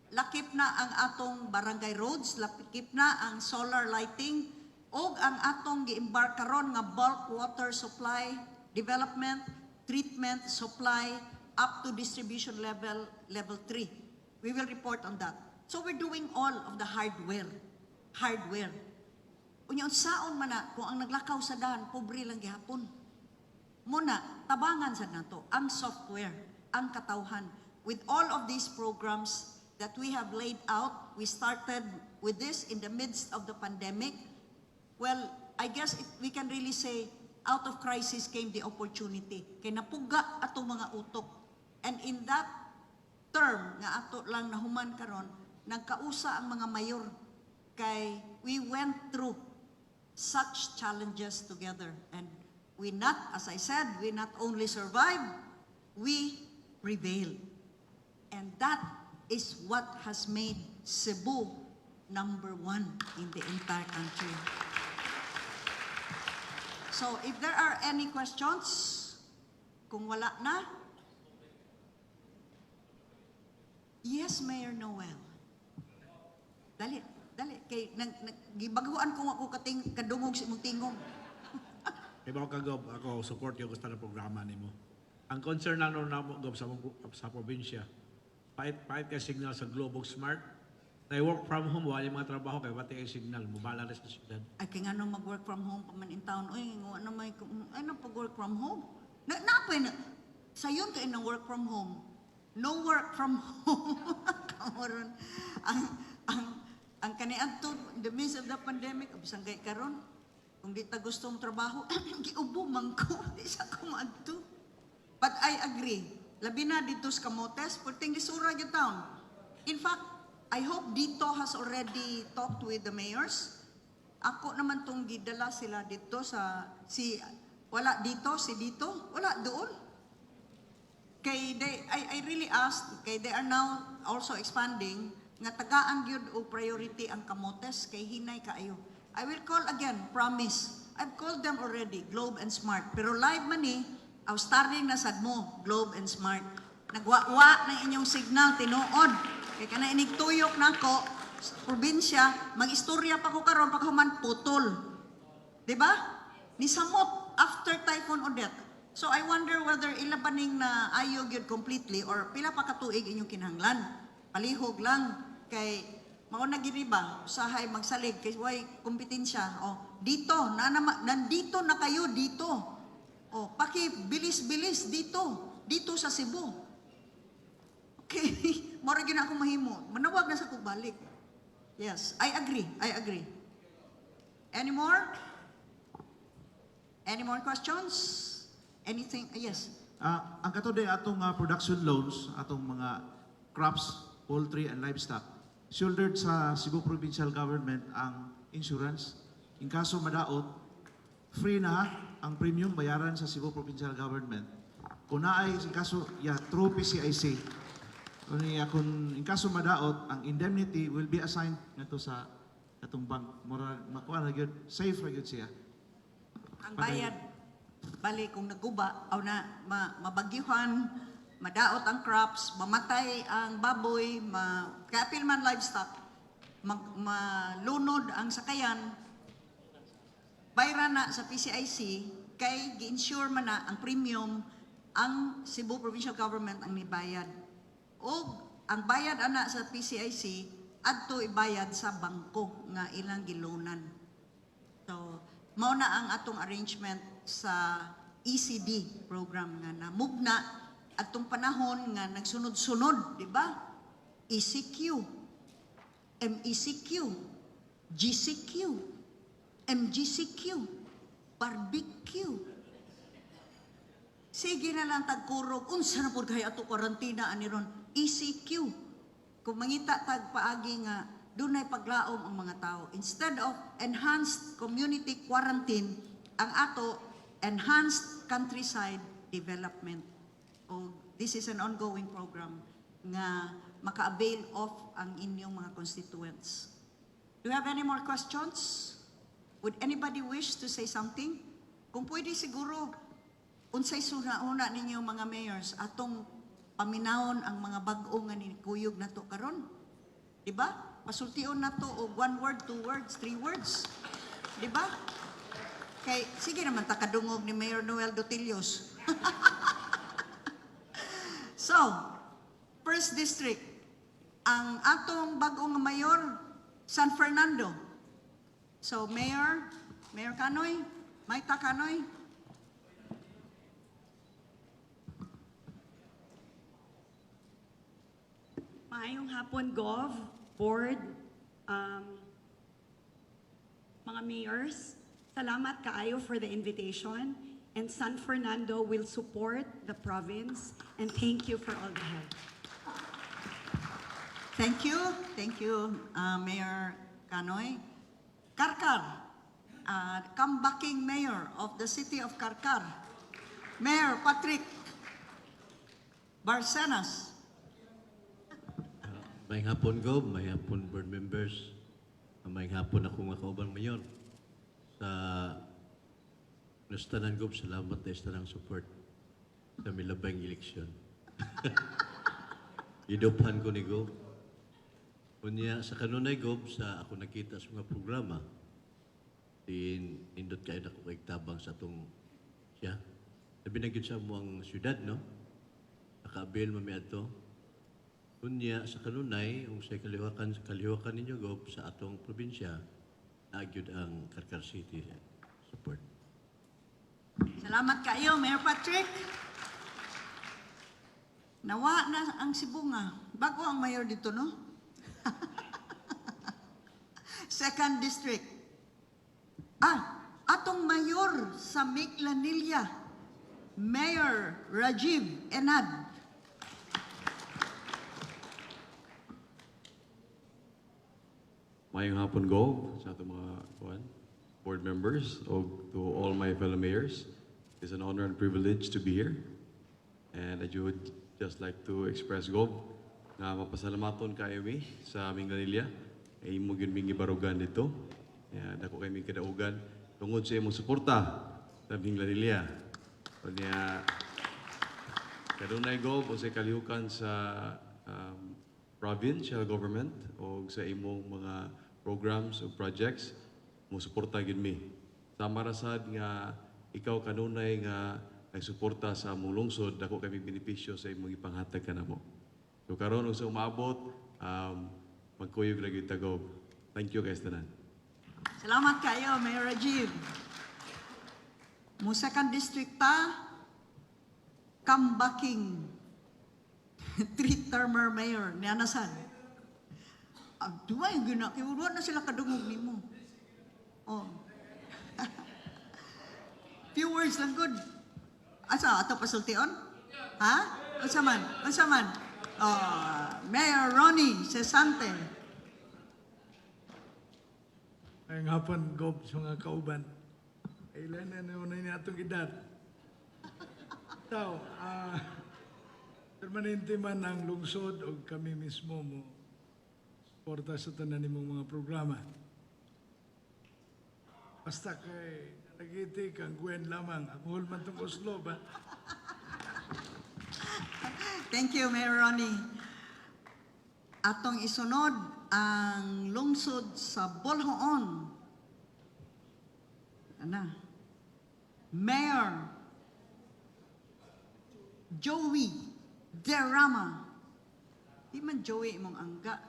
Lakip na ang atong barangay roads, lakip na ang solar lighting, o ang atong gi-embark karon nga bulk water supply, development, treatment, supply, up to distribution level 3. We will report on that. So we're doing all of the hardware. Unya unsaon man na, kung ang naglakaw sa daan, pobre lang gihapon. Muna, tabangan sa nato, ang software, ang katawhan. With all of these programs that we have laid out, we started with this in the midst of the pandemic. Well, I guess we can really say, out of crisis came the opportunity. Kay napuga atong mga utok. And in that term, nga ato lang nahuman karon, nagkausa ang mga mayor. Kay we went through such challenges together. And we not, as I said, we not only survived, we prevailed. And that is what has made Cebu number 1 in the entire country. So if there are any questions, kung wala na, yes, Mayor Noel. Dali. Kay gibaguan ko ako kadungog si mong tingog. Ibaw ka, Gob, ako support yung gusto na programa nimo. Ang concern na mo, Gob, sa probinsya, pahit kay signal sa Global Smart, na work from home, wala yung mga trabaho, kaya pati kay signal, mubala rin sa syudad. Ay, kaya nga mag-work from home pa man in town. Uy, ano pag-work from home? Napay na. Sayon kayo ng work from home. No work from home. Kamoron. Ang kanian to, in the midst of the pandemic, abisang gay karon. Kung di ta gustong trabaho, giubo man ko. Di sa kumadto. But I agree. Labi na dito sa Camotes, pwedeng gisura yung town. In fact, I hope Dito has already talked with the mayors. Ako naman tong gidala sila dito sa, wala dito, si Dito, wala doon. Kay I really asked, kay they are now also expanding, nga tagaan gyud o priority ang Camotes, kay hinay kaayo. I will call again, promise. I've called them already, Globe and Smart. Pero live man ni, starting na sad mo, Globe and Smart. Nagwa-wa ng inyong signal, tinuod. Kaya ka na inigtuyok na ko, probinsya, mag-istorya pa ko karon paghuman putol. Diba? Ni samot after Typhoon Odette. So I wonder whether ilabaning na ayog yun completely or pila pa katuig inyong kinahanglan. Palihog lang kay mao na giniba usahay magsalig kay way kompetensya. Dito nandito na kayo dito. Paki bilis-bilis dito sa Cebu. Kay, mora gyud ako mahimo. Manawag na sa kong balik. Yes, I agree. Any more? Any more questions? Anything? Yes. Ang katuday atong production loans, atong mga crops, poultry and livestock, shouldered sa Cebu Provincial Government ang insurance. In kaso madaot, free na ang premium bayaran sa Cebu Provincial Government. Kung naay in kaso through PCIC. Kung in kaso madaot, ang indemnity will be assigned ngadto sa atong bank. Mura makuha na gyud, safe ra gyud siya. Ang bayad, bali kung naguba, o na mabagyuhan, madaot ang crops, mamatay ang baboy, kapil man livestock, malunod ang sakayan, bayra na sa PCIC, kay gi-insure man na ang premium, ang Cebu Provincial Government ang nibayad. O ang bayad ana sa PCIC, adto ibayad sa bangko nga ilang gilonan. So, mao na ang atong arrangement sa ECD program nga namugna atong panahon nga nagsunod-sunod, di ba? ECQ, MECQ, GCQ, MGCQ, barbecue. Sige na lang tagkurog, unsa na po kaya ato karantina ani ron, ECQ. Kung mangita tag paagi nga dunay paglaom ang mga tao. Instead of enhanced community quarantine, ang ato enhanced countryside development. O this is an ongoing program nga maka-avail of ang inyong mga constituents. Do you have any more questions? Would anybody wish to say something? Kung pwede siguro, unsay suna-una ninyo mga mayors, atong paminawon ang mga bag-o nga ni kuyog nato karon. Diba? Pasultion nato og 1 word, 2 words, 3 words. Diba? Kay sige naman ta kadungog ni Mayor Noel Dotillos. So, first district, ang atong bag-o nga mayor, San Fernando. So, Mayor Canoy, Maita Canoy. Maayong hapon, Gov, Board, mga mayors. Salamat kaayo for the invitation. And San Fernando will support the province. And thank you for all the help. Thank you, Mayor Canoy. Karkar, comebacking mayor of the city of Karkar, Mayor Patrick Barcenas. May hapon, Gob, may hapon, board members, may hapon ako mga kaubang mayor. Sa nastanan, Gob, salamat na istanang support sa milabang eleksyon. Idophan ko ni Gob. Kunya sa kanunay, Gob, sa ako nakita sa mga programa, indot kayo na kung tabang sa itong siya. Sabi na sa mo ang syudad, no? Naka-avail mami ato. Kunya sa kanunay, kung sa kaliwakan ninyo, Gob, sa atong probinsya, nagyod ang Karkar City support. Salamat kayo, Mayor Patrick. Nawa na ang Cebu nga. Bago ang mayor dito, no? Second district. Atong mayor sa Miglanilla, Mayor Rajiv Enad. Mayong hapon, Go, sa itong mga board members, o to all my fellow mayors. It's an honor and privilege to be here. And I would just like to express, Go, nga mapasalamaton kayo mi sa aming Lanilla. Ay mo yun ming ibarugan dito. Dako kayo ming kadaugan. Tungod sa imong suporta sa aming Lanilla. Kanya, kadunay, Go, o sa kalihukan sa provincial government o sa imong mga programs o projects mo suporta gid mi. Sama ra sad nga ikaw kanunay nga nagsuporta sa among lungsod, dako kami benepisyo sa imong ipanghatag kanamo. So karon sa umabot, magkuyog ra gyud tagob. Thank you guys tanan. Salamat kayo, Mayor Rajiv. Mo second district ta, comebacking three-termer mayor ni Anasan. Duwa yung ginakiuruan na sila kadungog ni mo. Oh. Few words lang good. Asa, ato pasultion? Ha? Unsa man? Unsa man? Mayor Ronnie Cesante. Ay hapon, Gob, sa mga kauban. Ilan na naman na atong edad. So, permanente man ang lungsod o kami mismo mo suporta sa tanan nimong mga programa. Basta kay nagiti kang Gwen lamang. Ako man itong Oslo ba? Thank you, Mayor Ronnie. Atong isunod ang lungsod sa Bolhoon. Ana. Mayor Joey Derrama. Di man Joey mong angga.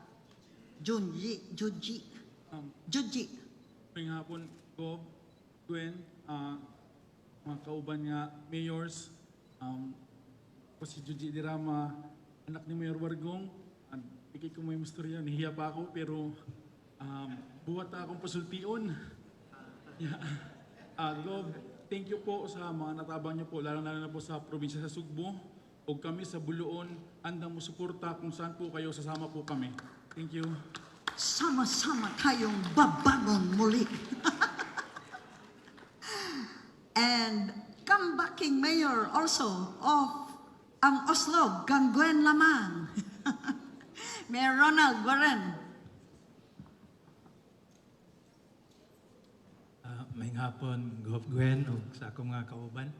Junji. Ngayong hapon, Gob, Gwen, mga kauban nga mayors, ako si Junji Derrama, anak ni Mayor Wargong. Ikit ko may istorya, nahiya pa ako, pero buhat na akong pasultion. Gob, thank you po sa mga natabang niyo po, lalo na po sa probinsya sa Sugbo. O kami sa Buluon, andang mo suporta kung saan po kayo, sasama po kami. Thank you. Sama-sama tayong babangon muli. And comebacking mayor also of ang Oslo, Ganguen lamang. Mayor Ronald Guaren. Maayong hapon, Gov Gwen, o sa akong mga kauban.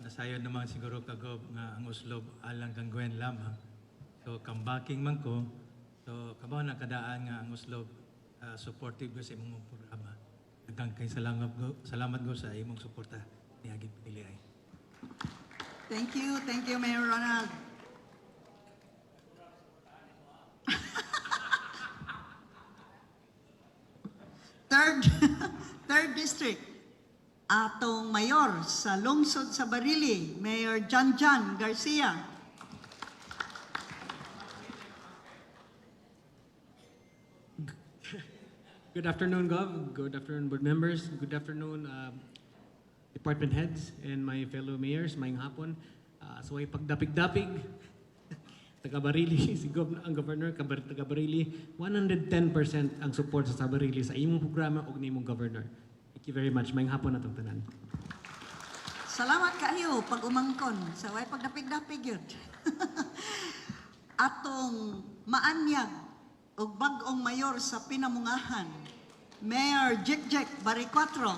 Nasayon naman siguro ka, Gov, nga ang Oslo alang kang Gwen lamang. So, comebacking man ko. So, kabaw na kadaan nga ang Oslo supportive ko sa imong programa. Nagkang kay salamat ko sa imong suporta ni Agin Piniliay. Thank you, Mayor Ronald. Third District, atong mayor sa lungsod sa Barili, Mayor Janjan Garcia. Good afternoon, Gov. Good afternoon, board members. Good afternoon, department heads and my fellow mayors. Maayong hapon. So ay pagdapig-dapig, taga-Barili, si Gov, ang governor, taga-Barili, 110% ang support sa Barili sa imong programa o nimong governor. Thank you very much. Maayong hapon natong tanan. Salamat kayo pag umangkon. Sa way pagdapig-dapig yun. Atong maanyag og bag-ong mayor sa Pinamungahan, Mayor Jek Baricuatro.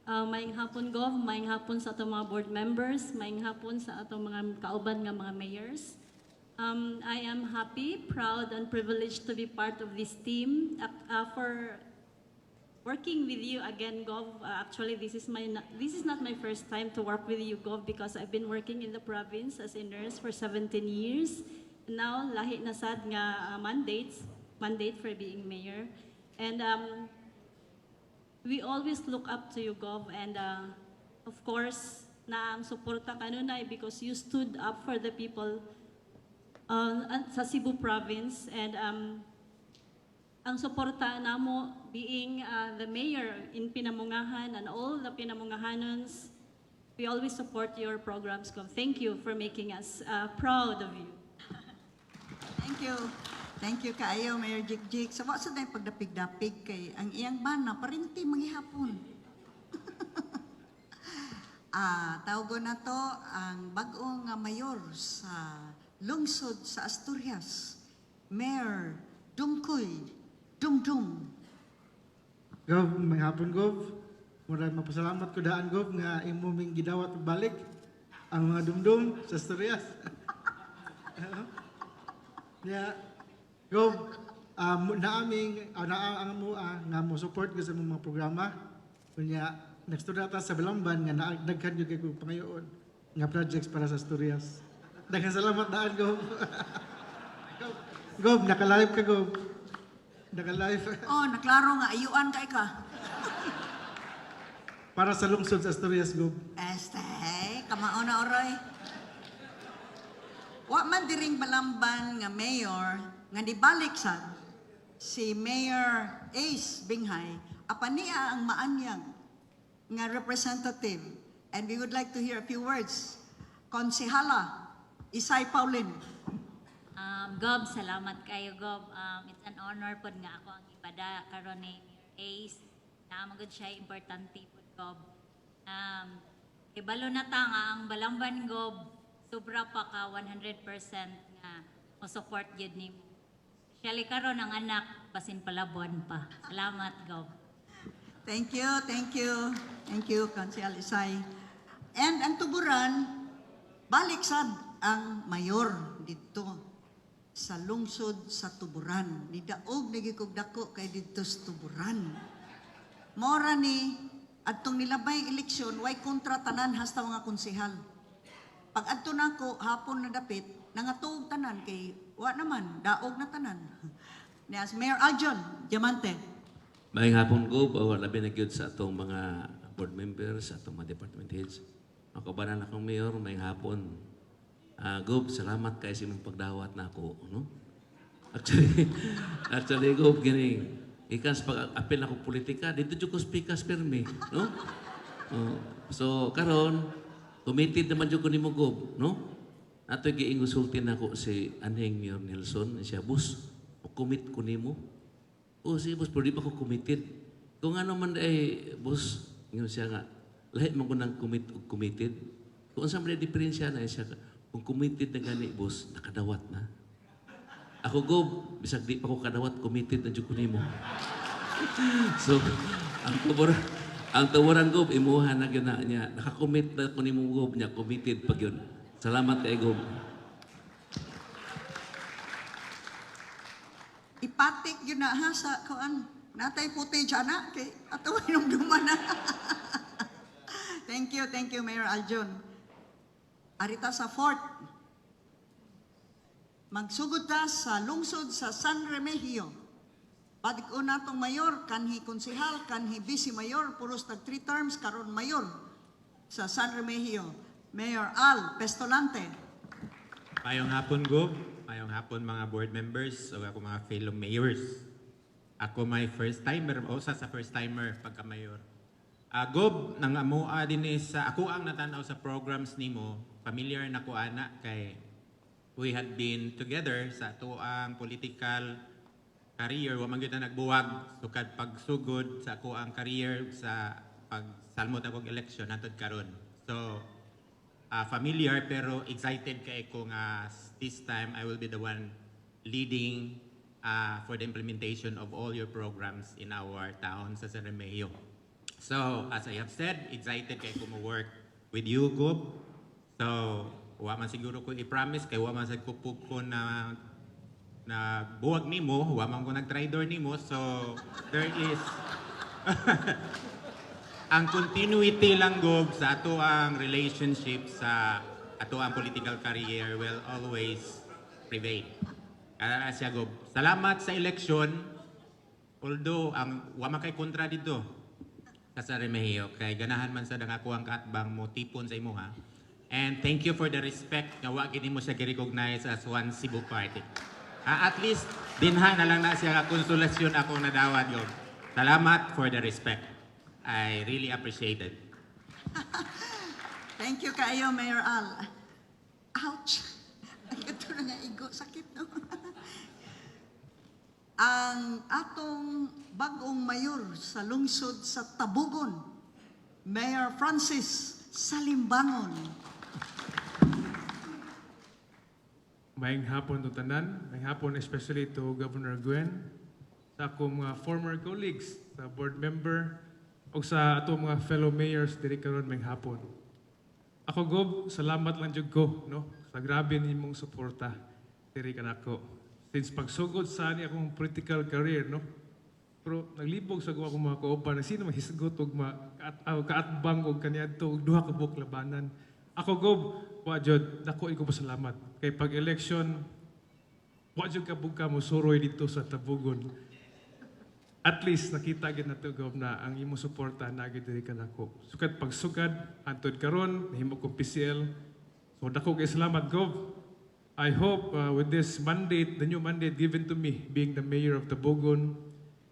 Maayong hapon, Gov. Maayong hapon sa atong mga board members. Maayong hapon sa atong mga kauban nga mga mayors. I am happy, proud, and privileged to be part of this team. For working with you again, Gov. Actually, this is not my first time to work with you, Gov, because I've been working in the province as a nurse for 17 years. Now, lahi na sad nga mandate for being mayor. And we always look up to you, Gov, and of course, na ang suporta kanunay because you stood up for the people sa Cebu province, and ang suporta namo being the mayor in Pinamungahan and all the Pinamungahanons, we always support your programs, Gov. Thank you for making us proud of you. Thank you kaayo, Mayor Jik. Sa wasa na pagdapig-dapig kay ang iyang bana, parinti manghihapon. Tawgon na to ang bag-o nga mayor sa lungsod sa Asturias, Mayor Dungkoy Dumdum. Gov, may hapon, Gov. Murag mapasalamat ko daan, Gov, nga imuming gidawat balik ang mga dumdum sa Asturias. Gov, naang mo nga mo support ko sa mga programa. Kunya, next to data sa Balamban nga naagdaghan yung kay pangayoon nga projects para sa Asturias. Daghang salamat daan, Gov. Gov, naka-live ka, Gov. Naka-live. Naklaro nga, ayuan kay ka. Para sa lungsod sa Asturias, Gov. Kamao na, Oroy. Wa man diring Balamban nga mayor nga nibalik sad si Mayor Ace Binghay apan niya ang maanyang nga representative, and we would like to hear a few words. Konsehala Isay Paulin. Gob, salamat kayo, Gob. It's an honor po nga ako ang ipada karon ni Mayor Ace. Naamagod siya importante po, Gob. Ibalo na ta nga ang Balamban, Gob, sobra pa ka 100% nga mo-support yun ni mo. Especially karon ang anak, basin palabuan pa. Salamat, Gob. Thank you, thank you. Thank you, Kansel Isay. And ang tuburan, balik sad ang mayor dito sa lungsod sa tuburan. Nidaog nagikog dako kay dito sa tuburan. Mora ni adtong nilabay eleksyon, way kontra tanan hasta mga konsehal. Pag adto nako hapon na dapit, nangatuog tanan kay wa naman daog na tanan. Ni as Mayor Aljon Diamante. Maayong hapon, Gob, o labi na gyud sa atong mga board members, sa atong mga department heads. Makabanan akong mayor, maayong hapon. Gob, salamat kayo sa imong pagdawat na ako. No? Actually, Gob, gini, ikan sa pag-apil ako politika, dito dyan ko speakas permi. No? So, karon committed naman dyan ko ni mo, Gob. No? Ato giingusultin ako si Anheng Mayor Nelson, siya, bus, commit ko ni mo. O si boss, pero di pa ko committed. Kung ano man ay, boss, ngayon siya nga, lahat man ko nang committed. Kung saan man diferensya na siya, kung committed na gani, boss, nakadawat na. Ako, Gob, bisag di pa ko kadawat, committed na dyan ko nimo. So, ang tawaran, Gob, imuha na yun na niya. Nakakommit na ko nimo, Gob, niya, committed pag yun. Salamat kay Gob. Ipatik yun na ha sa kuan. Natay footage ana kay ato yung dumana. Thank you Mayor Aljon. Arita sa Fort. Magsugod ta sa lungsod sa San Remigio. Padik una tong mayor, kanhi konsehal, kanhi vice mayor, puros tag 3 terms karon mayor sa San Remigio. Mayor Al Pestolante. Mayong hapon, Gob. Mayong hapon mga board members o ako mga fellow mayors. Ako may first timer, o sa first timer pagka-mayor. Gob, nang amoa din sa ako ang natanaw sa programs nimo, familiar na ko ana kay we had been together sa ato ang political career, wa man gyud na nagbuwag sukad pagsugod sa ako ang career sa pagsalmot akong election natod karon. So familiar pero excited kay ko nga this time I will be the one leading for the implementation of all your programs in our town sa San Remigio. So, as I have said, excited kay ko work with you, Gob. So, wa man siguro ko i-promise kay wa man sad ko pug ko na buwag nimo, wa man ko nag-tridor nimo. So, there is ang continuity lang, Gob, sa ato ang relationship sa ato ang political career will always prevail. Kaya siya, Gob. Salamat sa eleksyon. Although, wa man kay kontra dito sa Remigio, kay ganahan man sa dangako ang katbang mo tipon sa imo ha. And thank you for the respect nga wa gid mo siya gi-recognize as one Cebu party. At least dinha na lang na siya nga konsolasyon ako nadawat yon. Salamat for the respect. I really appreciate it. Thank you kayo, Mayor Al. Ouch! Ito na nga igo, sakit no? Ang atong bagong mayor sa lungsod sa Tabugon, Mayor Francis Salimbangon. Maayong hapon to tanan, maayong hapon especially to Governor Gwen, sa akong mga former colleagues, sa board member, o sa atong mga fellow mayors diri karon maayong hapon. Ako, Gob, salamat lang jud ko, no? Sa grabe nimong suporta diri kanako. Since pagsugod sa ani akong political career, no? Pero naglibog sa akong mga kauban na sino mahisgot og kaatbang og kaniadto og duha ka buok labanan. Ako, Gob, wa jud dako ko pasalamat kay pag election wa jud ka buka mo suroy dito sa Tabugon. At least nakita gid nato, Gob, na ang imo suporta na gid diri kanako. Sukad pagsugad antod karon nahimo ko PCL. So dako kay salamat, Gob. I hope with this mandate, the new mandate given to me, being the mayor of Tabogon,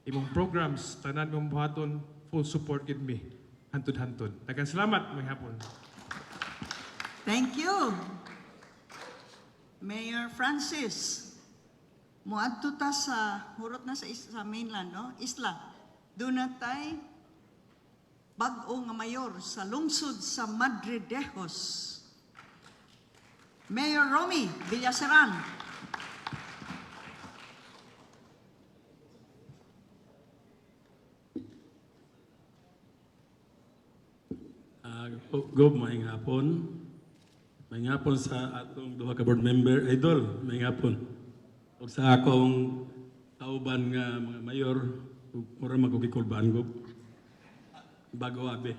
imong programs, tanan mong buhaton, full support with me, hantod-hantod. Daghang salamat, may hapon. Thank you. Mayor Francis, muadto ta sa hurot na sa mainland, no? Isla. Doon na tay bag-o nga mayor sa lungsod sa Madridejos. Mayor Romy Villaseran. Gob, maayong hapon. Maayong hapon sa atong duha ka board member. Idol, maayong hapon. O sa akong kauban nga mga mayor, mura magkukikulbaan, Gob. Bago abe.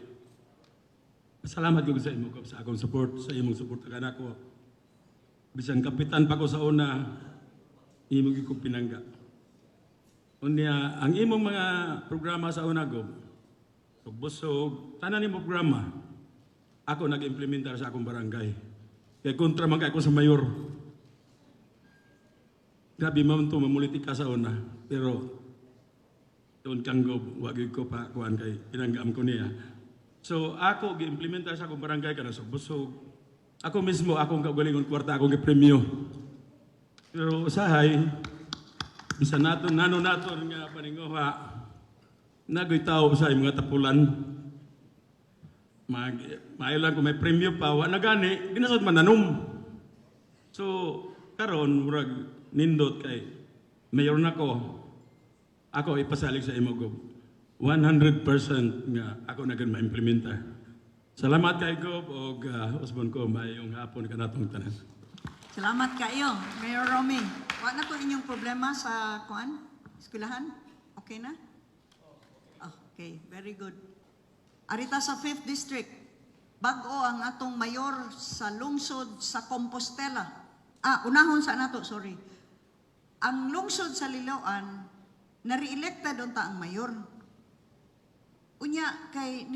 Salamat ko sa imo, Gob, sa akong support, sa imong support ka na ko. Bisan kapitan pa ko sa una, imong ko pinangga. Unya, ang imong mga programa sa una, Gob, busog, tanan ni mo programa, ako nag-implementar sa akong barangay. Kaya kontra man ako sa mayor. Grabe man ito, mamulitika sa una. Pero, doon kang Gob, wag ko pa kuhan kay pinanggam ko niya. So, ako gi-implementar sa akong barangay ka na sa busog. Ako mismo, akong kaugalingon kwarta, akong gi-premyo. Pero usahay, bisa nato nga paninguha, nagoy tao sa mga tapulan. Maayo lang kung may premyo pa, wa na gani, ginasod mananom. So, karon murag nindot kay mayor na ko, ako ipasalig sa imo, Gob. 100% nga ako na gan ma-implementa. Salamat kay Gob o usbon ko mayong hapon ka natong tanan. Salamat kayo, Mayor Romy. Wa na ko inyong problema sa kuan? Eskwelahan? Okay na? Okay, very good. Arita sa 5th District, bag-o ang atong mayor sa lungsod sa Compostela. Unahon sa nato, sorry. Ang lungsod sa Liloan, nare-electa doon ta ang mayor. Unya, kay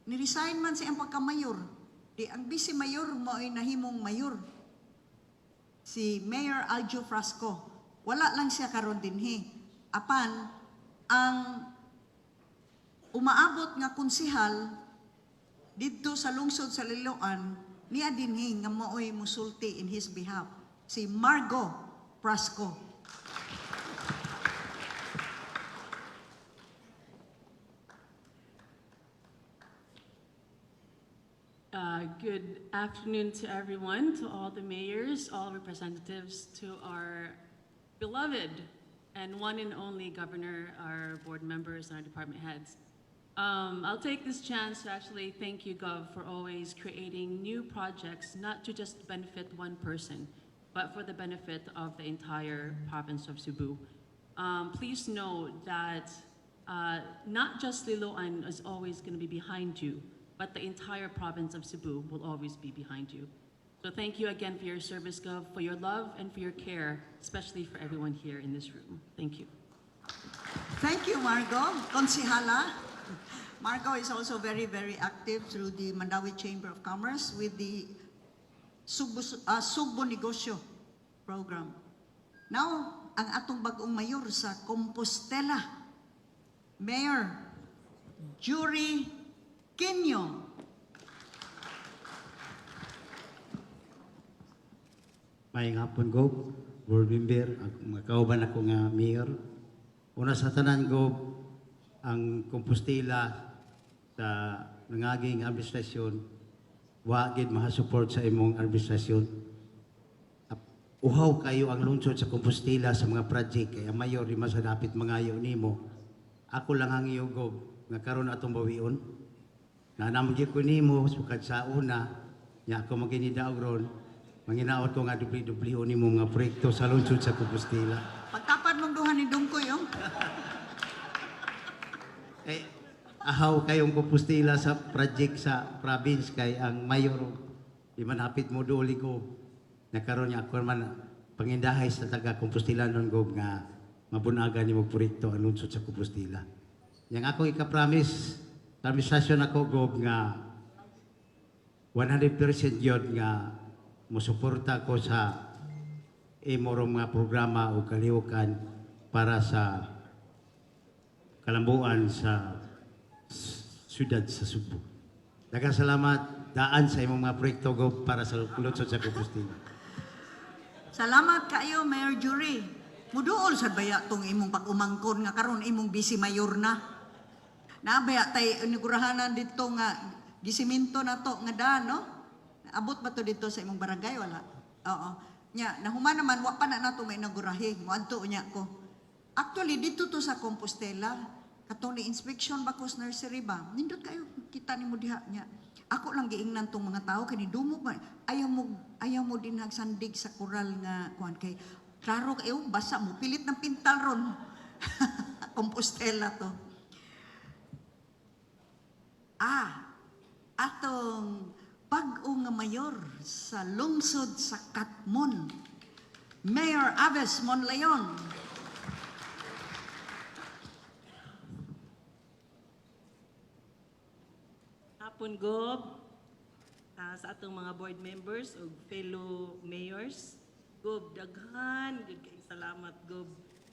niresign man siyang pagka-mayor. Di ang vice mayor mo ay nahimong mayor. Si Mayor Aljo Frasco. Wala lang siya karon dinhi. Apan, ang umaabot nga konsihal dito sa lungsod sa Liloan, niya dinhi nga maoy musulti in his behalf, si Margo Frasco. Good afternoon to everyone, to all the mayors, all representatives, to our beloved and one and only governor, our board members, and our department heads. I'll take this chance to actually thank you, Gov, for always creating new projects, not to just benefit one person, but for the benefit of the entire province of Cebu. Please know that not just Liloan is always going to be behind you, but the entire province of Cebu will always be behind you. So thank you again for your service, Gov, for your love and for your care, especially for everyone here in this room. Thank you. Thank you, Margo. Konsihala. Margo is also very, very active through the Mandawi Chamber of Commerce with the Sugbo Negosyo program. Now, ang atong bagong mayor sa Compostela, Mayor Jury Quino. Maayong hapon, Gob, board member, mga kauban ako nga mayor. Una sa tanan, Gob, ang Compostela sa nangaging administrasyon, wagid mahasupport sa imong administrasyon. Uhaw kayo ang lungsod sa Compostela sa mga project, kaya mayor di masadapit mangayo nimo. Ako lang ang iyo, Gob, nga karon atong bawion. Nanamgi ko nimo sukad sa una, nya ako maginidaog ron, manginaot ko nga dubli-dubliho nimo mga proyekto sa lungsod sa Compostela. Pagtapad mong duha ni Dungkoy, oh. Ahaw kayong Compostela sa project sa province kay ang mayor di manapit mo duli ko nakaroon niya ako man pangindahay sa taga Compostela non, Gob, nga mabunagan ni mo proyekto ang lungsod sa Compostela. Yang ako ika-promise sa administrasyon ako, Gob, nga 100% yun nga musuporta ko sa imorong mga programa o kalihukan para sa kalambuan sa siyudad sa Subo. Daghang salamat daan sa imong mga proyekto Gob para sa lutsod sa Compostela. Salamat kayo, Mayor Jury. Muduol sa baya tong imong pag-umangkon nga karon imong vice mayor na. Nabaya tay inigurahanan dito nga gisiminto na to nga daan, no? Abot ba to dito sa imong barangay wala? Oo. Nya, nahuman naman wa pa na nato may inaugurahe. Moadto unya ko. Actually dito to sa Compostela, katong ni inspection bakos nursery ba? Nindot kayo kita nimo diha nya. Ako lang giingnan tong mga tao kani dumo ba ayaw mo din nagsandig sa koral nga kuan kay klaro kayo basa mo pilit ng pintal ron. Compostela to. Atong bag-o nga mayor sa lungsod sa Katmon, Mayor Aves Monleon. Hapon Gob, sa atong mga board members o fellow mayors. Gob, daghan, gud kay salamat Gob.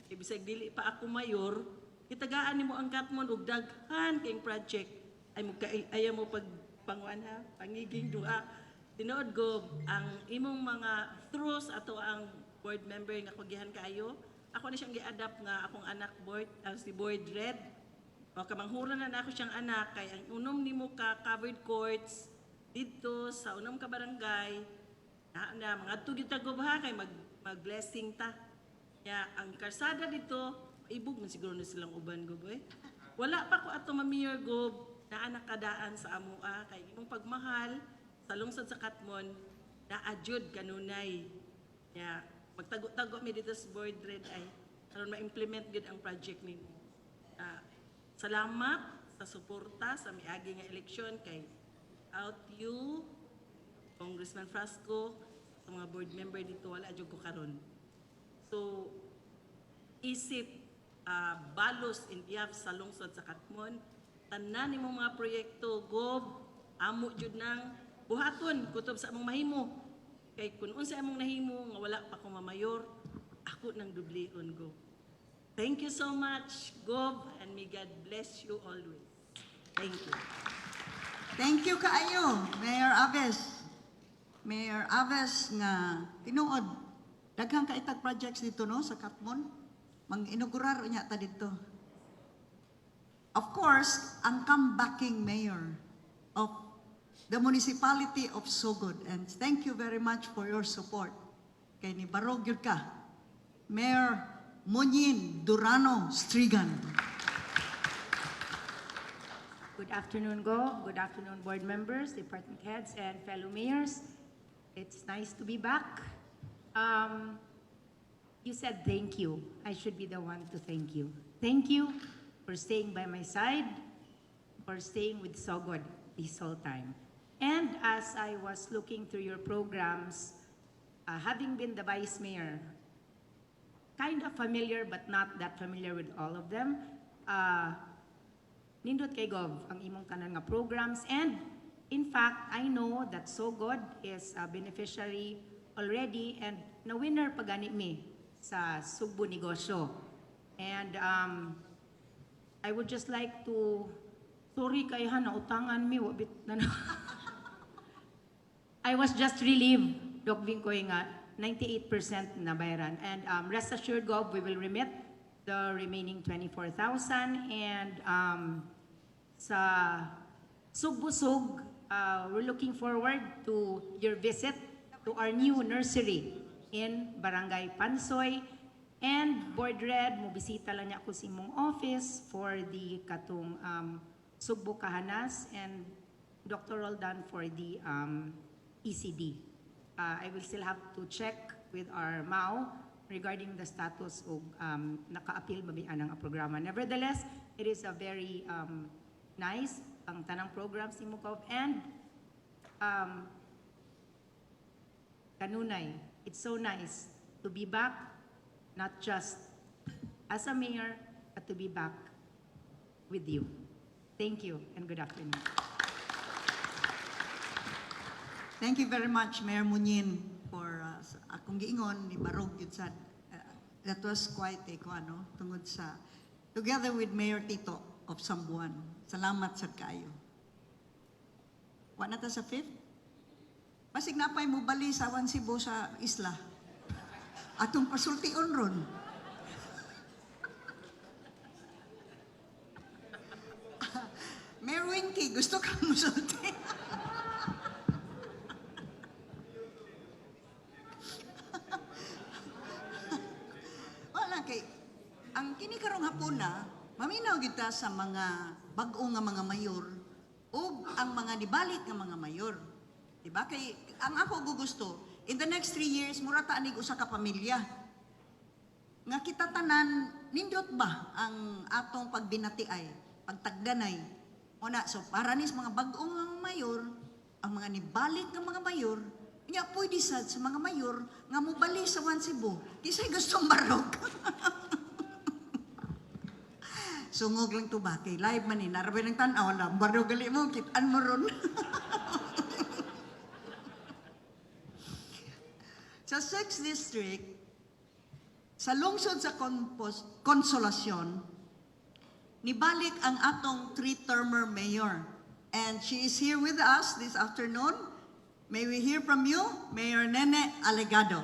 Kay bisag dili pa ako mayor, kitagaan nimo ang Katmon og daghan kay project. Ayaw mo pagpanguan ha, pangiging dua. Tinuod Gob, ang imong mga truths ato ang board member nga kugihan kayo. Ako na siyang gi-adapt nga akong anak board, si Boyd Red. O kamanghuran na ako siyang anak kay ang unom nimo ka covered courts dito sa unom ka barangay na mga tugita Gob ha kay mag-blessing ta. Ya ang karsada dito ibog man siguro na silang uban Gob eh. Wala pa ko ato ma-mayor Gob na anak kadaan sa amoa kay imong pagmahal sa lungsod sa Katmon na adyod kanunay. Ya magtago-tago mi dito sa board red ay aron ma-implement gud ang project nimo. Salamat sa suporta sa miagi nga eleksyon kay out you, Congressman Frasco, sa mga board member dito, wala dyan ko karon. So, isip balos in behalf sa lungsod sa Katmon, tanan ni mga proyekto, Gob, amo jud nang buhaton, kutob sa among mahimo. Kay kung unsa among nahimo, nga wala pa ko mamayor, ako nang dublion, Gob. Thank you so much, Gob, and may God bless you always. Thank you. Thank you kaayo, Mayor Aves. Mayor Aves nga tinuod daghang kaitag projects dito no sa Katmon. Mang-inaugurar unya ta dito. Of course, ang comebacking mayor of the municipality of Sogod, and thank you very much for your support. Kay ni barog gyud ka, Mayor Munyin Durano Strigan. Good afternoon, Go. Good afternoon, board members, department heads, and fellow mayors. It's nice to be back. You said thank you. I should be the one to thank you. Thank you for staying by my side, for staying with Sogod this whole time. And as I was looking through your programs, having been the vice mayor, kind of familiar but not that familiar with all of them. Nindot kay Gov ang imong tanan nga programs, and in fact, I know that Sogod is a beneficiary already and na winner pa gani mi sa Sugbo Negosyo. And I would just like to sorry kay ha nautangan mi wabit na I was just relieved dogbing ko nga 98% na bayaran. And rest assured, Gov, we will remit the remaining 24,000. And sa Sugbusog, we're looking forward to your visit to our new nursery in Barangay Pansoy. And Board Red, mubisita lang niya ako sa imong office for the katong Sugbo Kahanas, and Dr. Roldan for the ECD. I will still have to check with our MAU regarding the status of naka-appeal ba ang programa. Nevertheless, it is a very nice ang tanang programs ni Mukov, and kanunay, it's so nice to be back, not just as a mayor, but to be back with you. Thank you and good afternoon. Thank you very much, Mayor Munyin, for kung giingon ni Barog yun sa that was quite ano tungod sa together with Mayor Tito of Sambuan. Salamat sa kayo. Wa na ta sa 5th? Pasig napay mo bali sa Cebu sa isla. Atong pasultion ron. Mayor Winky, gusto ka musulti? Wala kay ang kini karong hapuna, maminaw kita sa mga bag-o nga mga mayor o ang mga nibalik nga mga mayor. Diba? Kay ang ako gusto, in the next 3 years, mura ta anig usa ka pamilya. Nga kita tanan, nindot ba ang atong pagbinatiay, pagtagdanay? Una, so para nis mga bag-o nga mayor, ang mga nibalik nga mga mayor, nga pwede sa mga mayor nga mubali sa Cebu. Kisay gustong barog. Sungog lang to ba? Kay live man ni, narabi ng tanaw lang, barog gali mo, kitaan mo ron. Sa 6th District, sa lungsod sa Konsolasyon, nibalik ang atong 3-termer mayor. And she is here with us this afternoon. May we hear from you, Mayor Nene Alegado.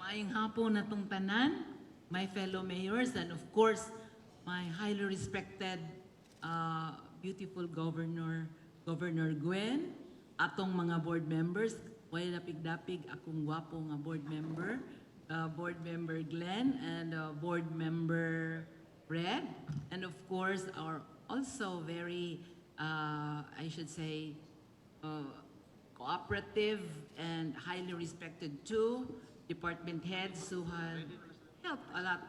Maayong hapon na tong tanan, my fellow mayors, and of course, my highly respected beautiful Governor Gwen, atong mga board members, way dapig-dapig akong gwapo nga board member Glenn, and board member Red, and of course our also very, I should say, cooperative and highly respected too, department heads who have helped a lot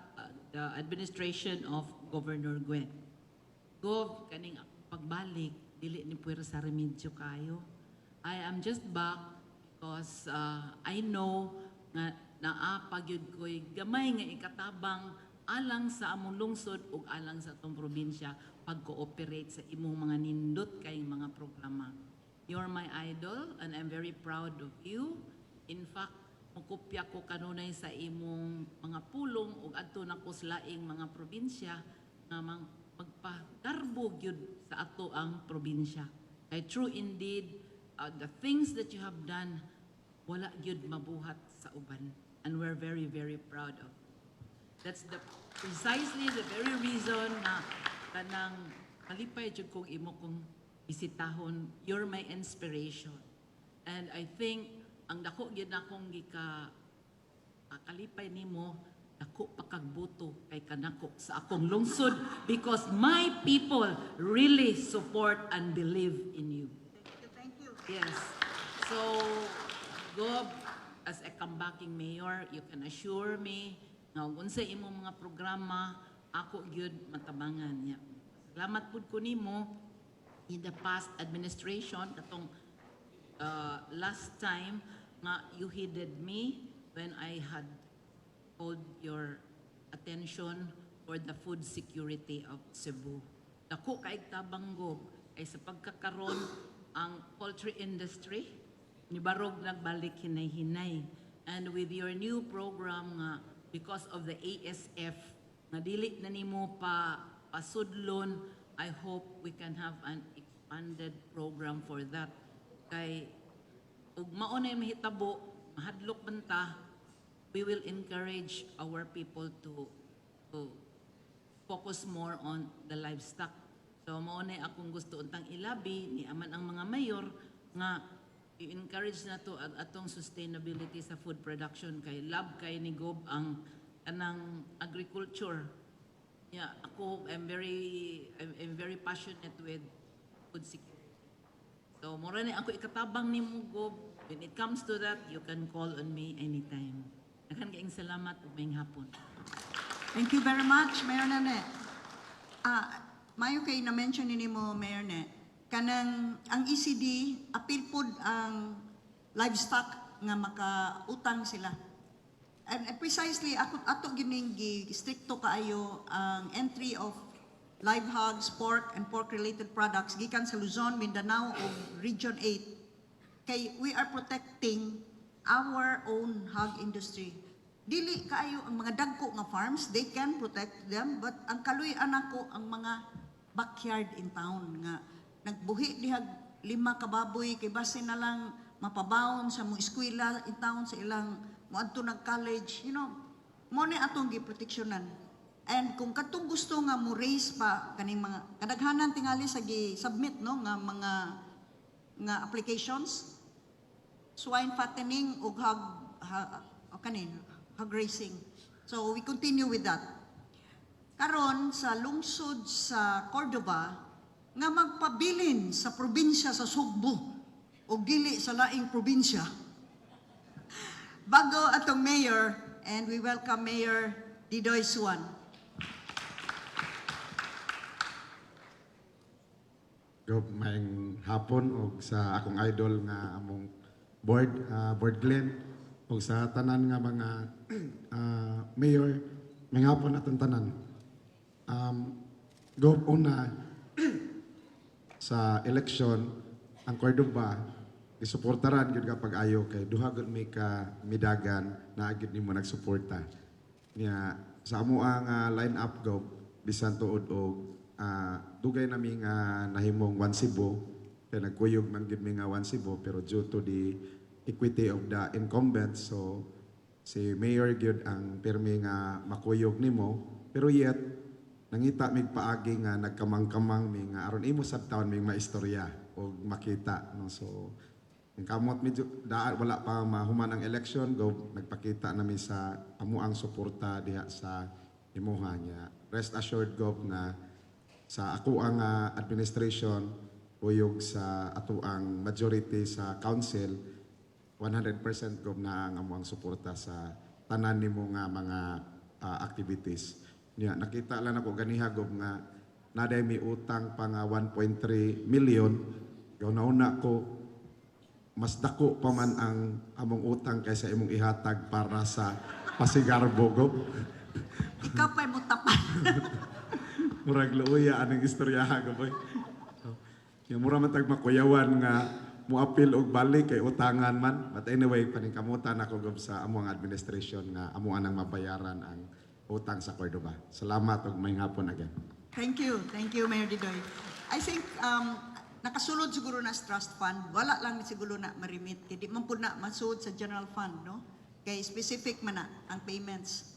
the administration of Governor Gwen. Gov, kaning pagbalik, dili ni puwera sa remedyo kayo. I am just back because I know nga naapagyud ko'y gamay nga ikatabang alang sa among lungsod ug alang sa atong probinsya pag-cooperate sa imong mga nindot kayong mga programa. You're my idol and I'm very proud of you. In fact, mukupya ko kanunay sa imong mga pulong ug adto na kuslaing mga probinsya nga magpadarbo gyud sa ato ang probinsya. Kay true indeed, the things that you have done, wala gyud mabuhat sa uban. And we're very, very proud of it. That's precisely the very reason na kanang kalipay jud kong imo kong bisitahon. You're my inspiration. And I think ang dako gyud akong kalipay nimo, dako pakagbuto kay kanako sa akong lungsod because my people really support and believe in you. Thank you. Yes. So, Gob, as a comebacking mayor, you can assure me nga unsa imong mga programa ako gyud matabangan niya. Salamat pud ko nimo in the past administration katong last time nga you heeded me when I had called your attention for the food security of Cebu. Dako kaig tabang Gob ay sa pagkakaron ang poultry industry ni barog nagbalik hinay-hinay. And with your new program nga because of the ASF nga dili na nimo pasudlon, I hope we can have an expanded program for that. Kay ug mao na mahitabo, mahadlok banta, we will encourage our people to focus more on the livestock. So mao na akong gusto untang ilabi ni aman ang mga mayor nga i-encourage na to atong sustainability sa food production kay love kay ni Gob ang anang agriculture. Yeah, ako I'm very passionate with food security. So mura na ako ikatabang nimo Gob. When it comes to that, you can call on me anytime. Daghan kaayong salamat ug maayong hapon. Thank you very much, Mayor Nene. Mayo kay na-mention ni mo, Mayor Nene, kanang ang ECD, apil pod ang livestock nga makautang sila. And precisely, ato gining stricto kaayo ang entry of live hogs, pork, and pork-related products gikan sa Luzon, Mindanao, o Region 8. Kay we are protecting our own hog industry. Dili kaayo ang mga dagko nga farms, they can protect them, but ang kaluy-an ako ang mga backyard in town nga nagbuhi dihag 5 kababoy kay base na lang mapabawon sa mga eskwela in town sa ilang moadto nag-college, mo ni atong giproteksyonan. And kung katong gusto nga mo raise pa kaning mga kadaghanan tingali sa gi-submit nga mga applications, swine fattening ug hog racing. So we continue with that. Karon sa lungsod sa Cordova nga magpabilin sa probinsya sa Sugbo o dili sa laing probinsya. Bago atong mayor, and we welcome Mayor Didoy Suan. Maayong hapon og sa akong idol nga among board Glenn og sa tanan nga mga mayor, may hapon atong tanan. Una sa election ang Cordova isuportaran gyud kapag ayo kay duha gud may ka midagan na agid nimo nagsuporta. Nya sa amo ang line up go bisan tuod og dugay nami nga nahimong 1 Cebu kay nagkuyog man gid mi nga 1 Cebu pero due to the equity of the incumbents, so si mayor gyud ang pirmi nga makuyog nimo, pero yet nangita mig paagi nga nagkamang-kamang mi nga aron imo sabtaon mig maistorya o makita, no? So ang kamot medyo wala pa mahuman ang election, go nagpakita nami sa amo ang suporta diha sa imuha niya. Rest assured go na sa ako ang administration uyog sa ato ang majority sa council 100% go na ang amo ang suporta sa tanan nimo nga mga activities. Nya nakita lang ako ganiha gob nga naday mi utang pa nga 1.3 million. Gauna ko mas dako pa man ang among utang kaysa imong ihatag para sa Pasigarbo gob. Ikaw pa'y mo tapan. Murag luuya anong istoryaha gob. Yung mura man tag makuyawan nga muapil og balik kay utangan man. But anyway, paningkamutan ako gob sa amo ang administration nga amo anang mabayaran ang utang sa Cordova. Salamat ug may hapon again. Thank you, Mayor Didoy. I think nakasulod siguro na sa trust fund, wala lang siguro na marimit. Kaya di man po na masud sa general fund, no? Kaya specific man na ang payments.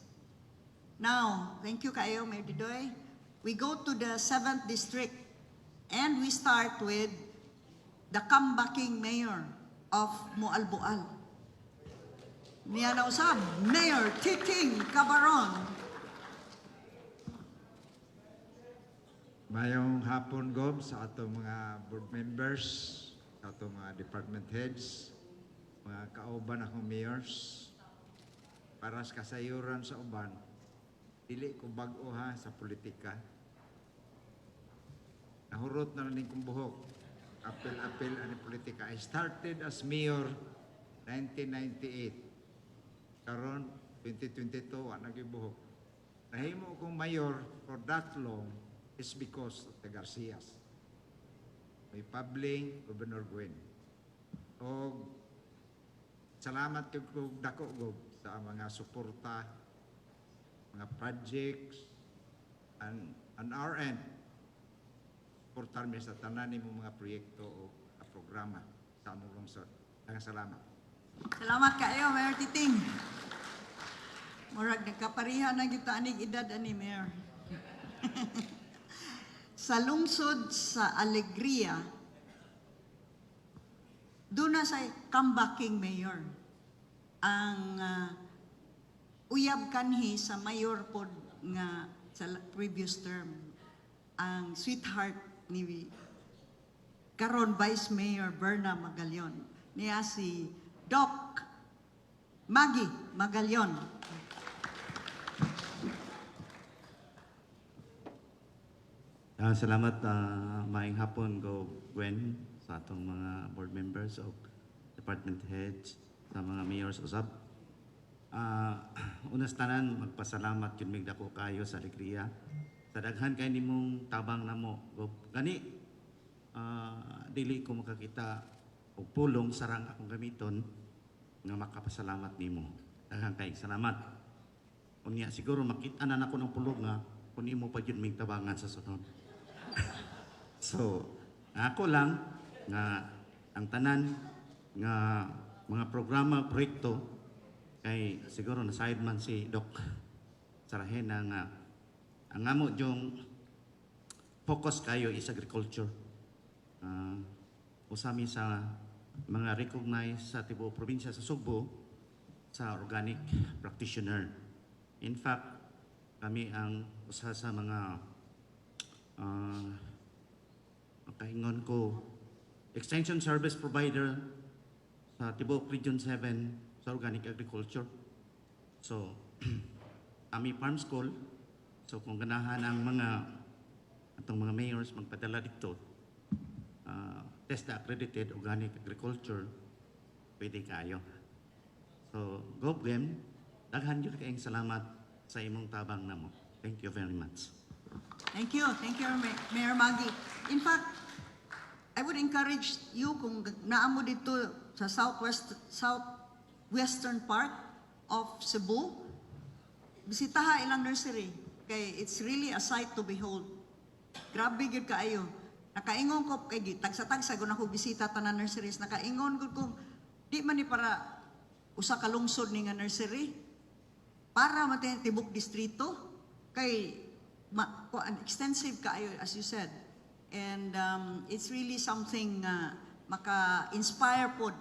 Now, thank you kayo, Mayor Didoy. We go to the 7th district and we start with the comebacking mayor of Moalboal. Niya na usab, Mayor Titing Cabaron. Mayong hapon gob sa atong mga board members, sa atong mga department heads, mga kauban akong mayors, para sa kasayuran sa uban, dili ko bag-o ha sa politika. Nahurot na lang kong buhok. Apel-apel ani politika. I started as mayor 1998. Karon 2022 ang naging-buhok. Nahimo kong mayor for that long is because of the Garcias. May Pabling, Governor Gwen. O salamat ko dako go sa mga suporta, mga projects, and on our end, suportar mi sa tanan mo mga proyekto o programa sa among lungsod. Salamat. Salamat kayo, Mayor Titing. Murag nagkaparihan na kita aning edad ani Mayor. Sa lungsod sa Alegria, doon na sa comebacking mayor. Ang uyab kanhi sa mayor pod nga sa previous term, ang sweetheart ni karon Vice Mayor Berna Magallon, niya si Doc Maggie Magallon. Salamat, maayong hapon go Gwen sa atong mga board members o department heads, sa mga mayors usab. Unas tanan magpasalamat yun mig dako kayo sa Alegria Tadaghan kay nimong tabang namo. Gani dili ko makakita og pulong sarang akong gamiton nga makapasalamat nimo. Daghang kay salamat. Unya siguro makita na nako ng pulong nga kun imo pa gyud mig tabangan sa sunod. So, ako lang nga ang tanan nga mga programa, proyekto kay siguro nasayad man si Doc Sarahena nga ang amo yung focus kayo is agriculture. Usami sa mga recognized sa tibuok probinsya sa Sugbo sa organic practitioner. In fact, kami ang usa sa mga makaingon ko extension service provider sa tibuok Region 7 sa organic agriculture. So, Ami Farm School, so kung ganahan ang atong mga mayors magpadala dito, test accredited organic agriculture, pwede kayo. So, Gobgem, daghan yun kayong salamat sa imong tabang namo. Thank you very much. Thank you, Mayor Maggie. In fact, I would encourage you kung naamo dito sa southwestern part of Cebu, bisitaha ilang nursery. Kay it's really a sight to behold. Grabe gyud kaayo. Nakaingon ko kay tagsa-tagsa gud ako bisita tanan nurseries. Nakaingon gud ko di man ni para usa ka lungsod ni nga nursery para matin tibok distrito kay extensive kaayo as you said. And it's really something maka-inspire pod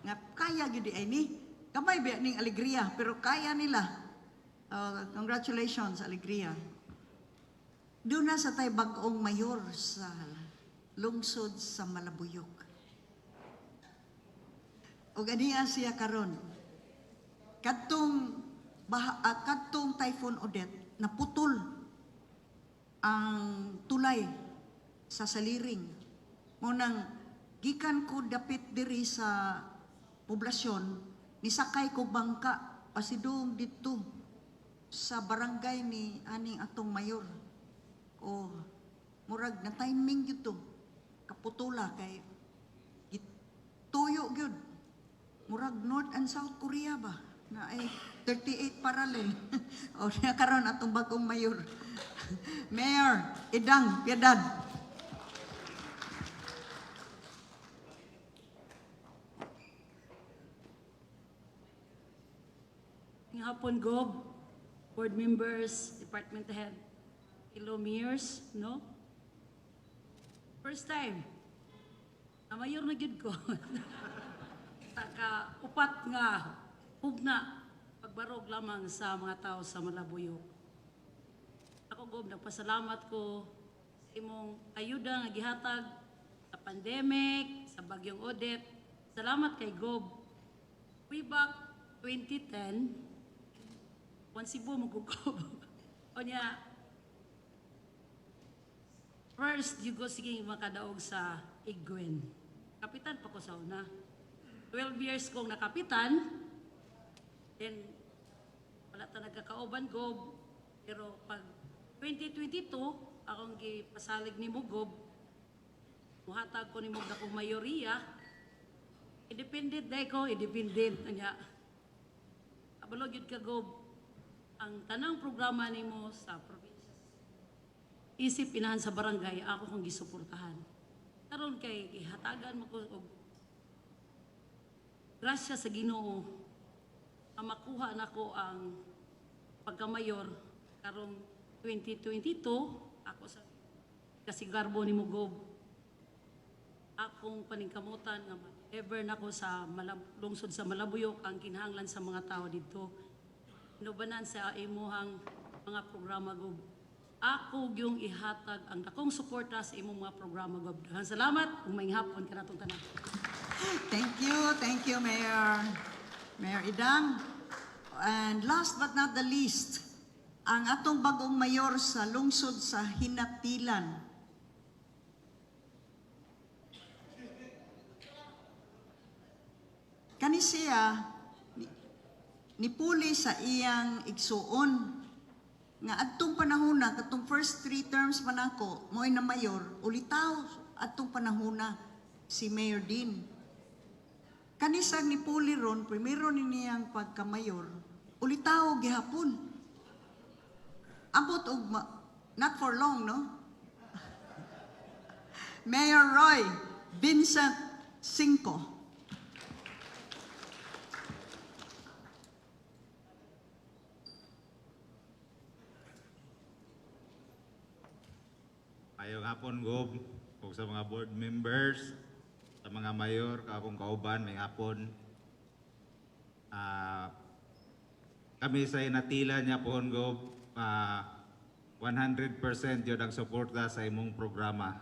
nga kaya gyud ay ni kamay ba ning alegria pero kaya nila. Congratulations, Alegria. Doon na sa tay bag-ong mayor sa lungsod sa Malabuyok. O ganiya siya karon. Kadtong Typhoon Odette, naputol ang tulay sa Saliring. Munang gikan ko dapit diri sa poblasyon, nisakay ko bangka pasidong dito sa barangay ni aning atong mayor. O murag na timing gyud to. Kaputula kay tuyo gyud. Murag North and South Korea ba? Na ay 38 parallel. O niya karon atong bagong mayor. Mayor Idang Piedad. Hapon Gob, board members, department head, fellow mayors, no? First time, na mayor na gyud ko. Taka upat nga hugna pagbarog lamang sa mga tao sa Malabuyok. Ako Gob, nagpasalamat ko sa imong ayuda nga gihatag sa pandemic, sa bagyong Odette. Salamat kay Gob. Way back 2010, Cebu magugob. O niya, first, you go sige makadaog sa Igwen. Kapitan pa ko sa una. 12 years kong nakapitan, then wala ta nagkakauban Gob. Pero pag 2022, akong gipasalig ni Mugob, muhatag ko ni Mug akong mayoriya, independent day ko, independent. Anya, kabalog yun ka Gob, ang tanang programa nimo sa probinsya. Isip inahan sa barangay, ako kong gisuportahan. Karon kay gihatagan mo ko og grasya sa Ginoo ang makuha nako ang pagkamayor karong 2022 ako sa kasigarbo ni Mugob. Akong paningkamutan nga ever nako sa lungsod sa Malabuyok ang kinahanglan sa mga tao dito. Inubanan sa imuhang mga programa Gob. Ako yung ihatag ang dakong suporta sa imong mga programa Gob. Salamat kung may hapon ka natong tanan. Thank you, Mayor Idang. And last but not the least, ang atong bagong mayor sa lungsod sa Hinatilan. Kani siya nipuli sa iyang igsuon nga adtong panahon na katong first 3 terms man ako mo'y na mayor, ulitaw adtong panahon na si Mayor Dean. Kanisag ni Puli ron, primero ni niyang pagka-mayor, ulitaw gihapon. Ambot og not for long, no? Mayor Roy Vincent Cinco. Ayong hapon, Gob, ug sa mga board members, sa mga mayor, akong kauban, may hapon. Kami sa inatila niya po, Gob, 100% yun ang suporta sa imong programa.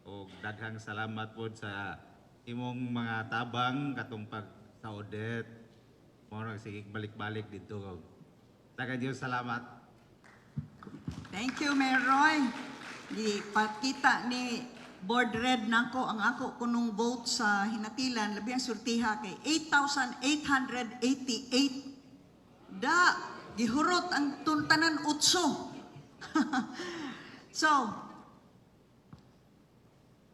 O daghang salamat po sa imong mga tabang katong pag sa audit. Mo nagsigig balik-balik dito, Gob. Daghang Diyos salamat. Thank you, Mayor Roy. Di pakita ni Board Red nako ang ako kunong vote sa hinatilan labi ang surtiha kay 8,888. Da gihurot ang tuntanan utso. So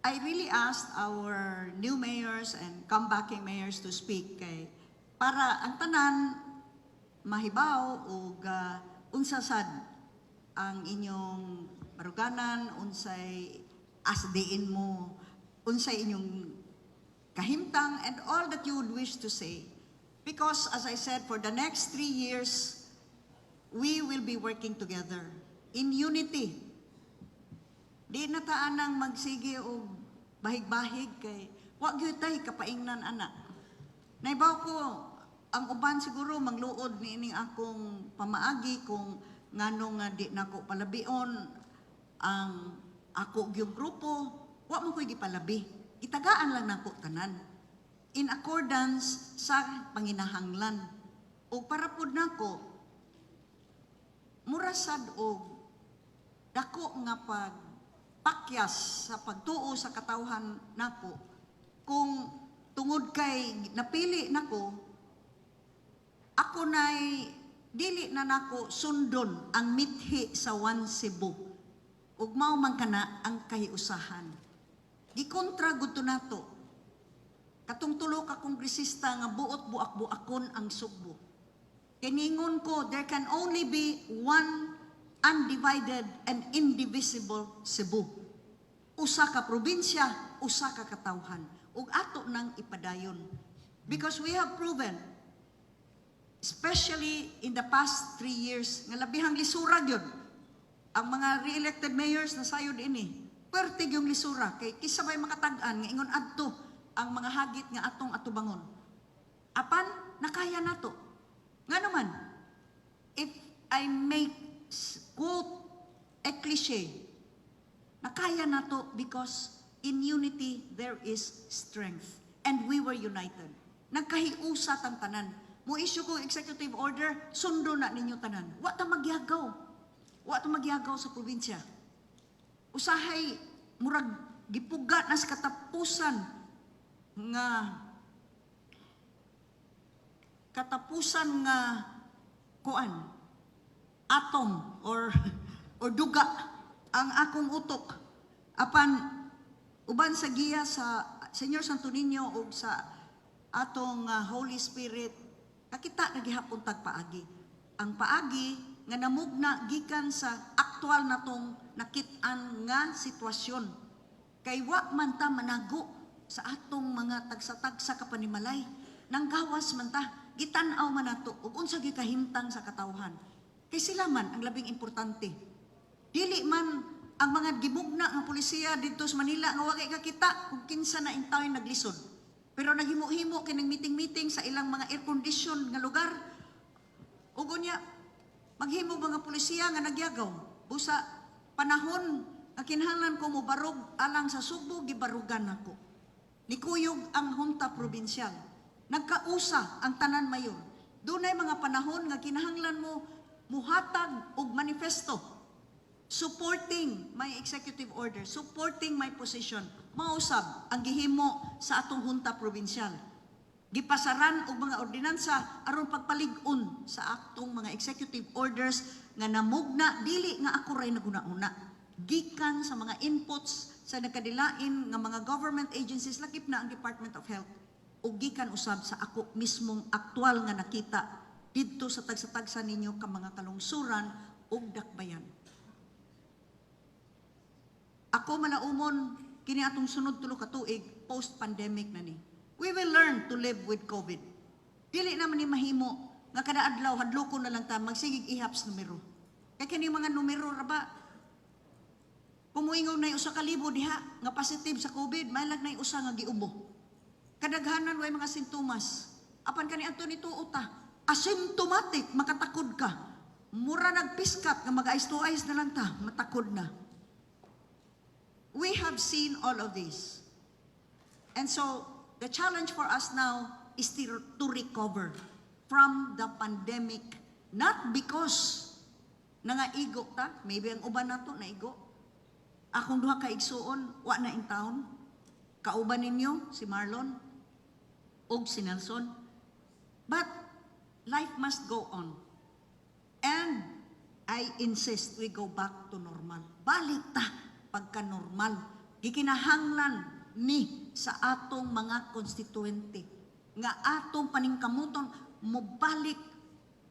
I really asked our new mayors and comebacking mayors to speak kay para ang tanan mahibaw ug unsa sad ang inyong baruganan, unsay asdiin mo, unsay inyong kahimtang, and all that you would wish to say. Because, as I said, for the next 3 years, we will be working together in unity. Di na taanang magsige o bahig-bahig kay wag gyud tay kapaingnan anak. Naibaw ko, ang uban siguro mangluod ni ining akong pamaagi kung ngano nga di nako palabion ang ako gyud grupo, wa man ko'y gipalabi. Itagaan lang nako tanan in accordance sa panginahanglan. O para pud nako murasad og dako nga pagpakyas sa pagtuo sa katawhan nako kung tungod kay napili nako ako nay dili na nako sundon ang mithi sa One Cebu. Ug mao man kana ang kahiusahan. Gikontra gud to nato. Katong tulo ka kongresista nga buot buak-buakon ang Sugbo. Kiningon ko, there can only be one undivided and indivisible Cebu. Usa ka probinsya, usa ka katawhan. Ug ato nang ipadayon. Because we have proven, especially in the past 3 years, nga labihang lisura gyud ang mga re-elected mayors na sayod ini. Pwerte yung lisura kay kisa may makatag-an nga ingon adto ang mga hagit nga atong atubangon. Apan nakaya nato. Nga naman, if I make quote a cliche, nakaya nato because in unity there is strength, and we were united. Nagkahiusa tang tanan. Mo issue ko executive order, sundo na ninyo tanan. Wa ta magyagaw. Wa ta magyagaw sa probinsya. Usahay murag gipugat na sa katapusan nga kuan atom or duga ang akong utok apan uban sa giya sa Senyor Santo Niño ug sa atong Holy Spirit kakita nagihapon tag paagi. Ang paagi nga namugna gikan sa aktual natong nakit-an nga sitwasyon. Kay wa man ta manago sa atong mga tagsa-tagsa ka panimalay. Nang gawas man ta, gitan-aw man nato ug unsa gikahimtang sa katawhan. Kay sila man ang labing importante. Dili man ang mga gimugna nga pulisiya dito sa Manila nga wa kay kakita kung kinsa na intaw naglisod. Pero naghimo-himo kining meeting-meeting sa ilang mga air condition nga lugar. Ug unya maghimo mga pulisiya nga nagyagaw. Busa panahon nga kinahanglan ko mobarog alang sa Subo, gibarugan nako. Nikuyog ang Hunta Provincial. Nagkausa ang tanan mayon. Dunay mga panahon nga kinahanglan mo muhatag og manifesto supporting my executive order, supporting my position. Mausab ang gihimo sa atong Hunta Provincial. gipasaran og mga ordinansa aron pagpalig-on sa atong mga executive orders nga namugna dili nga ako ray naguna-una gikan sa mga inputs sa nagkadilain nga mga government agencies lakip na ang Department of Health ug gikan usab sa ako mismong aktual nga nakita didto sa tagsa-tagsa ninyo ka mga kalungsuran ug dakbayan. Ako malaumon kini atong sunod tulo ka tuig post-pandemic na ni. We will learn to live with COVID. Dili naman ni mahimo nga kada adlaw hadloko na lang ta magsigig ihaps numero. Kay kini mga numero ra ba? Kumuingon na usa ka libo diha nga positive sa COVID, may lag na usa nga giubo. Kadaghanan way mga sintomas. Apan kani adto ni tuota, asymptomatic makatakod ka. Mura nagpiskat nga mag-ice to ice na lang ta, matakod na. We have seen all of this. And so, the challenge for us now is to recover from the pandemic. Not because nangaigo ta, maybe ang uban nato naigo. Akong duha ka igsuon, wa na in town. Kauban ninyo, si Marlon, ug si Nelson. But, life must go on. And, I insist we go back to normal. Balik ta pagka-normal. Gikinahanglan ni sa atong mga konstituente nga atong paningkamuton mobalik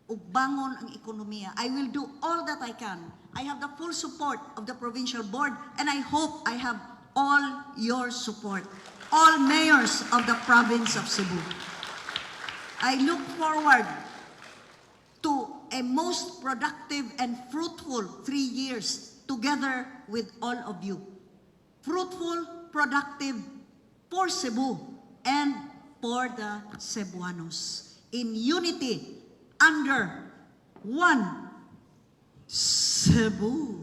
ug bangon ang ekonomiya. I will do all that I can. I have the full support of the provincial board and I hope I have all your support. All mayors of the province of Cebu. I look forward to a most productive and fruitful 3 years together with all of you. Fruitful, productive for Cebu and for the Cebuanos. In unity, under one Cebu.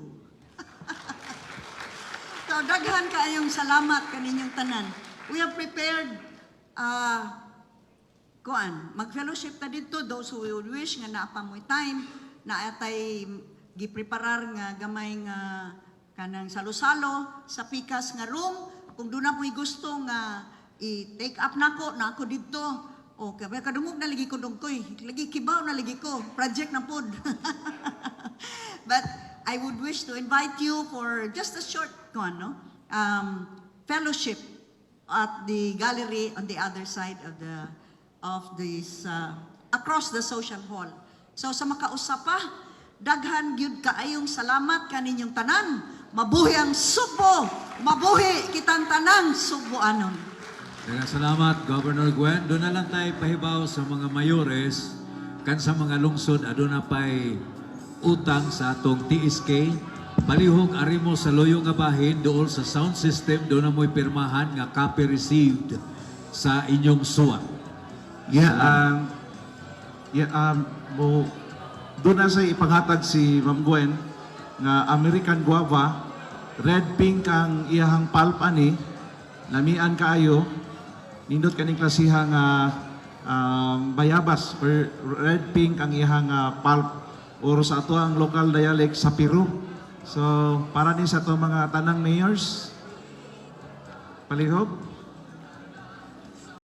So, daghan kaayong salamat kaninyong tanan. We have prepared mag-fellowship ta dito, those who will wish nga naapamoy time, na atay gipreparar nga gamay nga kanang salo-salo sa pikas nga room. Kung doon na mo'y gusto nga i-take up na ako dito. O, kaya kadungog na lagi ko dungkoy. Lagi kibaw na lagi ko. Project na pod. But I would wish to invite you for just a short fellowship at the gallery on the other side of this across the social hall. So sa makausapa, daghan gyud kaayong salamat kaninyong tanan. Mabuhi ang Subo, mabuhi kitang tanang Subuanon. Daghang salamat, Governor Gwen. Doon na lang tayo pahibaw sa mga mayores kan sa mga lungsod aduna pay utang sa atong TSK. Palihog arimo sa loyo nga bahin dool sa sound system doon na mo'y pirmahan nga copy received sa inyong suwa. Doon na sa ipanghatag si Ma'am Gwen nga American Guava, red pink ang iyahang pulp ani, lamian kaayo, nindot kaning klasihang bayabas or red pink ang iyahang pulp or sa ato ang local dialect sa Peru. So para ni sa to mga tanang mayors, palihog.